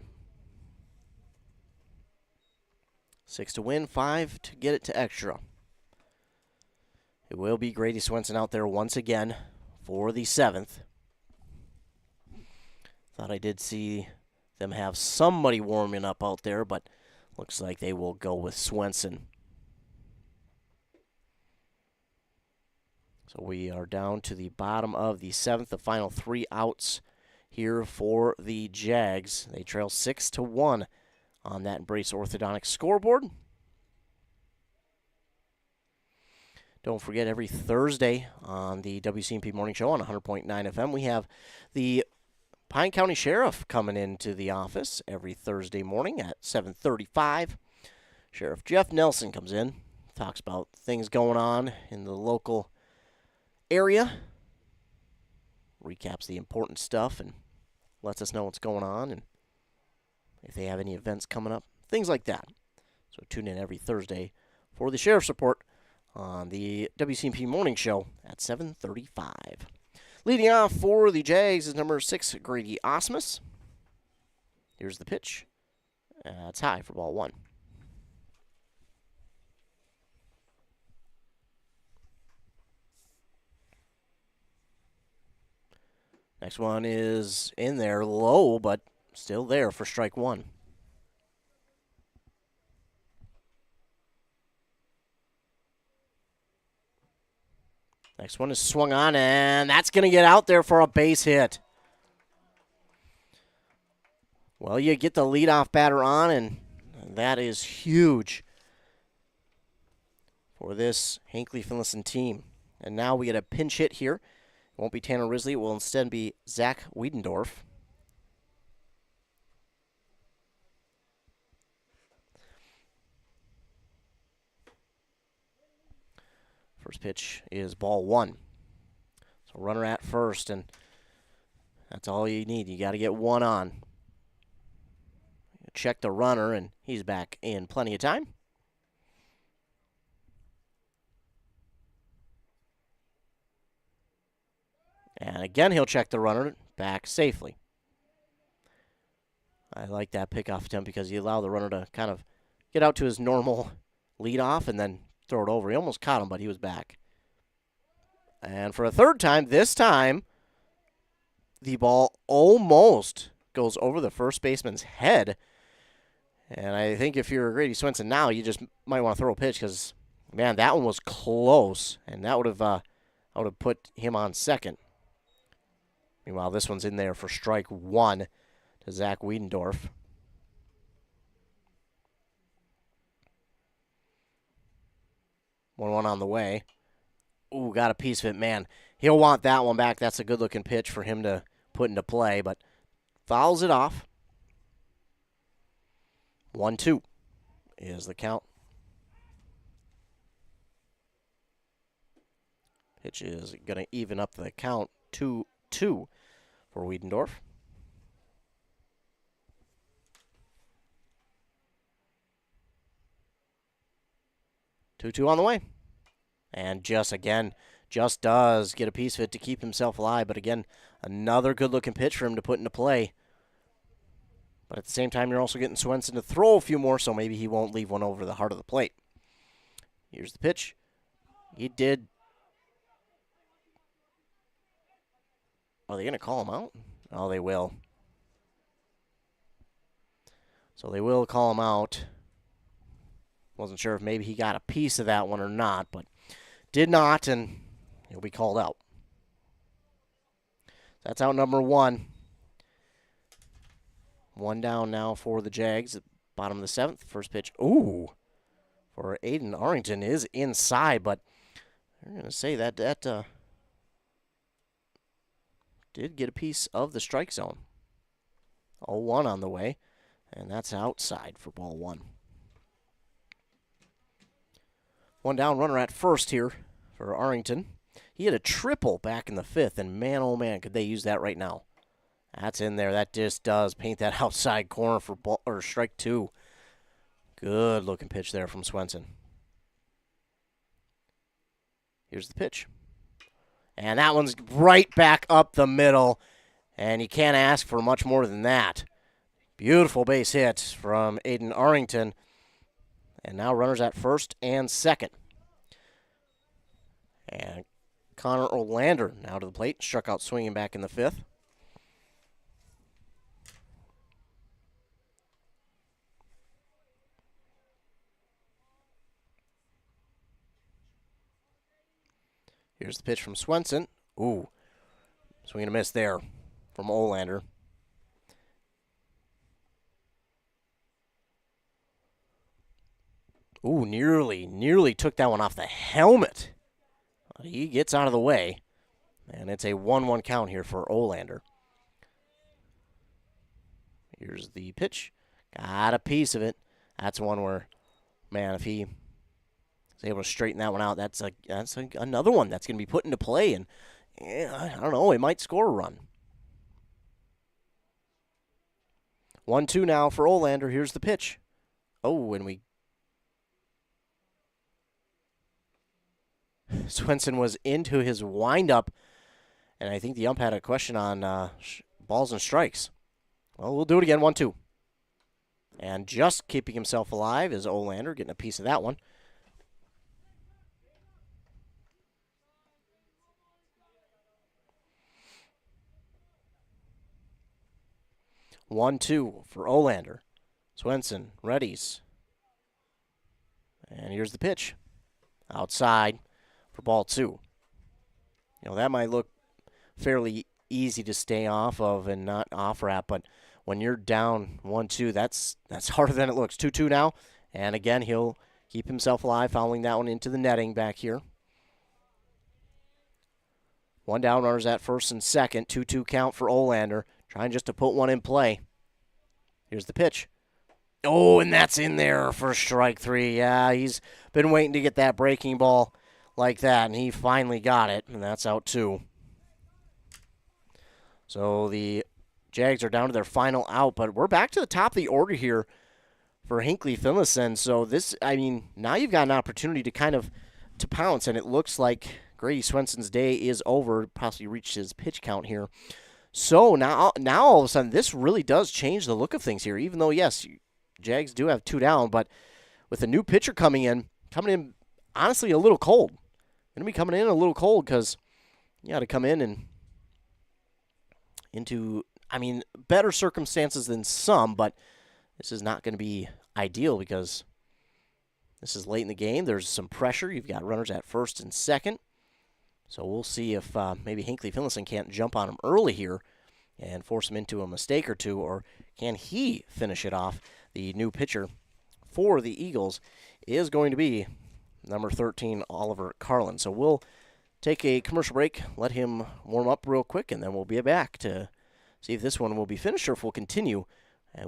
6 to win, 5 to get it to extra. It will be Grady Swenson out there once again for the 7th. Thought I did see them have somebody warming up out there, but looks like they will go with Swenson. So we are down to the bottom of the 7th, the final 3 outs here for the Jags. They trail 6-1 on that Embrace Orthodontics scoreboard. Don't forget, every Thursday on the WCMP Morning Show on 100.9 FM, we have the Pine County Sheriff coming into the office every Thursday morning at 7:35. Sheriff Jeff Nelson comes in, talks about things going on in the local area, recaps the important stuff, and lets us know what's going on and if they have any events coming up, things like that. So tune in every Thursday for the Sheriff's Report on the WCMP Morning Show at 7:35. Leading off for the Jags is number 6, Grady Osmus. Here's the pitch. It's high for ball 1. Next one is in there, low, but still there for strike 1. Next one is swung on, and that's going to get out there for a base hit. Well, you get the leadoff batter on, and that is huge for this Hinckley-Finlayson team. And now we get a pinch hit here. It won't be Tanner Risley. It will instead be Zach Wiedendorf. First pitch is ball 1. So runner at first, and that's all you need. You got to get one on. Check the runner, and he's back in plenty of time. And again, he'll check the runner back safely. I like that pickoff attempt because you allow the runner to kind of get out to his normal leadoff and then throw it over. He almost caught him, but he was back. And for a third time, this time, the ball almost goes over the first baseman's head. And I think if you're Grady Swenson now, you just might want to throw a pitch because, man, that one was close. And that would have put him on second. Meanwhile, this one's in there for strike 1 to Zach Wiedendorf. One on the way. Ooh, got a piece of it, man. He'll want that one back. That's a good-looking pitch for him to put into play, but fouls it off. 1-2 is the count. Pitch is going to even up the count 2-2 for Wiedendorf. Two on the way. And just does get a piece of it to keep himself alive. But again, another good-looking pitch for him to put into play. But at the same time, you're also getting Swenson to throw a few more, so maybe he won't leave one over the heart of the plate. Here's the pitch. He did. Are they going to call him out? Oh, they will. So they will call him out. Wasn't sure if maybe he got a piece of that one or not, but did not, and he'll be called out. That's out number 1. 1 down now for the Jags at bottom of the 7th. First pitch, ooh, for Aiden Arrington is inside, but I'm going to say that did get a piece of the strike zone. 0-1 on the way, and that's outside for ball 1. 1 down, runner at first here for Arrington. He had a triple back in the 5th, and man, oh man, could they use that right now. That's in there. That just does paint that outside corner for ball, or strike 2. Good looking pitch there from Swenson. Here's the pitch. And that one's right back up the middle, and you can't ask for much more than that. Beautiful base hit from Aiden Arrington. And now runners at first and second. And Connor Olander now to the plate. Struck out swinging back in the 5th. Here's the pitch from Swenson. Ooh, swing and a miss there from Olander. Ooh, nearly took that one off the helmet. He gets out of the way, and it's a 1-1 count here for Olander. Here's the pitch. Got a piece of it. That's one where, man, if he is able to straighten that one out, that's another one that's going to be put into play, and I don't know, it might score a run. 1-2 now for Olander. Here's the pitch. Oh, and Swenson was into his windup, and I think the ump had a question on balls and strikes. Well, we'll do it again, 1-2. And just keeping himself alive is Olander, getting a piece of that one. One, two for Olander. Swenson readies. And here's the pitch. Outside for ball two. That might look fairly easy to stay off of and not off wrap, but when you're down 1-2, that's harder than it looks. 2-2 now, and again, he'll keep himself alive, fouling that one into the netting back here. One down, runners at first and second. 2-2 count for Olander, trying just to put one in play. Here's the pitch. Oh, and that's in there for strike three. Yeah, he's been waiting to get that breaking ball like that, and he finally got it, and that's out two. So the Jags are down to their final out, but we're back to the top of the order here for Hinckley-Finlayson. So now you've got an opportunity to pounce, and it looks like Grady Swenson's day is over, possibly reached his pitch count here. So now all of a sudden, this really does change the look of things here, even though, yes, Jags do have two down, but with a new pitcher coming in honestly a little cold. Going to be coming in a little cold because you got to come in and into better circumstances than some, but this is not going to be ideal because this is late in the game. There's some pressure. You've got runners at first and second. So we'll see if maybe Hinckley-Finlayson can't jump on him early here and force him into a mistake or two, or can he finish it off? The new pitcher for the Eagles is going to be number 13, Oliver Carlin. So we'll take a commercial break, let him warm up real quick, and then we'll be back to see if this one will be finished or if we'll continue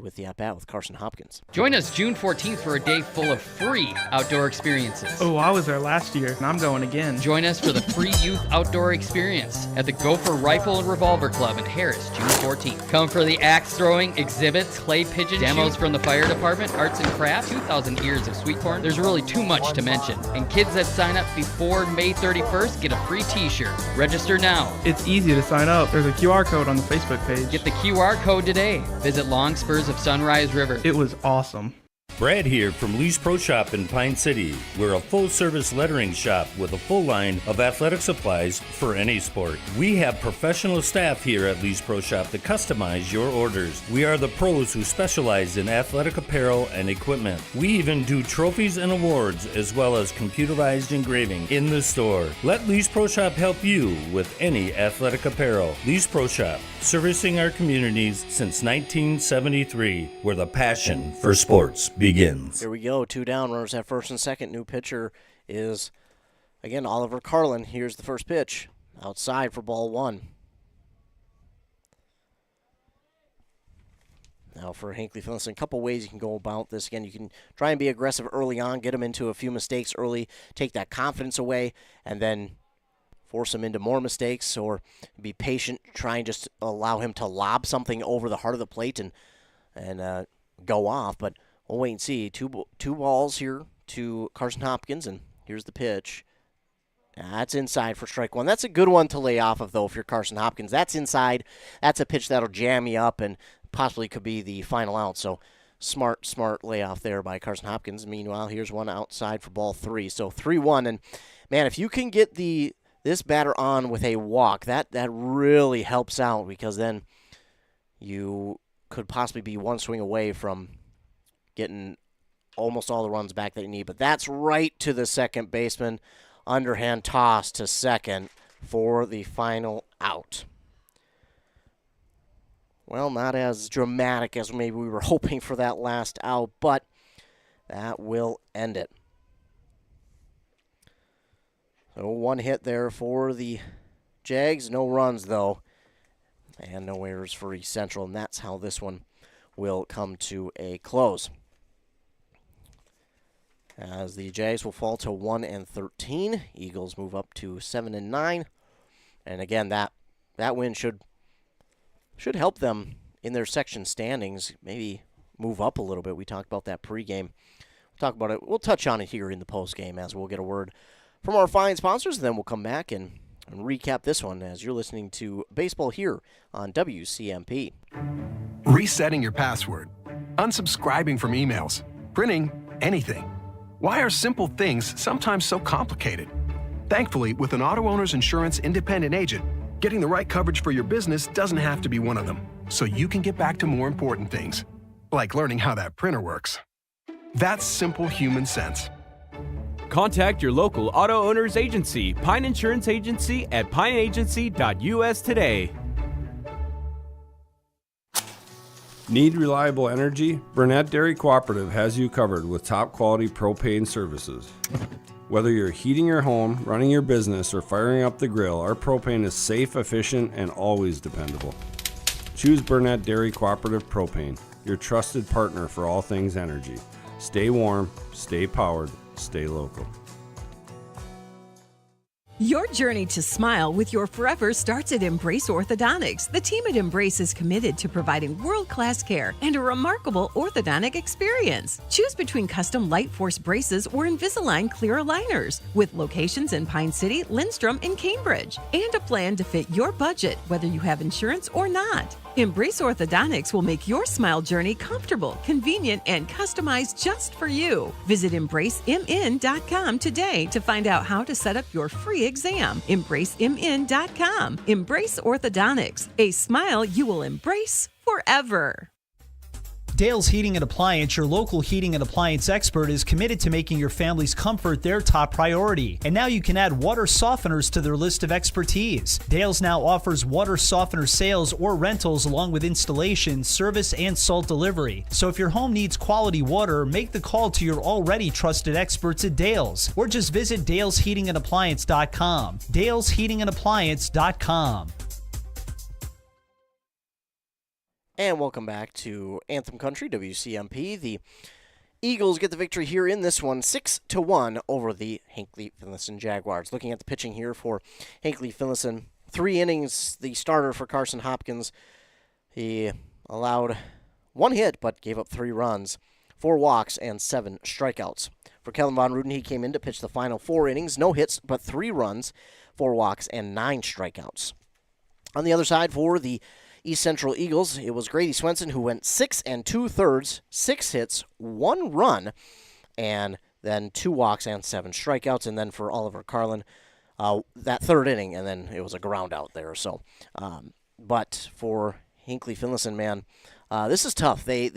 with the at-bat with Carson Hopkins. Join us June 14th for a day full of free outdoor experiences. Oh, I was there last year, and I'm going again. Join us for the free youth outdoor experience at the Gopher Rifle and Revolver Club in Harris, June 14th. Come for the axe throwing, exhibits, clay pigeon demos from the fire department, arts and crafts, 2,000 ears of sweet corn. There's really too much to mention. And kids that sign up before May 31st get a free t-shirt. Register now. It's easy to sign up. There's a QR code on the Facebook page. Get the QR code today. Visit Long Spurs of Sunrise River. It was awesome. Brad here from Lee's Pro Shop in Pine City. We're a full-service lettering shop with a full line of athletic supplies for any sport. We have professional staff here at Lee's Pro Shop to customize your orders. We are the pros who specialize in athletic apparel and equipment. We even do trophies and awards as well as computerized engraving in the store. Let Lee's Pro Shop help you with any athletic apparel. Lee's Pro Shop, servicing our communities since 1973, where the passion for sports begins. Here we go, two down, runners at first and second. New pitcher is, again, Oliver Carlin. Here's the first pitch, outside for ball one. Now for Hinckley-Finlayson, a couple ways you can go about this. Again, you can try and be aggressive early on, get him into a few mistakes early, take that confidence away, and then force him into more mistakes, or be patient, try and just allow him to lob something over the heart of the plate and go off. But we'll wait and see. Two balls here to Carson Hopkins, and here's the pitch. That's inside for strike one. That's a good one to lay off of, though, if you're Carson Hopkins. That's inside. That's a pitch that'll jam you up and possibly could be the final out. So smart layoff there by Carson Hopkins. Meanwhile, here's one outside for ball three. So 3-1. And, man, if you can get this batter on with a walk, that really helps out, because then you could possibly be one swing away from getting almost all the runs back that you need. But that's right to the second baseman. Underhand toss to second for the final out. Well, not as dramatic as maybe we were hoping for that last out, but that will end it. So one hit there for the Jags. No runs, though, and no errors for East Central, and that's how this one will come to a close, as the Jags will fall to 1-13. Eagles move up to 7-9, and again, that win should help them in their section standings. Maybe move up a little bit. We talked about that pregame. We'll talk about it. We'll touch on it here in the postgame, as we'll get a word from our fine sponsors, and then we'll come back and recap this one as you're listening to baseball here on WCMP. Resetting your password. unsubscribing from emails, printing anything. Why are simple things sometimes so complicated? Thankfully, with an auto owner's insurance independent agent, getting the right coverage for your business doesn't have to be one of them, so you can get back to more important things, like learning how that printer works. That's simple human sense. Contact your local auto owner's agency, Pine Insurance Agency, at pineagency.us today. Need reliable energy? Burnett Dairy Cooperative has you covered with top quality propane services. Whether you're heating your home, running your business, or firing up the grill, our propane is safe, efficient, and always dependable. Choose Burnett Dairy Cooperative Propane, your trusted partner for all things energy. Stay warm, stay powered, stay local. Your journey to smile with your forever starts at Embrace Orthodontics. The team at Embrace is committed to providing world-class care and a remarkable orthodontic experience. Choose between custom Light Force braces or Invisalign clear aligners with locations in Pine City, Lindstrom, and Cambridge, and a plan to fit your budget, whether you have insurance or not. Embrace Orthodontics will make your smile journey comfortable, convenient, and customized just for you. Visit EmbraceMN.com today to find out how to set up your free exam. EmbraceMN.com. Embrace Orthodontics. A smile you will embrace forever. Dale's Heating and Appliance, your local heating and appliance expert, is committed to making your family's comfort their top priority. And now you can add water softeners to their list of expertise. Dale's now offers water softener sales or rentals along with installation, service, and salt delivery. So if your home needs quality water, make the call to your already trusted experts at Dale's, or just visit dalesheatingandappliance.com. dalesheatingandappliance.com. And welcome back to Anthem Country, WCMP. The Eagles get the victory here in this one, 6-1 over the Hinckley-Finlayson Jaguars. Looking at the pitching here for Hinckley-Finlayson, 3 innings, the starter for Carson Hopkins. He allowed 1 hit, but gave up 3 runs, 4 walks, and 7 strikeouts. For Kellen Von Ruden, he came in to pitch the final 4 innings, no hits, but 3 runs, 4 walks, and 9 strikeouts. On the other side, for the East Central Eagles, it was Grady Swenson who went 6 2/3, 6 hits, 1 run, and then 2 walks and 7 strikeouts. And then for Oliver Carlin, that 3rd inning, and then it was a ground out there. So, but for Hinckley-Finlayson, man, this is tough. They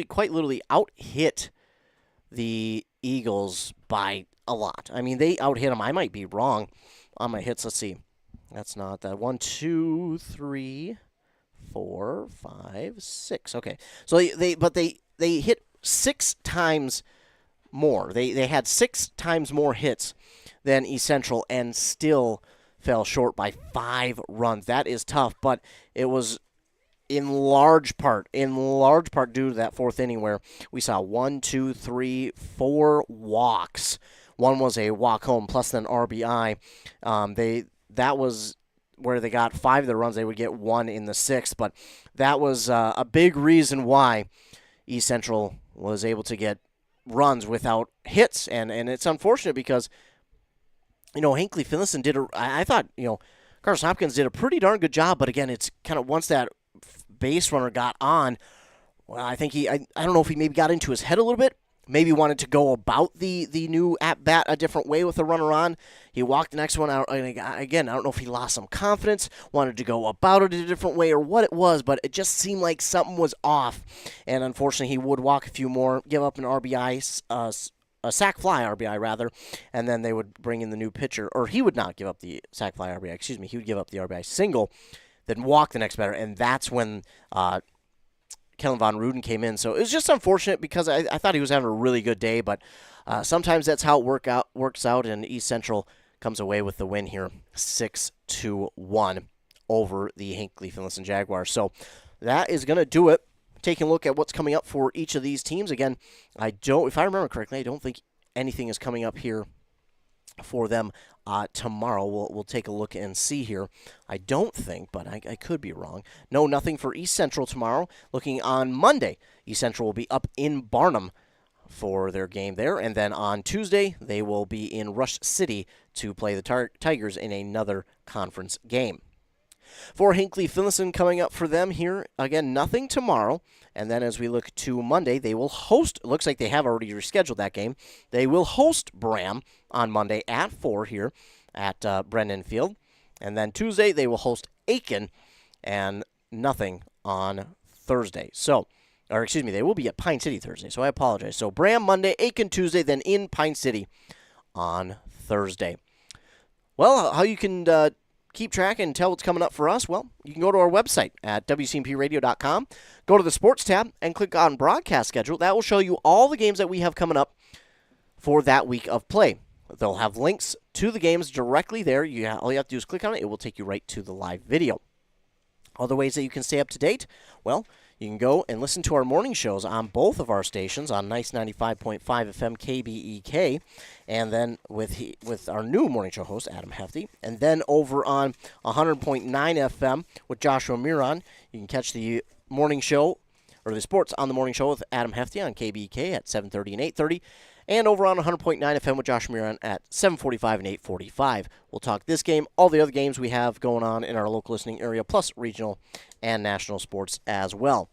quite literally out-hit the Eagles by a lot. I mean, they out-hit them. I might be wrong on my hits. Let's see. That's not that. 1, 2, 3, 4, 5, 6. Okay, so they hit 6 times more. They had 6 times more hits than East Central and still fell short by 5 runs. That is tough, but it was in large part due to that 4th inning where we saw 1, 2, 3, 4 walks. One was a walk home plus an RBI. That was where they got 5 of the runs. They would get 1 in the 6th, but that was a big reason why East Central was able to get runs without hits, and it's unfortunate because, Hinckley-Finlayson I thought, Carson Hopkins did a pretty darn good job, but again, it's kind of once that base runner got on, well, I think I don't know if he maybe got into his head a little bit, maybe wanted to go about the new at-bat a different way with the runner on. He walked the next one out. Again, I don't know if he lost some confidence, wanted to go about it a different way or what it was, but it just seemed like something was off. And unfortunately, he would walk a few more, give up an RBI, a sac fly RBI rather, and then they would bring in the new pitcher. Or he would not give up the sac fly RBI, he would give up the RBI single, then walk the next batter, and that's when Kellen Von Ruden came in. So it was just unfortunate because I thought he was having a really good day, but sometimes that's how it works out, and East Central comes away with the win here, 6-1 over the Hinckley-Finlayson Jaguars. So that is going to do it. Taking a look at what's coming up for each of these teams. Again, if I remember correctly, I don't think anything is coming up here for them tomorrow. We'll take a look and see here. I don't think, but I could be wrong. No, nothing for East Central tomorrow. Looking on Monday, East Central will be up in Barnum for their game there, and then on Tuesday, they will be in Rush City to play the Tigers in another conference game. For Hinckley-Finlayson coming up for them here, again, nothing tomorrow. And then as we look to Monday, they will host, it looks like they have already rescheduled that game. They will host Bram on Monday at 4 here at Brennan Field. And then Tuesday, they will host Aiken, and nothing on Thursday. They will be at Pine City Thursday, so I apologize. So Bram Monday, Aiken Tuesday, then in Pine City on Thursday. Well, how you can keep track and tell what's coming up for us, well, you can go to our website at WCMPradio.com, go to the Sports tab, and click on Broadcast Schedule. That will show you all the games that we have coming up for that week of play. They'll have links to the games directly there. All you have to do is click on it. It will take you right to the live video. Other ways that you can stay up to date, well, you can go and listen to our morning shows on both of our stations on Nice 95.5 FM KBEK, and then with our new morning show host, Adam Hefty, and then over on 100.9 FM with Joshua Miron. You can catch the morning show, or the sports on the morning show with Adam Hefty on KBEK at 7:30 and 8:30. And over on 100.9 FM with Josh Miron at 7:45 and 8:45. We'll talk this game, all the other games we have going on in our local listening area, plus regional and national sports as well.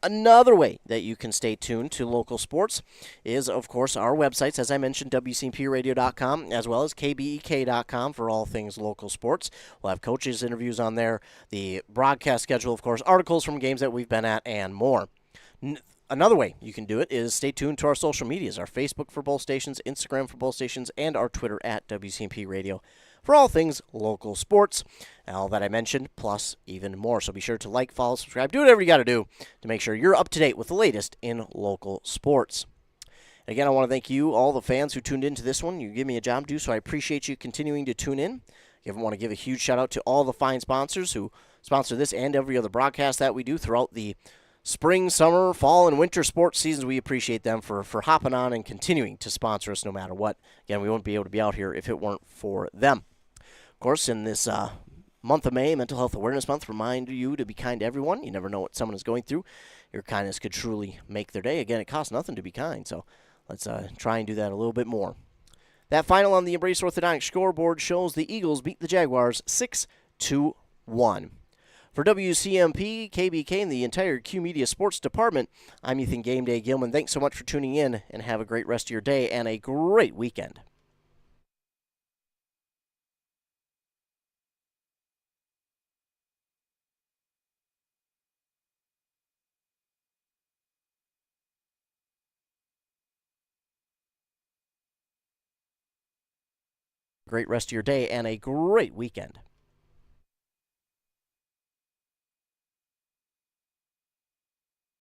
Another way that you can stay tuned to local sports is, of course, our websites, as I mentioned, WCMPradio.com, as well as KBEK.com for all things local sports. We'll have coaches' interviews on there, the broadcast schedule, of course, articles from games that we've been at, and more. Another way you can do it is stay tuned to our social medias, our Facebook for both stations, Instagram for both stations, and our Twitter at WCMP Radio for all things local sports. All that I mentioned, plus even more. So be sure to like, follow, subscribe, do whatever you got to do to make sure you're up to date with the latest in local sports. Again, I want to thank you, all the fans who tuned into this one. You give me a job to do, so I appreciate you continuing to tune in. I want to give a huge shout out to all the fine sponsors who sponsor this and every other broadcast that we do throughout the spring, summer, fall, and winter sports seasons. We appreciate them for hopping on and continuing to sponsor us no matter what. Again, we wouldn't be able to be out here if it weren't for them. Of course, in this month of May, Mental Health Awareness Month, remind you to be kind to everyone. You never know what someone is going through. Your kindness could truly make their day. Again, it costs nothing to be kind, so let's try and do that a little bit more. That final on the Embrace Orthodontics scoreboard shows the Eagles beat the Jaguars 6-1. For WCMP, KBK, and the entire Q Media Sports Department, I'm Ethan Game Day Gilman. Thanks so much for tuning in, and have a great rest of your day and a great weekend. Great rest of your day and a great weekend.